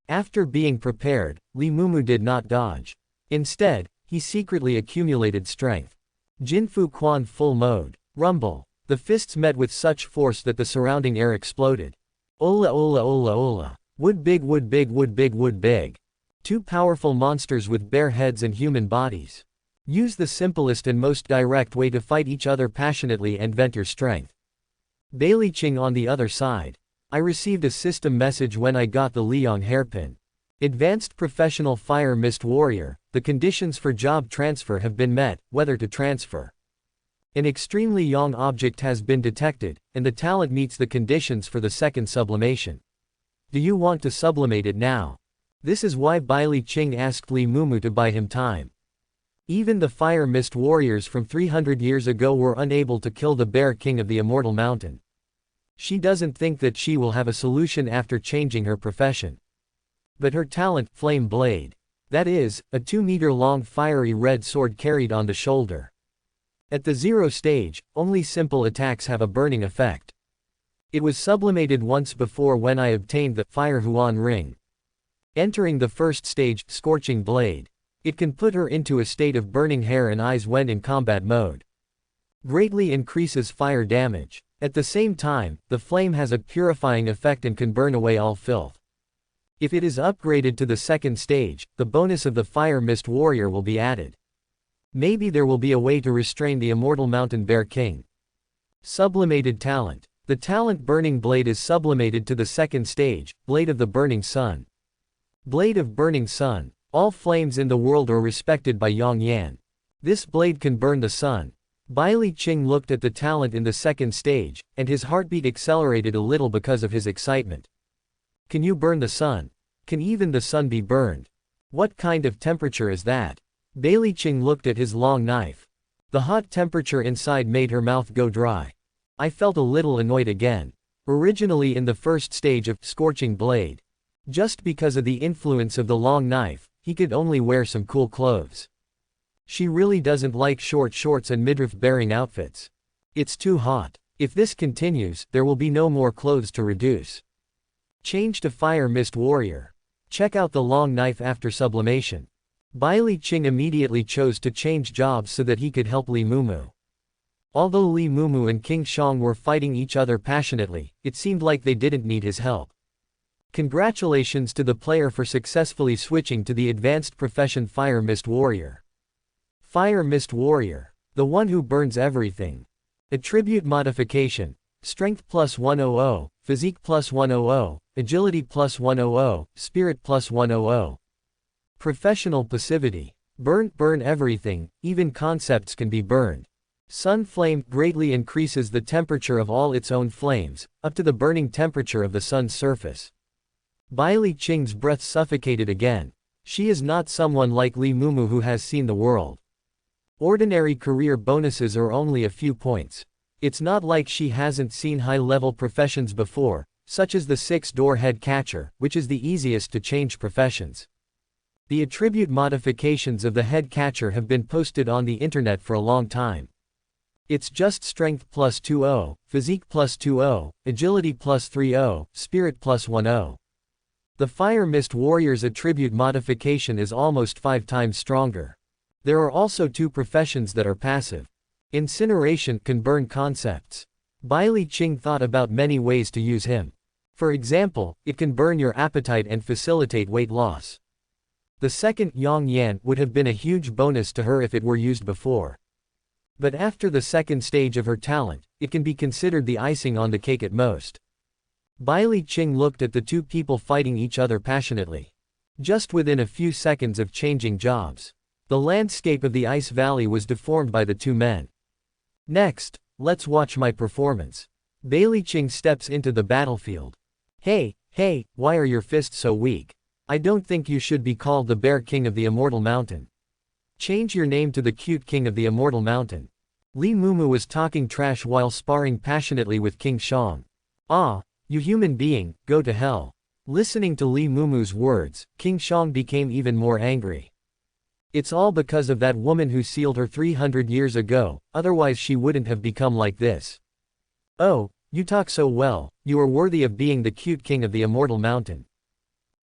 After being prepared, Li Mumu did not dodge. Instead, he secretly accumulated strength. Jinfu Quan full mode. Rumble. The fists met with such force that the surrounding air exploded. Ola ola ola ola. Wood big wood big wood big wood big. Two powerful monsters with bear heads and human bodies. Use the simplest and most direct way to fight each other passionately and vent your strength. Bailey Ching on the other side. I received a system message when I got the Liang hairpin. Advanced Professional Fire Mist Warrior, the conditions for job transfer have been met, whether to transfer. An extremely young object has been detected, and the talent meets the conditions for the second sublimation. Do you want to sublimate it now? This is why Bailey Ching asked Li Mumu to buy him time. Even the Fire Mist Warriors from 300 years ago were unable to kill the Bear King of the Immortal Mountain. She doesn't think that she will have a solution after changing her profession. But her talent, Flame Blade. That is, a 2-meter-long fiery red sword carried on the shoulder. At the 0 stage, only simple attacks have a burning effect. It was sublimated once before when I obtained the Fire Huan Ring. Entering the first stage, Scorching Blade. It can put her into a state of burning hair and eyes when in combat mode. Greatly increases fire damage. At the same time, the flame has a purifying effect and can burn away all filth. If it is upgraded to the second stage, the bonus of the Fire Mist Warrior will be added. Maybe there will be a way to restrain the Immortal Mountain Bear King. Sublimated Talent. The talent Burning Blade is sublimated to the second stage, Blade of the Burning Sun. Blade of Burning Sun. All flames in the world are respected by Yang Yan. This blade can burn the sun. Bailey Ching looked at the talent in the second stage, and his heartbeat accelerated a little because of his excitement. Can you burn the sun? Can even the sun be burned? What kind of temperature is that? Bailey Ching looked at his long knife. The hot temperature inside made her mouth go dry. I felt a little annoyed again. Originally in the first stage of Scorching Blade. Just because of the influence of the long knife, he could only wear some cool clothes. She really doesn't like short shorts and midriff-bearing outfits. It's too hot. If this continues, there will be no more clothes to reduce. Change to Fire Mist Warrior. Check out the long knife after sublimation. Bailey Ching immediately chose to change jobs so that he could help Li Mumu. Although Li Mumu and King Shang were fighting each other passionately, it seemed like they didn't need his help. Congratulations to the player for successfully switching to the advanced profession Fire Mist Warrior. Fire Mist Warrior. The one who burns everything. Attribute modification. Strength plus 100, Physique plus 100, Agility plus 100, Spirit plus 100. Professional passivity. Burn everything, even concepts can be burned. Sun Flame greatly increases the temperature of all its own flames, up to the burning temperature of the sun's surface. Bailey Ching's breath suffocated again. She is not someone like Li Mumu who has seen the world. Ordinary career bonuses are only a few points. It's not like she hasn't seen high-level professions before, such as the six-door head catcher, which is the easiest to change professions. The attribute modifications of the head catcher have been posted on the internet for a long time. It's just strength plus 2-0, physique plus 2-0, agility plus 3-0, spirit plus 1-0. The Fire Mist Warrior's attribute modification is almost 5 times stronger. There are also 2 professions that are passive. Incineration can burn concepts. Bai Li Qing thought about many ways to use him. For example, it can burn your appetite and facilitate weight loss. The second Yang Yan would have been a huge bonus to her if it were used before. But after the second stage of her talent, it can be considered the icing on the cake at most. Bai Li Qing looked at the 2 people fighting each other passionately. Just within a few seconds of changing jobs, the landscape of the ice valley was deformed by the 2 men. Next, let's watch my performance. Bai Li Qing steps into the battlefield. Hey, why are your fists so weak? I don't think you should be called the Bear King of the Immortal Mountain. Change your name to the Cute King of the Immortal Mountain. Li Mumu was talking trash while sparring passionately with King Shang. Ah, you human being, go to hell. Listening to Li Mumu's words, King Shang became even more angry. It's all because of that woman who sealed her 300 years ago, otherwise she wouldn't have become like this. Oh, you talk so well, you are worthy of being the Cute King of the Immortal Mountain.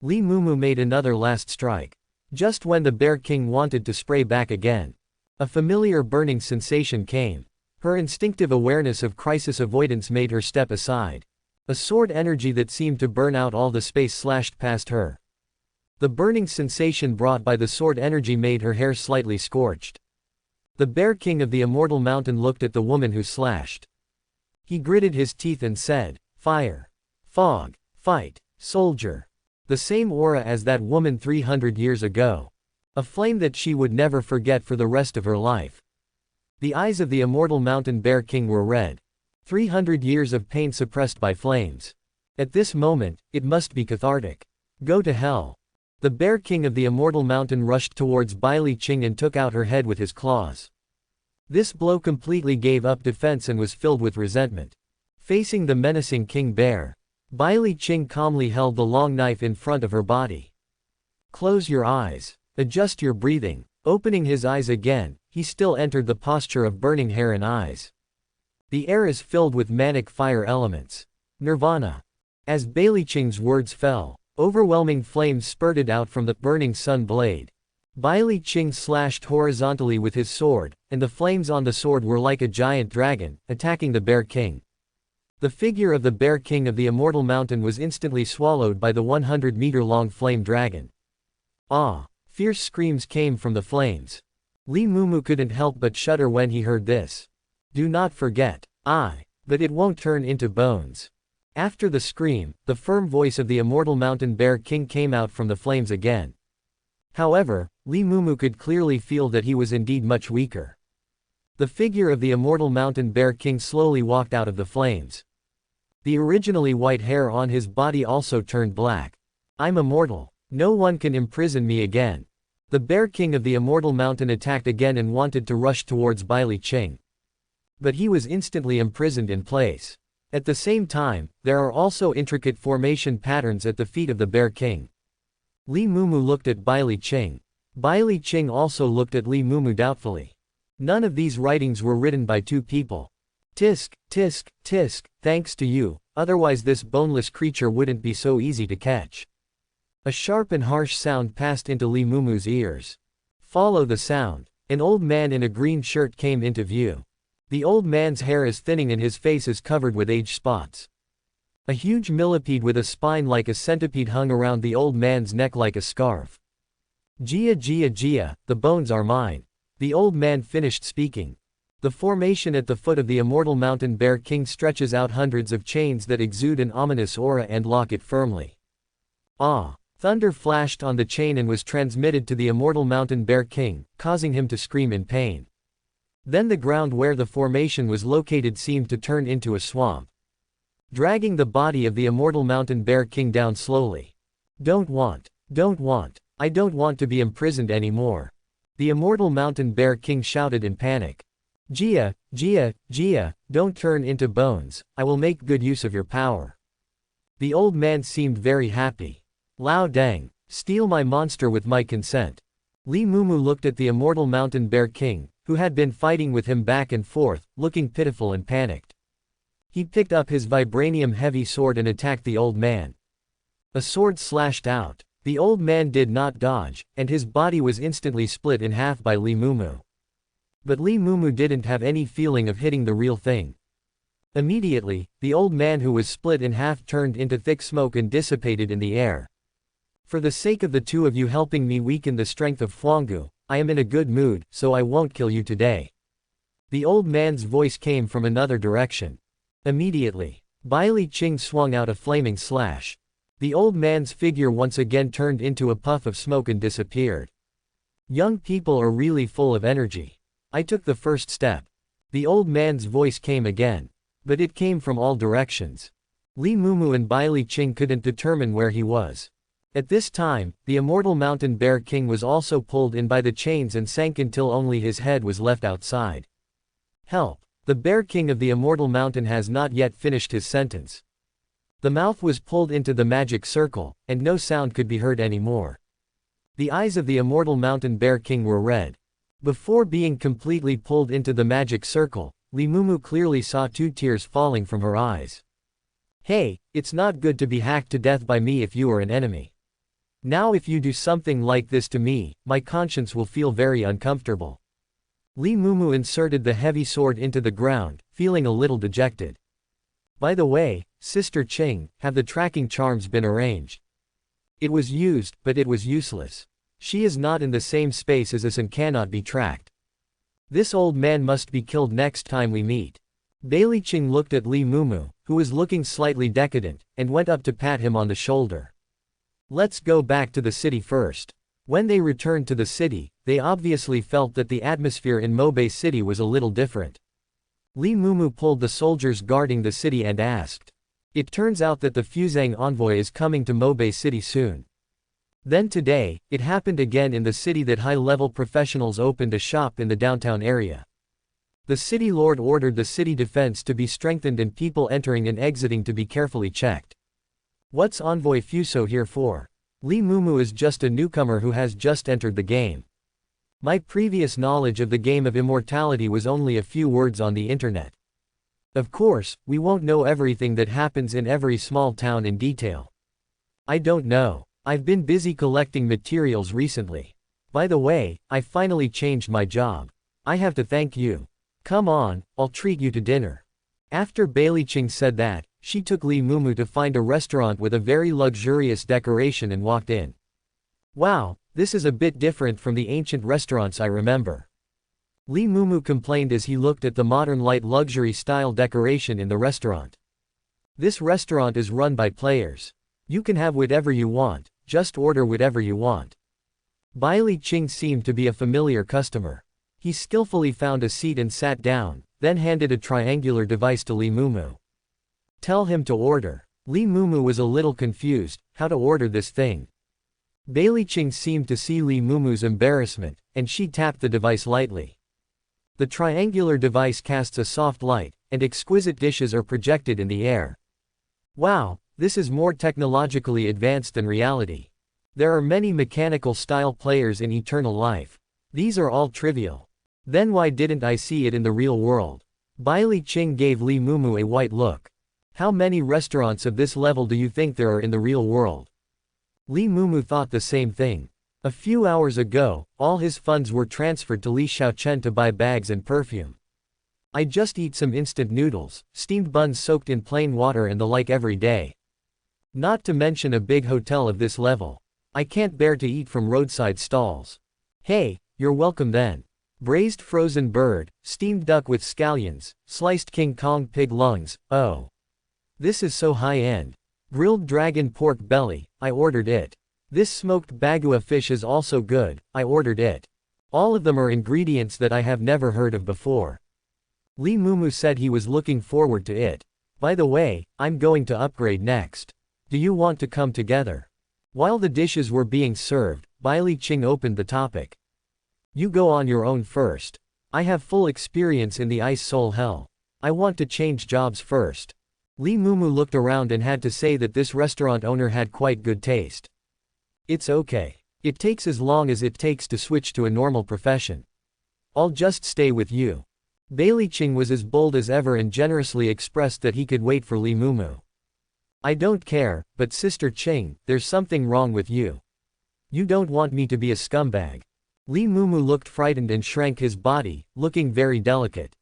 Li Mumu made another last strike. Just when the Bear King wanted to spray back again, a familiar burning sensation came. Her instinctive awareness of crisis avoidance made her step aside. A sword energy that seemed to burn out all the space slashed past her. The burning sensation brought by the sword energy made her hair slightly scorched. The Bear King of the Immortal Mountain looked at the woman who slashed. He gritted his teeth and said, "Fire. Fog. Fight. Soldier." The same aura as that woman 300 years ago. A flame that she would never forget for the rest of her life. The eyes of the Immortal Mountain Bear King were red. 300 years of pain suppressed by flames. At this moment, it must be cathartic. Go to hell. The Bear King of the Immortal Mountain rushed towards Bai Li Qing and took out her head with his claws. This blow completely gave up defense and was filled with resentment. Facing the menacing King Bear, Bai Li Qing calmly held the long knife in front of her body. Close your eyes. Adjust your breathing. Opening his eyes again, he still entered the posture of burning hair and eyes. The air is filled with manic fire elements. Nirvana. As Bai Li Qing's words fell, overwhelming flames spurted out from the burning sun blade. Bai Li Qing slashed horizontally with his sword, and the flames on the sword were like a giant dragon, attacking the Bear King. The figure of the Bear King of the Immortal Mountain was instantly swallowed by the 100-meter-long flame dragon. Ah! Fierce screams came from the flames. Li Mumu couldn't help but shudder when he heard this. Do not forget. But it won't turn into bones. After the scream, the firm voice of the Immortal Mountain Bear King came out from the flames again. However, Li Mumu could clearly feel that he was indeed much weaker. The figure of the Immortal Mountain Bear King slowly walked out of the flames. The originally white hair on his body also turned black. I'm immortal. No one can imprison me again. The Bear King of the Immortal Mountain attacked again and wanted to rush towards Bai Li Qing. But he was instantly imprisoned in place. At the same time, there are also intricate formation patterns at the feet of the Bear King. Li Mumu looked at Bai Li Qing. Bai Li Qing also looked at Li Mumu doubtfully. None of these writings were written by 2 people. Tisk, tisk, tisk, thanks to you, otherwise this boneless creature wouldn't be so easy to catch. A sharp and harsh sound passed into Li Mumu's ears. Follow the sound. An old man in a green shirt came into view. The old man's hair is thinning and his face is covered with age spots. A huge millipede with a spine like a centipede hung around the old man's neck like a scarf. Jia Jia Jia, the bones are mine. The old man finished speaking. The formation at the foot of the Immortal Mountain Bear King stretches out hundreds of chains that exude an ominous aura and lock it firmly. Thunder flashed on the chain and was transmitted to the Immortal Mountain Bear King, causing him to scream in pain. Then the ground where the formation was located seemed to turn into a swamp, dragging the body of the Immortal Mountain Bear King down slowly. I don't want to be imprisoned anymore. The immortal mountain bear king shouted in panic. Jia, Jia, Jia, don't turn into bones, I will make good use of your power. The old man seemed very happy. Lao Deng, steal my monster with my consent. Li Mumu looked at the immortal mountain bear king, who had been fighting with him back and forth, looking pitiful and panicked. He picked up his vibranium heavy sword and attacked the old man. A sword slashed out. The old man did not dodge, and his body was instantly split in half by Li Mumu. But Li Mumu didn't have any feeling of hitting the real thing. Immediately, the old man who was split in half turned into thick smoke and dissipated in the air. For the sake of the two of you helping me weaken the strength of Huanggu, I am in a good mood, so I won't kill you today. The old man's voice came from another direction. Immediately, Bai Li Qing swung out a flaming slash. The old man's figure once again turned into a puff of smoke and disappeared. Young people are really full of energy. I took the first step. The old man's voice came again. But it came from all directions. Li Mumu and Bai Li Qing couldn't determine where he was. At this time, the immortal mountain bear king was also pulled in by the chains and sank until only his head was left outside. Help! The bear king of the immortal mountain has not yet finished his sentence. The mouth was pulled into the magic circle, and no sound could be heard anymore. The eyes of the immortal mountain bear king were red. Before being completely pulled into the magic circle, Li Mumu clearly saw 2 tears falling from her eyes. Hey, it's not good to be hacked to death by me if you are an enemy. Now if you do something like this to me, my conscience will feel very uncomfortable. Li Mumu inserted the heavy sword into the ground, feeling a little dejected. By the way, Sister Qing, have the tracking charms been arranged? It was used, but it was useless. She is not in the same space as us and cannot be tracked. This old man must be killed next time we meet. Bai Li Qing looked at Li Mumu, who was looking slightly decadent, and went up to pat him on the shoulder. Let's go back to the city first. When they returned to the city, they obviously felt that the atmosphere in Mobei City was a little different. Li Mumu pulled the soldiers guarding the city and asked. It turns out that the Fuzang envoy is coming to Mobei City soon. Then today, it happened again in the city that high-level professionals opened a shop in the downtown area. The city lord ordered the city defense to be strengthened and people entering and exiting to be carefully checked. What's Envoy Fuso here for? Li Mumu is just a newcomer who has just entered the game. My previous knowledge of the game of immortality was only a few words on the internet. Of course, we won't know everything that happens in every small town in detail. I don't know. I've been busy collecting materials recently. By the way, I finally changed my job. I have to thank you. Come on, I'll treat you to dinner. After Bai Li Qing said that, she took Li Mumu to find a restaurant with a very luxurious decoration and walked in. Wow, this is a bit different from the ancient restaurants I remember. Li Mumu complained as he looked at the modern light luxury style decoration in the restaurant. This restaurant is run by players. You can have whatever you want, just order whatever you want. Bai Li Qing seemed to be a familiar customer. He skillfully found a seat and sat down, then handed a triangular device to Li Mumu. Tell him to order. Li Mumu was a little confused, how to order this thing. Bai Li Qing seemed to see Li Mumu's embarrassment, and she tapped the device lightly. The triangular device casts a soft light, and exquisite dishes are projected in the air. Wow, this is more technologically advanced than reality. There are many mechanical style players in Eternal Life. These are all trivial. Then why didn't I see it in the real world? Bai Li Qing gave Li Mumu a white look. How many restaurants of this level do you think there are in the real world? Li Mumu thought the same thing. A few hours ago, all his funds were transferred to Li Xiaochen to buy bags and perfume. I just eat some instant noodles, steamed buns soaked in plain water and the like every day. Not to mention a big hotel of this level. I can't bear to eat from roadside stalls. Hey, you're welcome then. Braised frozen bird, steamed duck with scallions, sliced King Kong pig lungs, oh. This is so high-end. Grilled dragon pork belly, I ordered it. This smoked bagua fish is also good, I ordered it. All of them are ingredients that I have never heard of before. Li Mumu said he was looking forward to it. By the way, I'm going to upgrade next. Do you want to come together? While the dishes were being served, Bai Li Qing opened the topic. You go on your own first. I have full experience in the Ice Soul Hell. I want to change jobs first. Lee Mumu looked around and had to say that this restaurant owner had quite good taste. It's okay. It takes as long as it takes to switch to a normal profession. I'll just stay with you. Bailey Ching was as bold as ever and generously expressed that he could wait for Lee Mumu. I don't care, but Sister Ching, there's something wrong with you. You don't want me to be a scumbag. Lee Mumu looked frightened and shrank his body, looking very delicate.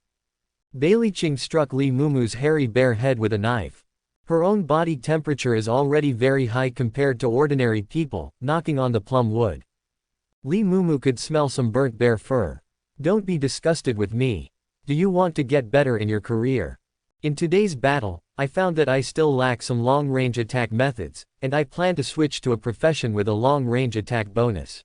Bailey Ching struck Lee Mumu's hairy bare head with a knife. Her own body temperature is already very high compared to ordinary people, knocking on the plum wood. Lee Mumu could smell some burnt bear fur. Don't be disgusted with me. Do you want to get better in your career? In today's battle, I found that I still lack some long-range attack methods, and I plan to switch to a profession with a long-range attack bonus.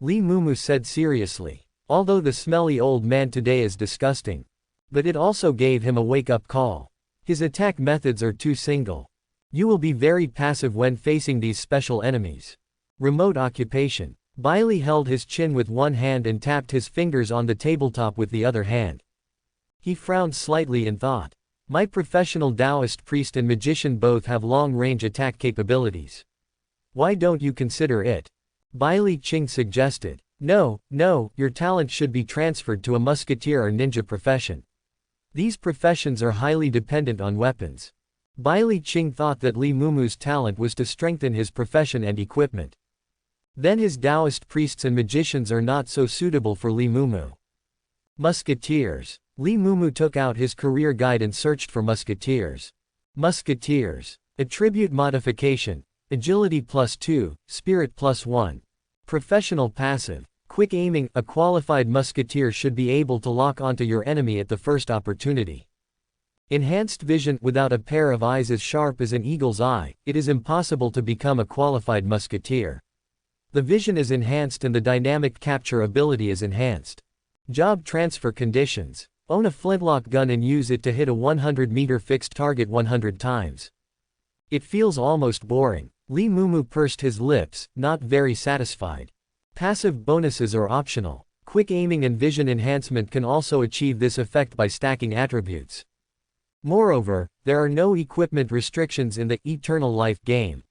Lee Mumu said seriously. Although the smelly old man today is disgusting. But it also gave him a wake-up call. His attack methods are too single. You will be very passive when facing these special enemies. Remote occupation. Bailey held his chin with one hand and tapped his fingers on the tabletop with the other hand. He frowned slightly and thought. My professional Taoist priest and magician both have long-range attack capabilities. Why don't you consider it? Bailey Ching suggested. No, your talent should be transferred to a musketeer or ninja profession. These professions are highly dependent on weapons. Bailey Ching thought that Lee Mumu's talent was to strengthen his profession and equipment. Then his Taoist priests and magicians are not so suitable for Lee Mumu. Musketeers. Lee Mumu took out his career guide and searched for musketeers. Musketeers. Attribute modification. Agility +2, Spirit +1. Professional passive. Quick aiming. A qualified musketeer should be able to lock onto your enemy at the first opportunity. Enhanced vision. Without a pair of eyes as sharp as an eagle's eye, it is impossible to become a qualified musketeer. The vision is enhanced and the dynamic capture ability is enhanced. Job transfer conditions. Own a flintlock gun and use it to hit a 100-meter fixed target 100 times. It feels almost boring. Lee Mumu pursed his lips, not very satisfied. Passive bonuses are optional. Quick aiming and vision enhancement can also achieve this effect by stacking attributes. Moreover, there are no equipment restrictions in the Eternal Life game.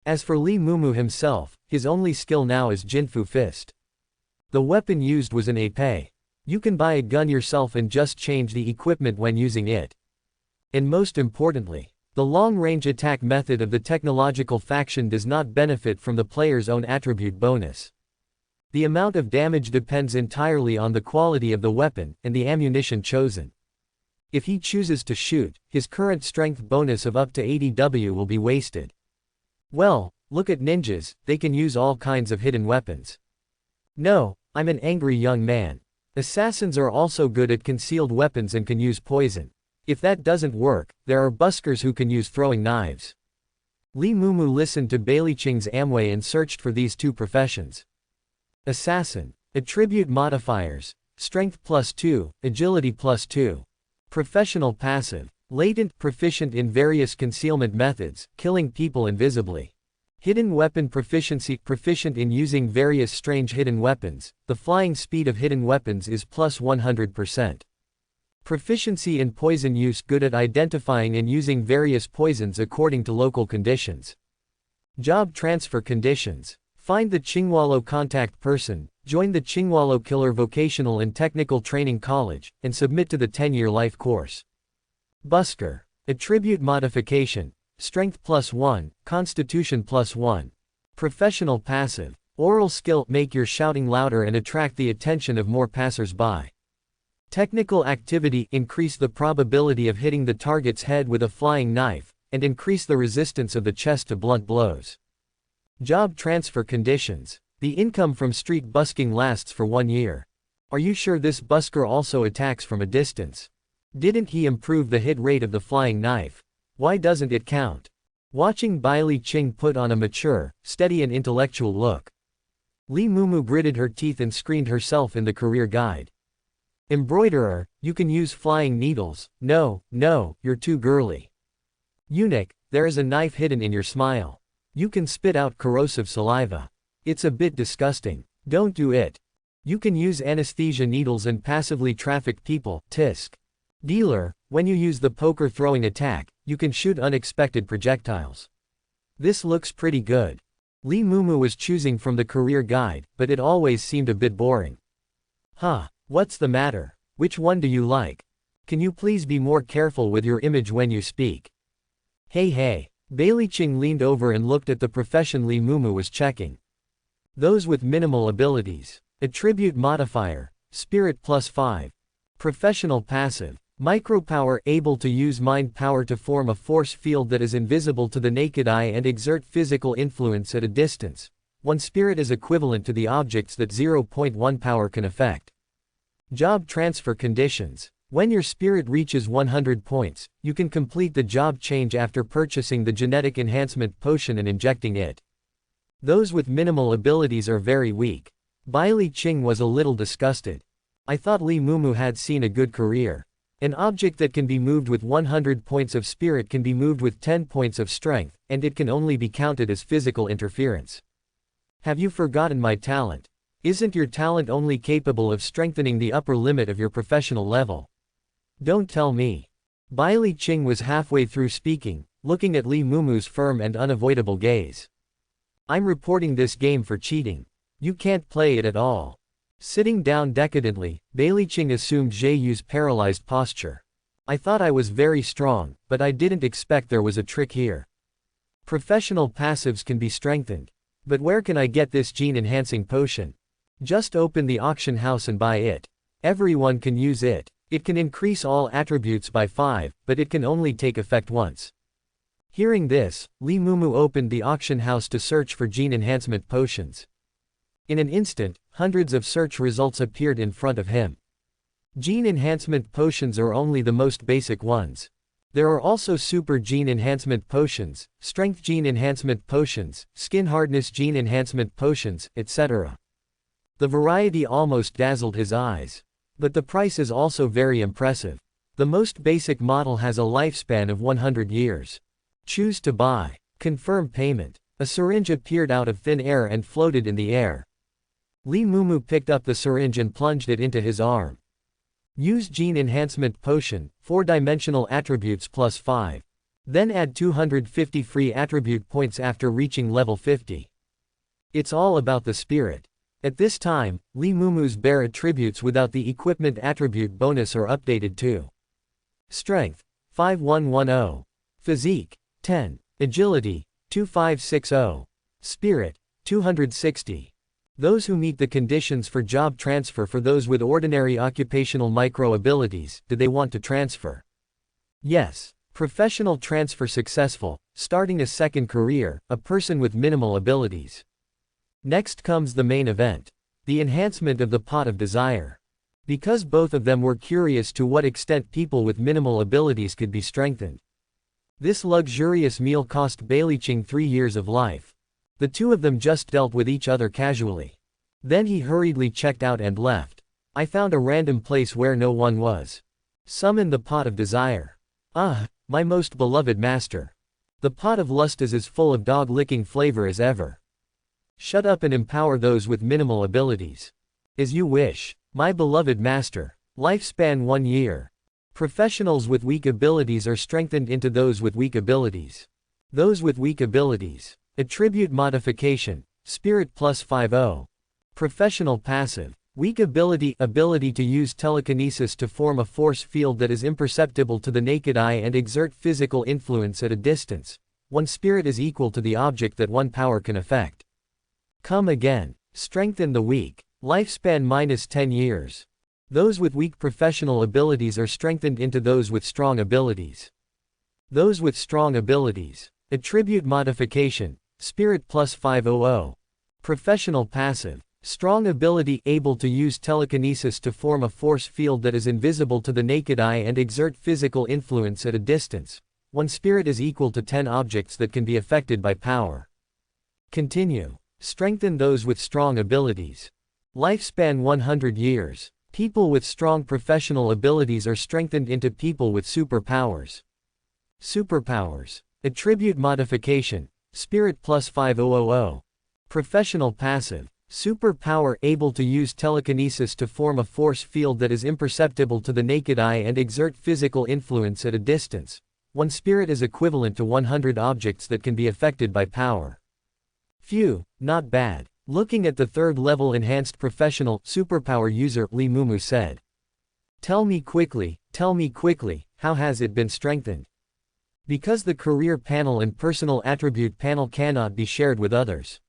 As for Lee Mumu himself, his only skill now is Jinfu Fist. The weapon used was an épée. You can buy a gun yourself and just change the equipment when using it. And most importantly, the long-range attack method of the technological faction does not benefit from the player's own attribute bonus. The amount of damage depends entirely on the quality of the weapon and the ammunition chosen. If he chooses to shoot, his current strength bonus of up to 80W will be wasted. Well, look at ninjas, they can use all kinds of hidden weapons. No, I'm an angry young man. Assassins are also good at concealed weapons and can use poison. If that doesn't work, there are buskers who can use throwing knives. Lee Mumu listened to Bailey Ching's Amway and searched for these two professions. Assassin. Attribute modifiers. Strength +2, Agility +2. Professional passive. Latent, proficient in various concealment methods, killing people invisibly. Hidden weapon proficiency, proficient in using various strange hidden weapons. The flying speed of hidden weapons is +100%. Proficiency in poison use, good at identifying and using various poisons according to local conditions. Job transfer conditions. Find the Chingwalo contact person, join the Chingwalo Killer Vocational and Technical Training College, and submit to the 10-year life course. Busker. Attribute modification. Strength +1, Constitution +1. Professional passive. Oral skill, make your shouting louder and attract the attention of more passers-by. Technical activity, increase the probability of hitting the target's head with a flying knife, and increase the resistance of the chest to blunt blows. Job transfer conditions. The income from street busking lasts for 1 year. Are you sure this busker also attacks from a distance? Didn't he improve the hit rate of the flying knife? Why doesn't it count? Watching Bailey Ching put on a mature, steady and intellectual look. Lee Mumu gritted her teeth and screened herself in the career guide. Embroiderer, you can use flying needles. No, you're too girly. Eunuch, there is a knife hidden in your smile. You can spit out corrosive saliva. It's a bit disgusting. Don't do it. You can use anesthesia needles and passively traffic people, tisk. Dealer, when you use the poker throwing attack, you can shoot unexpected projectiles. This looks pretty good. Lee Mumu was choosing from the career guide, but it always seemed a bit boring. Huh, what's the matter? Which one do you like? Can you please be more careful with your image when you speak? Hey. Bailey Ching leaned over and looked at the profession Lee Mumu was checking. Those with minimal abilities. Attribute modifier, spirit +5. Professional passive. Micropower, able to use mind power to form a force field that is invisible to the naked eye and exert physical influence at a distance. 1 spirit is equivalent to the objects that 0.1 power can affect. Job transfer conditions. When your spirit reaches 100 points, you can complete the job change after purchasing the genetic enhancement potion and injecting it. Those with minimal abilities are very weak. Bailey Ching was a little disgusted. I thought Lee Mumu had seen a good career. An object that can be moved with 100 points of spirit can be moved with 10 points of strength, and it can only be counted as physical interference. Have you forgotten my talent? Isn't your talent only capable of strengthening the upper limit of your professional level? Don't tell me. Bailey Ching was halfway through speaking, looking at Lee Mumu's firm and unavoidable gaze. I'm reporting this game for cheating. You can't play it at all. Sitting down decadently, Bailey Ching assumed Zhe Yu's paralyzed posture. I thought I was very strong, but I didn't expect there was a trick here. Professional passives can be strengthened. But where can I get this gene-enhancing potion? Just open the auction house and buy it. Everyone can use it. It can increase all attributes by 5, but it can only take effect once. Hearing this, Lee Mumu opened the auction house to search for gene enhancement potions. In an instant, hundreds of search results appeared in front of him. Gene enhancement potions are only the most basic ones. There are also super gene enhancement potions, strength gene enhancement potions, skin hardness gene enhancement potions, etc. The variety almost dazzled his eyes. But the price is also very impressive. The most basic model has a lifespan of 100 years. Choose to buy. Confirm payment. A syringe appeared out of thin air and floated in the air. Lee Mumu picked up the syringe and plunged it into his arm. Use gene enhancement potion, 4-dimensional attributes +5. Then add 250 free attribute points after reaching level 50. It's all about the spirit. At this time, Lee Mumu's bare attributes without the equipment attribute bonus are updated too. Strength, 5110. Physique, 10. Agility, 2560. Spirit, 260. Those who meet the conditions for job transfer. For those with ordinary occupational micro abilities, do they want to transfer? Yes. Professional transfer successful, starting a second career, a person with minimal abilities. Next comes the main event. The enhancement of the pot of desire. Because both of them were curious to what extent people with minimal abilities could be strengthened. This luxurious meal cost Bailey Ching 3 years of life. The two of them just dealt with each other casually. Then he hurriedly checked out and left. I found a random place where no one was. Summon the pot of desire. Ah, my most beloved master. The pot of lust is as full of dog-licking flavor as ever. Shut up and empower those with minimal abilities. As you wish, my beloved master. Lifespan 1 year. Professionals with weak abilities are strengthened into those with weak abilities. Those with weak abilities. Attribute modification, spirit +50. Professional passive. Weak ability to use telekinesis to form a force field that is imperceptible to the naked eye and exert physical influence at a distance. 1 spirit is equal to the object that 1 power can affect. Come again. Strengthen the weak. Lifespan -10 years. Those with weak professional abilities are strengthened into those with strong abilities. Those with strong abilities. Attribute modification, spirit +500. Professional passive. Strong ability able to use telekinesis to form a force field that is invisible to the naked eye and exert physical influence at a distance. 1 spirit is equal to 10 objects that can be affected by power. Continue. Strengthen those with strong abilities. Lifespan 100 years. People with strong professional abilities are strengthened into people with superpowers. Superpowers. Attribute modification, spirit +5000. Professional passive. Superpower able to use telekinesis to form a force field that is imperceptible to the naked eye and exert physical influence at a distance. One spirit is equivalent to 100 objects that can be affected by power. Phew, not bad. Looking at the third-level enhanced professional superpower user, Lee Mumu said. Tell me quickly, how has it been strengthened? Because the career panel and personal attribute panel cannot be shared with others.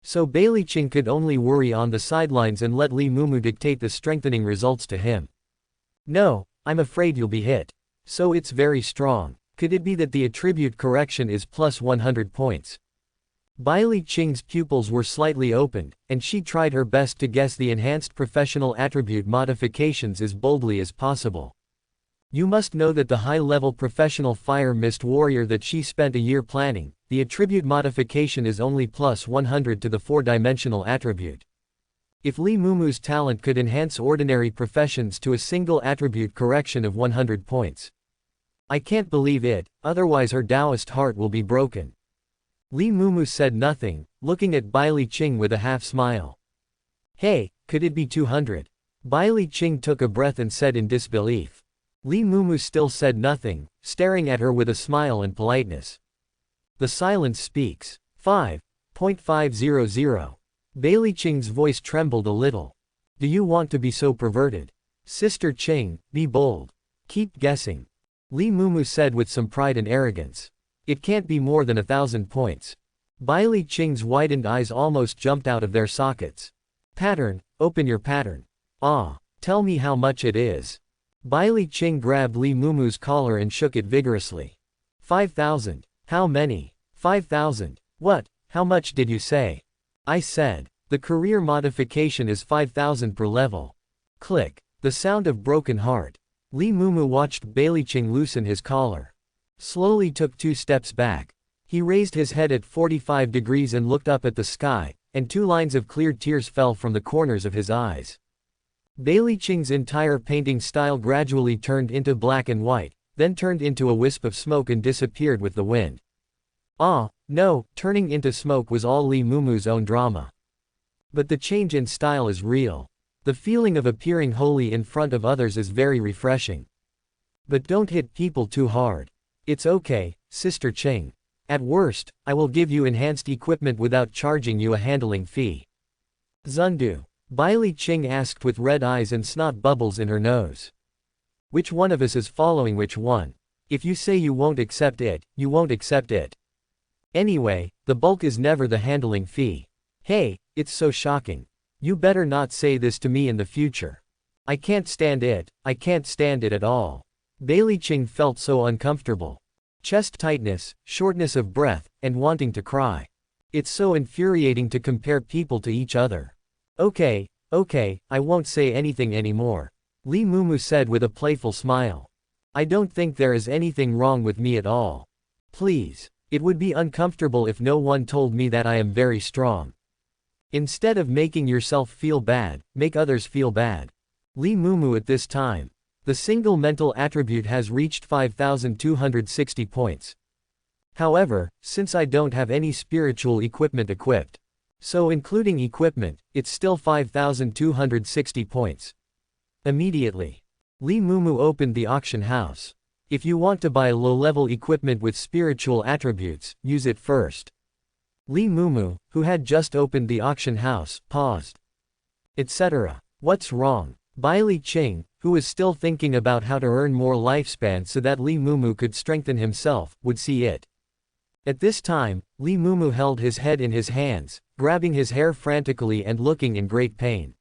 So Bailey Ching could only worry on the sidelines and let Lee Mumu dictate the strengthening results to him. No, I'm afraid you'll be hit. So it's very strong. Could it be that the attribute correction is plus 100 points? Bailey Ching's pupils were slightly opened, and she tried her best to guess the enhanced professional attribute modifications as boldly as possible. You must know that the high-level professional fire mist warrior that she spent a year planning, the attribute modification is only plus 100 to the 4-dimensional attribute. If Lee Mumu's talent could enhance ordinary professions to a single attribute correction of 100 points. I can't believe it, otherwise her Taoist heart will be broken. Lee Mumu said nothing, looking at Bailey Ching with a half-smile. Hey, could it be 200? Bailey Ching took a breath and said in disbelief. Lee Mumu still said nothing, staring at her with a smile and politeness. The silence speaks. 5.500. Bailey Ching's voice trembled a little. Do you want to be so perverted? Sister Ching, be bold. Keep guessing. Lee Mumu said with some pride and arrogance. It can't be more than 1,000 points. Bailey Ching's widened eyes almost jumped out of their sockets. Pattern, open your pattern. Ah, tell me how much it is. Bailey Ching grabbed Lee Mumu's collar and shook it vigorously. 5,000. How many? 5,000. What, how much did you say? I said. The career modification is 5,000 per level. Click. The sound of broken heart. Lee Mumu watched Bailey Ching loosen his collar. Slowly took 2 steps back. He raised his head at 45 degrees and looked up at the sky, and 2 lines of clear tears fell from the corners of his eyes. Bailey Ching's entire painting style gradually turned into black and white, then turned into a wisp of smoke and disappeared with the wind. Ah, no, turning into smoke was all Lee Mumu's own drama. But the change in style is real. The feeling of appearing holy in front of others is very refreshing. But don't hit people too hard. It's okay, Sister Ching. At worst, I will give you enhanced equipment without charging you a handling fee. Zundu. Bailey Ching asked with red eyes and snot bubbles in her nose. Which one of us is following which one? If you say you won't accept it, you won't accept it. Anyway, the bulk is never the handling fee. Hey, it's so shocking. You better not say this to me in the future. I can't stand it, I can't stand it at all. Bailey Ching felt so uncomfortable. Chest tightness, shortness of breath, and wanting to cry. It's so infuriating to compare people to each other. Okay, I won't say anything anymore. Lee Mumu said with a playful smile. I don't think there is anything wrong with me at all. Please. It would be uncomfortable if no one told me that I am very strong. Instead of making yourself feel bad, make others feel bad. Lee Mumu at this time. The single mental attribute has reached 5,260 points. However, since I don't have any spiritual equipment equipped, so including equipment, it's still 5,260 points. Immediately. Lee Mumu opened the auction house. If you want to buy low-level equipment with spiritual attributes, use it first. Lee Mumu, who had just opened the auction house, paused. Etc. What's wrong? Bailey Ching, who was still thinking about how to earn more lifespan so that Lee Mumu could strengthen himself, would see it. At this time, Lee Mumu held his head in his hands, grabbing his hair frantically and looking in great pain.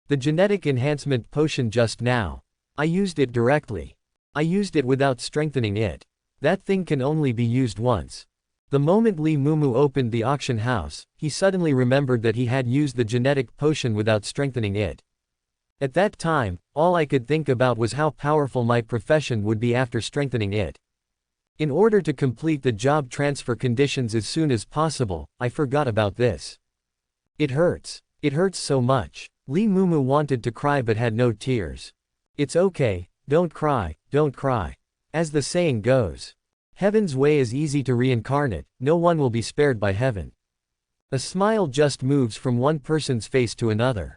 The genetic enhancement potion just now. I used it directly. I used it without strengthening it. That thing can only be used once. The moment Lee Mumu opened the auction house, he suddenly remembered that he had used the genetic potion without strengthening it. At that time, all I could think about was how powerful my profession would be after strengthening it. In order to complete the job transfer conditions as soon as possible, I forgot about this. It hurts. It hurts so much. Lee Mumu wanted to cry but had no tears. It's okay, don't cry, don't cry. As the saying goes, heaven's way is easy to reincarnate, no one will be spared by heaven. A smile just moves from one person's face to another.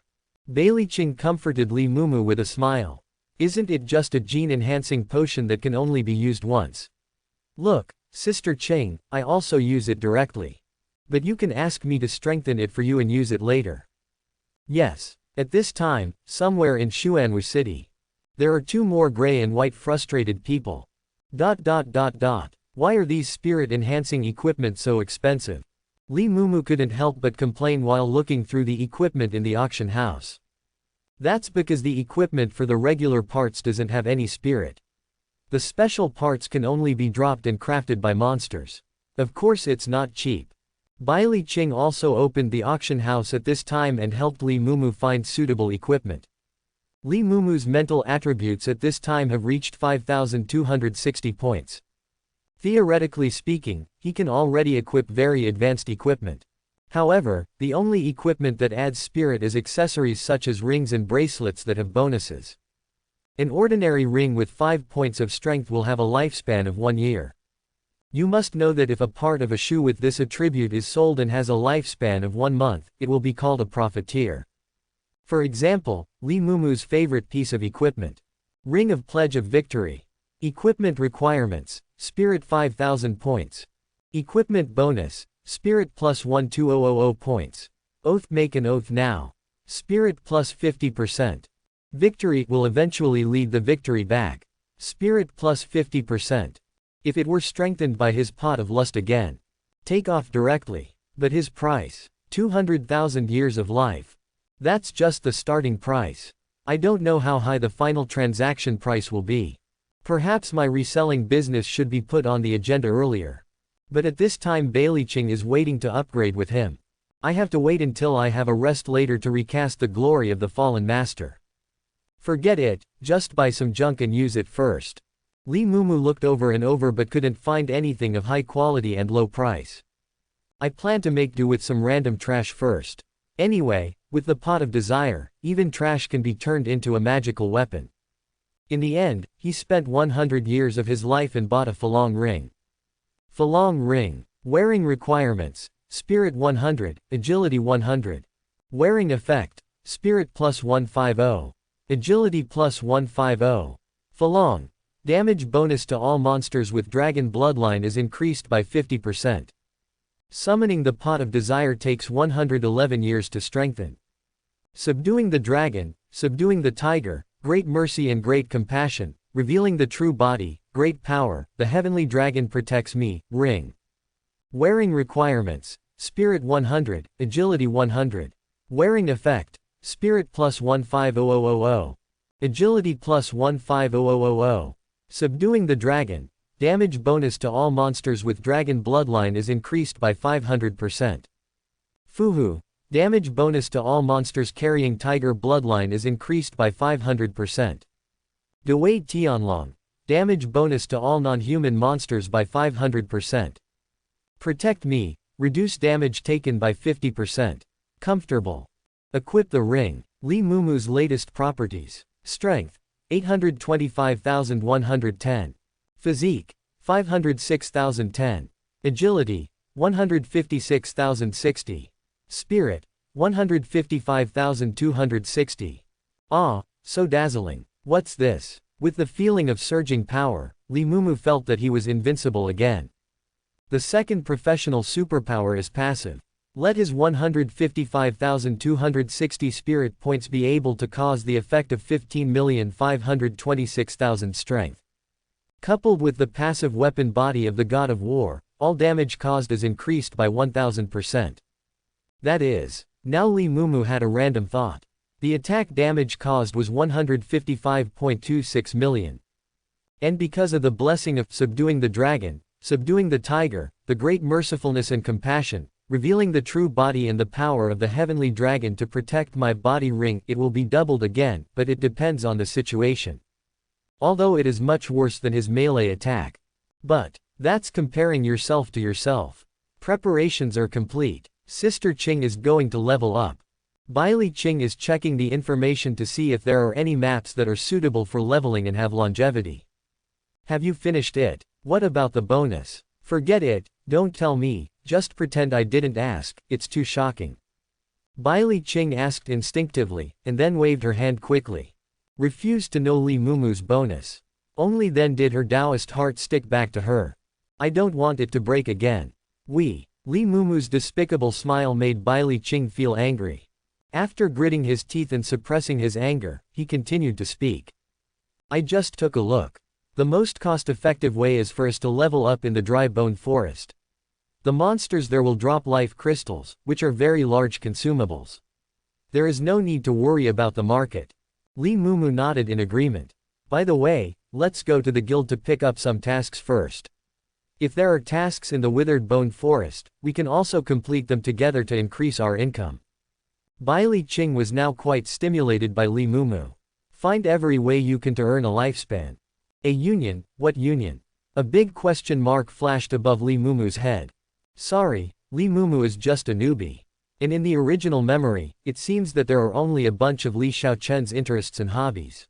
Bailey Ching comforted Li Mumu with a smile. Isn't it just a gene-enhancing potion that can only be used once? Look, Sister Ching, I also use it directly. But you can ask me to strengthen it for you and use it later. Yes. At this time, somewhere in Xuanwu City, there are two more gray and white frustrated people. Why are these spirit-enhancing equipment so expensive? Li Mumu couldn't help but complain while looking through the equipment in the auction house. That's because the equipment for the regular parts doesn't have any spirit. The special parts can only be dropped and crafted by monsters. Of course it's not cheap. Bailey Ching also opened the auction house at this time and helped Li Mumu find suitable equipment. Li Mumu's mental attributes at this time have reached 5,260 points. Theoretically speaking, he can already equip very advanced equipment. However, the only equipment that adds spirit is accessories such as rings and bracelets that have bonuses. An ordinary ring with 5 points of strength will have a lifespan of 1 year. You must know that if a part of a shoe with this attribute is sold and has a lifespan of 1 month, it will be called a profiteer. For example, Li Mumu's favorite piece of equipment. Ring of Pledge of Victory. Equipment requirements. Spirit 5,000 points. Equipment bonus. Spirit plus 12000 points. Oath make an oath now. Spirit plus 50%. Victory will eventually lead the victory back. Spirit plus 50%. If it were strengthened by his pot of lust again. Take off directly. But his price. 200,000 years of life. That's just the starting price. I don't know how high the final transaction price will be. Perhaps my reselling business should be put on the agenda earlier. But at this time Bailey Ching is waiting to upgrade with him. I have to wait until I have a rest later to recast the glory of the fallen master. Forget it, just buy some junk and use it first. Li Mumu looked over and over but couldn't find anything of high quality and low price. I plan to make do with some random trash first. Anyway, with the pot of desire, even trash can be turned into a magical weapon. In the end, he spent 100 years of his life and bought a Falong ring. Falong ring. Wearing requirements. Spirit 100, Agility 100. Wearing effect. Spirit plus 150. Agility plus 150. Falong. Damage bonus to all monsters with dragon bloodline is increased by 50%. Summoning the pot of desire takes 111 years to strengthen. Subduing the dragon, subduing the tiger, great mercy and great compassion, revealing the true body, great power, the heavenly dragon protects me, ring. Wearing requirements, Spirit 100, Agility 100. Wearing effect, Spirit plus 15000. Agility plus 15000. Subduing the dragon, damage bonus to all monsters with dragon bloodline is increased by 500%. Fuhu. Damage bonus to all monsters carrying tiger bloodline is increased by 500%. Dewei Tianlong. Damage bonus to all non-human monsters by 500%. Protect me. Reduce damage taken by 50%. Comfortable. Equip the ring. Li Mumu's latest properties. Strength. 825,110. Physique. 506,010. Agility. 156,060. Spirit. 155,260. Ah, so dazzling. What's this? With the feeling of surging power, Li Mumu felt that he was invincible again. The second professional superpower is passive. Let his 155,260 spirit points be able to cause the effect of 15,526,000 strength. Coupled with the passive weapon body of the God of War, all damage caused is increased by 1000%. That is, now Li Mumu had a random thought. The attack damage caused was 155.26 million. And because of the blessing of subduing the dragon, subduing the tiger, the great mercifulness and compassion, revealing the true body and the power of the heavenly dragon to protect my body ring, it will be doubled again, but it depends on the situation. Although it is much worse than his melee attack. But that's comparing yourself to yourself. Preparations are complete. Sister Ching is going to level up. Bailey Ching is checking the information to see if there are any maps that are suitable for leveling and have longevity. Have you finished it? What about the bonus? Forget it, Don't tell me, just pretend I didn't ask, it's too shocking. Bai Li Qing asked instinctively, and then waved her hand quickly. Refused to know Li Mumu's bonus. Only then did her Taoist heart stick back to her. I don't want it to break again. Li Mumu's despicable smile made Bai Li Qing feel angry. After gritting his teeth and suppressing his anger, he continued to speak. I just took a look. The most cost-effective way is for us to level up in the dry bone forest. The monsters there will drop life crystals, which are very large consumables. There is no need to worry about the market. Li Mumu nodded in agreement. By the way, let's go to the guild to pick up some tasks first. If there are tasks in the withered bone forest, we can also complete them together to increase our income. Bai Li Qing was now quite stimulated by Li Mumu. Find every way you can to earn a lifespan. A union? What union? A big question mark flashed above Li Mumu's head. Sorry, Li Mumu is just a newbie. And in the original memory, it seems that there are only a bunch of Li Xiaochen's interests and hobbies.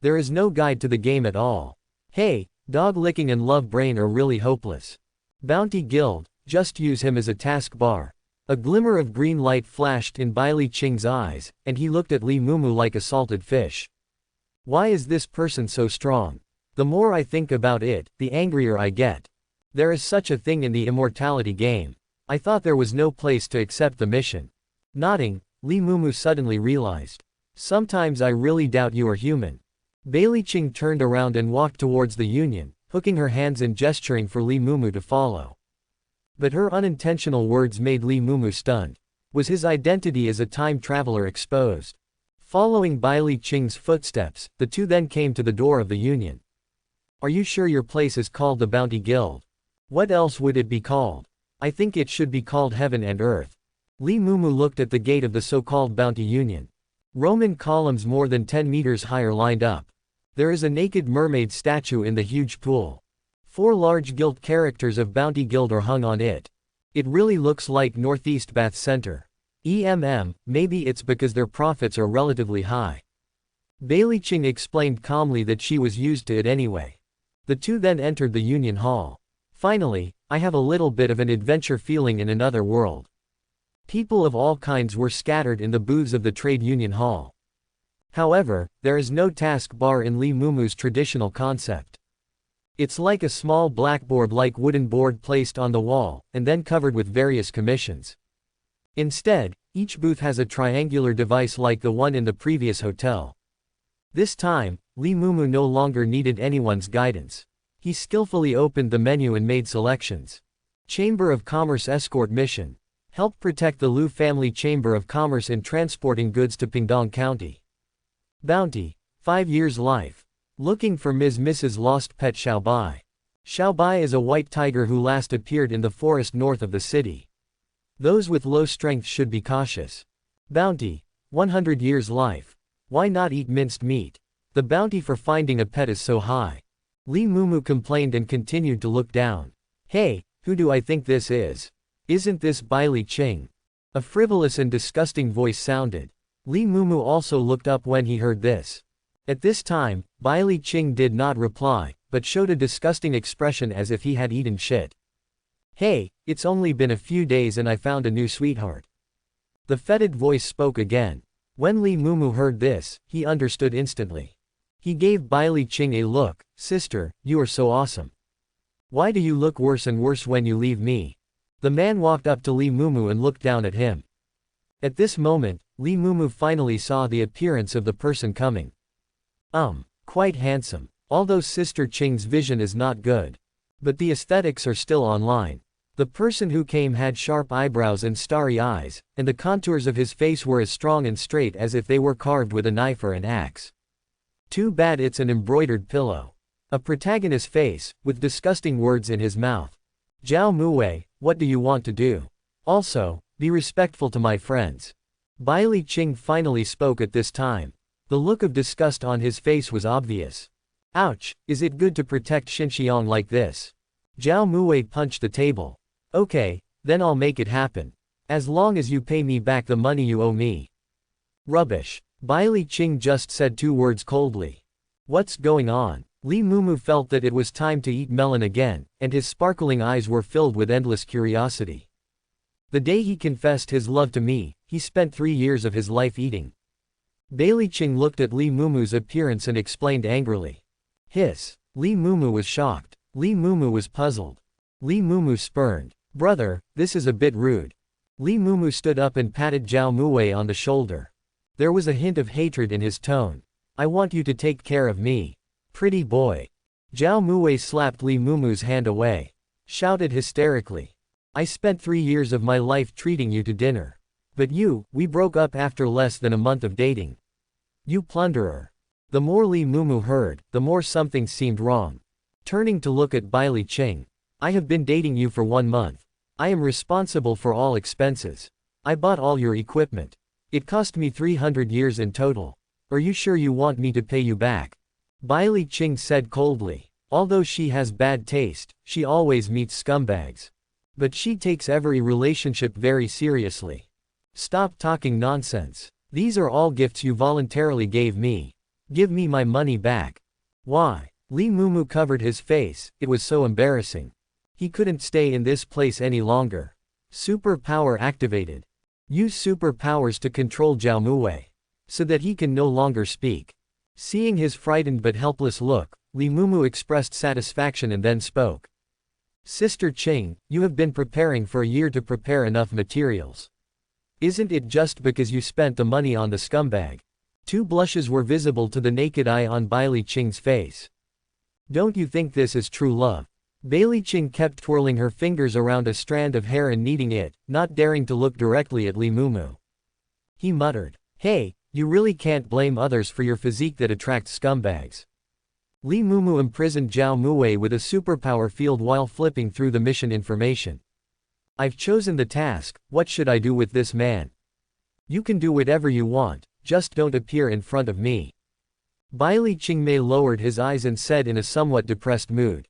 There is no guide to the game at all. Hey, dog licking and love brain are really hopeless. Bounty Guild, just use him as a task bar. A glimmer of green light flashed in Bai Li Qing's eyes, and he looked at Li Mumu like a salted fish. Why is this person so strong? The more I think about it, the angrier I get. There is such a thing in the immortality game. I thought there was no place to accept the mission. Nodding, Li Mumu suddenly realized. Sometimes I really doubt you are human. Bai Li Qing turned around and walked towards the union, hooking her hands and gesturing for Li Mumu to follow. But her unintentional words made Li Mumu stunned. Was his identity as a time traveler exposed? Following Bai Li Qing's footsteps, the two then came to the door of the union. Are you sure your place is called the Bounty Guild? What else would it be called? I think it should be called Heaven and Earth. Li Mumu looked at the gate of the so-called Bounty Union. Roman columns more than 10 meters higher lined up. There is a naked mermaid statue in the huge pool. 4 large gilt characters of Bounty Guild are hung on it. It really looks like Northeast Bath Center. Maybe it's because their profits are relatively high. Bai Li Qing explained calmly that she was used to it anyway. The two then entered the union hall. Finally, I have a little bit of an adventure feeling in another world. People of all kinds were scattered in the booths of the trade union hall. However, there is no task bar in Li Mumu's traditional concept. It's like a small blackboard-like wooden board placed on the wall, and then covered with various commissions. Instead, each booth has a triangular device like the one in the previous hotel. This time, Li Mumu no longer needed anyone's guidance. He skillfully opened the menu and made selections. Chamber of Commerce Escort Mission. Help protect the Liu Family Chamber of Commerce in transporting goods to Pingdong County. Bounty. 5 years life. Looking for Mrs. Lost Pet Xiaobai. Xiaobai is a white tiger who last appeared in the forest north of the city. Those with low strength should be cautious. Bounty. 100 years life. Why not eat minced meat? The bounty for finding a pet is so high. Li Mumu complained and continued to look down. Hey, who do I think this is? Isn't this Bai Li Qing? A frivolous and disgusting voice sounded. Li Mumu also looked up when he heard this. At this time, Bai Li Qing did not reply, but showed a disgusting expression as if he had eaten shit. Hey, it's only been a few days and I found a new sweetheart. The fetid voice spoke again. When Li Mumu heard this, he understood instantly. He gave Bai Li Qing a look. Sister, you are so awesome. Why do you look worse and worse when you leave me? The man walked up to Li Mumu and looked down at him. At this moment, Li Mumu finally saw the appearance of the person coming. Quite handsome. Although Sister Qing's vision is not good. But the aesthetics are still online. The person who came had sharp eyebrows and starry eyes, and the contours of his face were as strong and straight as if they were carved with a knife or an axe. Too bad it's an embroidered pillow. A protagonist's face, with disgusting words in his mouth. Zhao Muwei, what do you want to do? Also, be respectful to my friends. Bai Li Qing finally spoke at this time. The look of disgust on his face was obvious. Ouch, is it good to protect Xinxiang like this? Zhao Muwei punched the table. Okay, then I'll make it happen. As long as you pay me back the money you owe me. Rubbish. Bai Li Qing just said 2 words coldly. What's going on? Li Mumu felt that it was time to eat melon again, and his sparkling eyes were filled with endless curiosity. The day he confessed his love to me, he spent 3 years of his life eating. Bailey Qing looked at Li Mumu's appearance and explained angrily. Hiss. Li Mumu was shocked. Li Mumu was puzzled. Li Mumu spurned. Brother, this is a bit rude. Li Mumu stood up and patted Zhao Muwei on the shoulder. There was a hint of hatred in his tone. I want you to take care of me. Pretty boy. Zhao Muwei slapped Li Mumu's hand away. Shouted hysterically. I spent 3 years of my life treating you to dinner. But we broke up after less than a month of dating. You plunderer. The more Li Mumu heard, the more something seemed wrong. Turning to look at Bailey Qing. I have been dating you for 1 month. I am responsible for all expenses. I bought all your equipment. It cost me 300 years in total. Are you sure you want me to pay you back? Bailey Qing said coldly. Although she has bad taste, she always meets scumbags. But she takes every relationship very seriously. Stop talking nonsense. These are all gifts you voluntarily gave me. Give me my money back. Why? Li Mumu covered his face, it was so embarrassing. He couldn't stay in this place any longer. Super power activated. Use super powers to control Zhao Muwei. So that he can no longer speak. Seeing his frightened but helpless look, Li Mumu expressed satisfaction and then spoke. Sister Qing, you have been preparing for a year to prepare enough materials. Isn't it just because you spent the money on the scumbag? 2 blushes were visible to the naked eye on Bailey Qing's face. Don't you think this is true love? Bailey Qing kept twirling her fingers around a strand of hair and kneading it, not daring to look directly at Li Mumu. He muttered. Hey, you really can't blame others for your physique that attracts scumbags. Li Mumu imprisoned Zhao Muwei with a superpower field while flipping through the mission information. I've chosen the task, what should I do with this man? You can do whatever you want, just don't appear in front of me. Bailey Qingmei lowered his eyes and said in a somewhat depressed mood.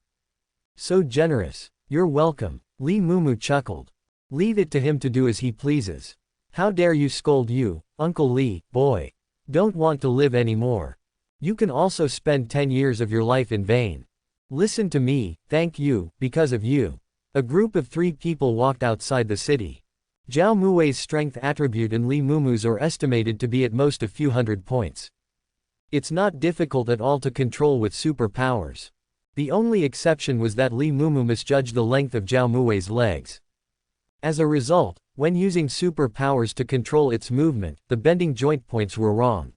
So generous. You're welcome. Li Mumu chuckled. Leave it to him to do as he pleases. How dare you scold you, Uncle Li, boy. Don't want to live anymore. You can also spend 10 years of your life in vain. Listen to me, thank you, because of you. A group of 3 people walked outside the city. Zhao Muwei's strength attribute and Li Mumu's are estimated to be at most a few hundred points. It's not difficult at all to control with superpowers. The only exception was that Li Mumu misjudged the length of Zhao Muwei's legs. As a result, when using superpowers to control its movement, the bending joint points were wrong.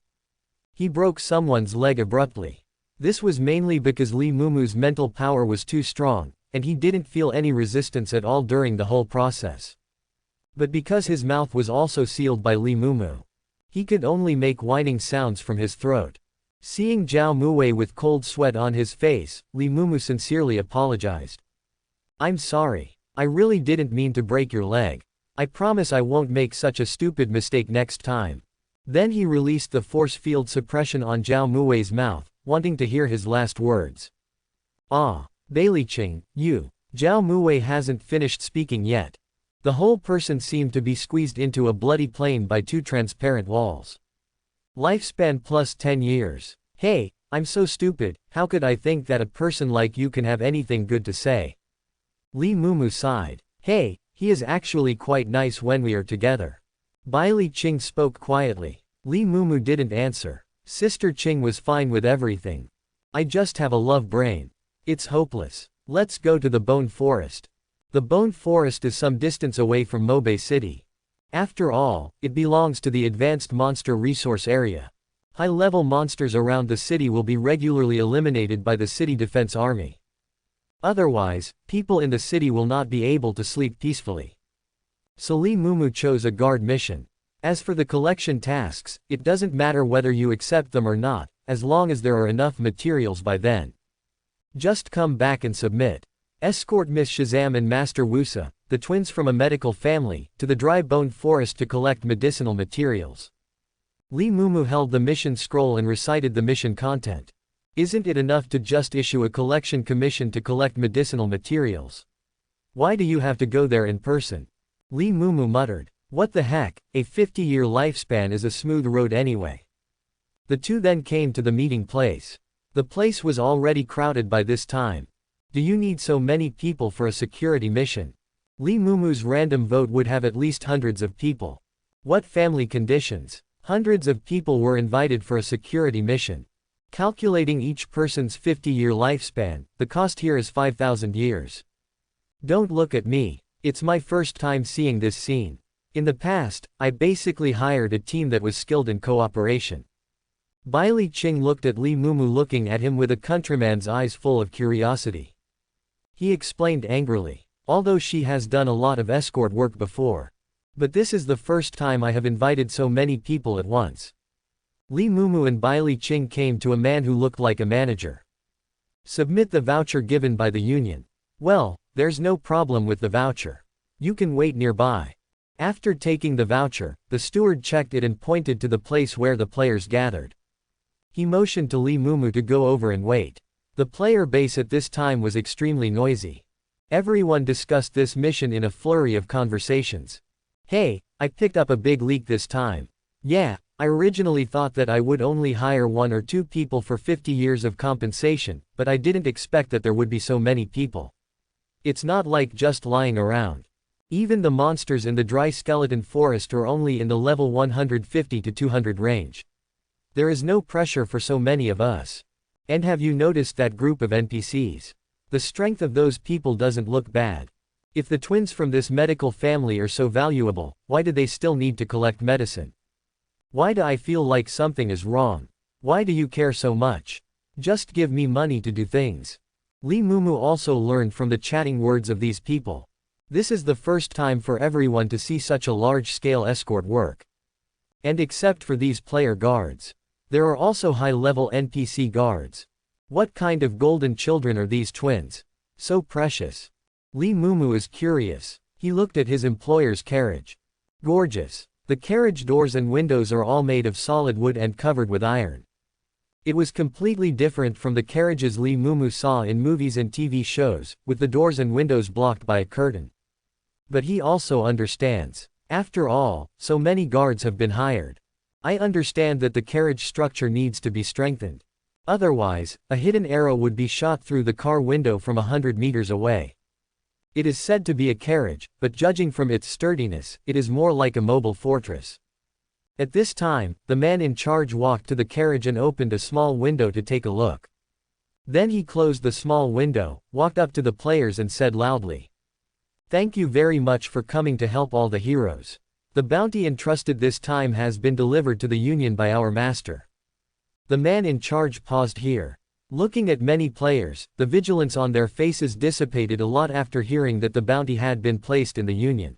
He broke someone's leg abruptly. This was mainly because Li Mumu's mental power was too strong, and he didn't feel any resistance at all during the whole process. But because his mouth was also sealed by Li Mumu, he could only make whining sounds from his throat. Seeing Zhao Muwei with cold sweat on his face, Li Mumu sincerely apologized. I'm sorry. I really didn't mean to break your leg. I promise I won't make such a stupid mistake next time. Then he released the force field suppression on Zhao Muwei's mouth, wanting to hear his last words. Ah, Bailey Qing, you. Zhao Muwei hasn't finished speaking yet. The whole person seemed to be squeezed into a bloody plane by 2 transparent walls. Lifespan plus 10 years. Hey, I'm so stupid, how could I think that a person like you can have anything good to say? Li Mumu sighed. Hey, he is actually quite nice when we are together. Bailey Qing spoke quietly. Li Mumu didn't answer. Sister Qing was fine with everything. I just have a love brain. It's hopeless. Let's go to the Bone Forest. The Bone Forest is some distance away from Mobe City. After all, it belongs to the Advanced Monster Resource Area. High-level monsters around the city will be regularly eliminated by the City Defense Army. Otherwise, people in the city will not be able to sleep peacefully. So Li Mumu chose a guard mission. As for the collection tasks, it doesn't matter whether you accept them or not, as long as there are enough materials by then. Just come back and submit. Escort Miss Shazam and Master Wusa, the twins from a medical family, to the dry bone forest to collect medicinal materials. Li Mumu held the mission scroll and recited the mission content. Isn't it enough to just issue a collection commission to collect medicinal materials? Why do you have to go there in person? Li Mumu muttered. What the heck, a 50-year lifespan is a smooth road anyway. The 2 then came to the meeting place. The place was already crowded by this time. Do you need so many people for a security mission? Lee Mumu's random vote would have at least hundreds of people. What family conditions? Hundreds of people were invited for a security mission. Calculating each person's 50-year lifespan, the cost here is 5,000 years. Don't look at me. It's my first time seeing this scene. In the past, I basically hired a team that was skilled in cooperation. Bai Li Qing looked at Lee Mumu, looking at him with a countryman's eyes full of curiosity. He explained angrily, although she has done a lot of escort work before. But this is the first time I have invited so many people at once. Lee Mumu and Bai Li Qing came to a man who looked like a manager. Submit the voucher given by the union. Well, there's no problem with the voucher. You can wait nearby. After taking the voucher, the steward checked it and pointed to the place where the players gathered. He motioned to Lee Mumu to go over and wait. The player base at this time was extremely noisy. Everyone discussed this mission in a flurry of conversations. Hey, I picked up a big leak this time. Yeah, I originally thought that I would only hire 1 or 2 people for 50 years of compensation, but I didn't expect that there would be so many people. It's not like just lying around. Even the monsters in the dry skeleton forest are only in the level 150 to 200 range. There is no pressure for so many of us. And have you noticed that group of NPCs? The strength of those people doesn't look bad. If the twins from this medical family are so valuable, why do they still need to collect medicine? Why do I feel like something is wrong? Why do you care so much? Just give me money to do things. Lee Mumu also learned from the chatting words of these people. This is the first time for everyone to see such a large-scale escort work. And except for these player guards, there are also high-level NPC guards. What kind of golden children are these twins? So precious. Lee Mumu is curious. He looked at his employer's carriage. Gorgeous. The carriage doors and windows are all made of solid wood and covered with iron. It was completely different from the carriages Lee Mumu saw in movies and TV shows, with the doors and windows blocked by a curtain. But he also understands. After all, so many guards have been hired. I understand that the carriage structure needs to be strengthened. Otherwise, a hidden arrow would be shot through the car window from 100 meters away. It is said to be a carriage, but judging from its sturdiness, it is more like a mobile fortress. At this time, the man in charge walked to the carriage and opened a small window to take a look. Then he closed the small window, walked up to the players and said loudly, "Thank you very much for coming to help all the heroes. The bounty entrusted this time has been delivered to the Union by our master." The man in charge paused here. Looking at many players, the vigilance on their faces dissipated a lot after hearing that the bounty had been placed in the Union.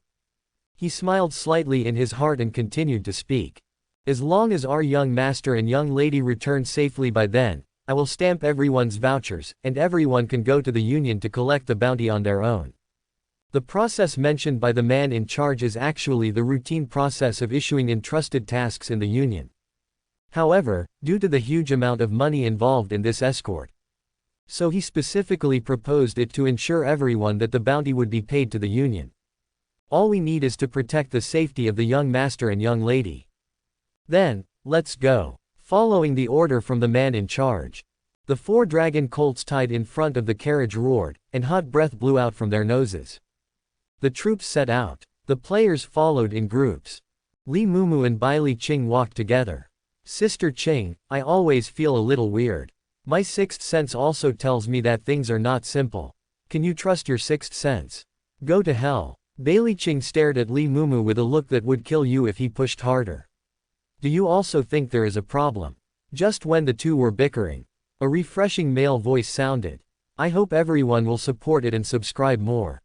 He smiled slightly in his heart and continued to speak. "As long as our young master and young lady return safely by then, I will stamp everyone's vouchers, and everyone can go to the Union to collect the bounty on their own." The process mentioned by the man in charge is actually the routine process of issuing entrusted tasks in the Union. However, due to the huge amount of money involved in this escort, so he specifically proposed it to ensure everyone that the bounty would be paid to the Union. All we need is to protect the safety of the young master and young lady. Then, let's go. Following the order from the man in charge, the 4 dragon colts tied in front of the carriage roared, and hot breath blew out from their noses. The troops set out. The players followed in groups. Lee Mumu and Bai Li Qing walked together. "Sister Qing, I always feel a little weird. My sixth sense also tells me that things are not simple. Can you trust your sixth sense? Go to hell." Bai Li Qing stared at Lee Mumu with a look that would kill you if he pushed harder. "Do you also think there is a problem?" Just when the two were bickering, a refreshing male voice sounded. "I hope everyone will support it and subscribe more."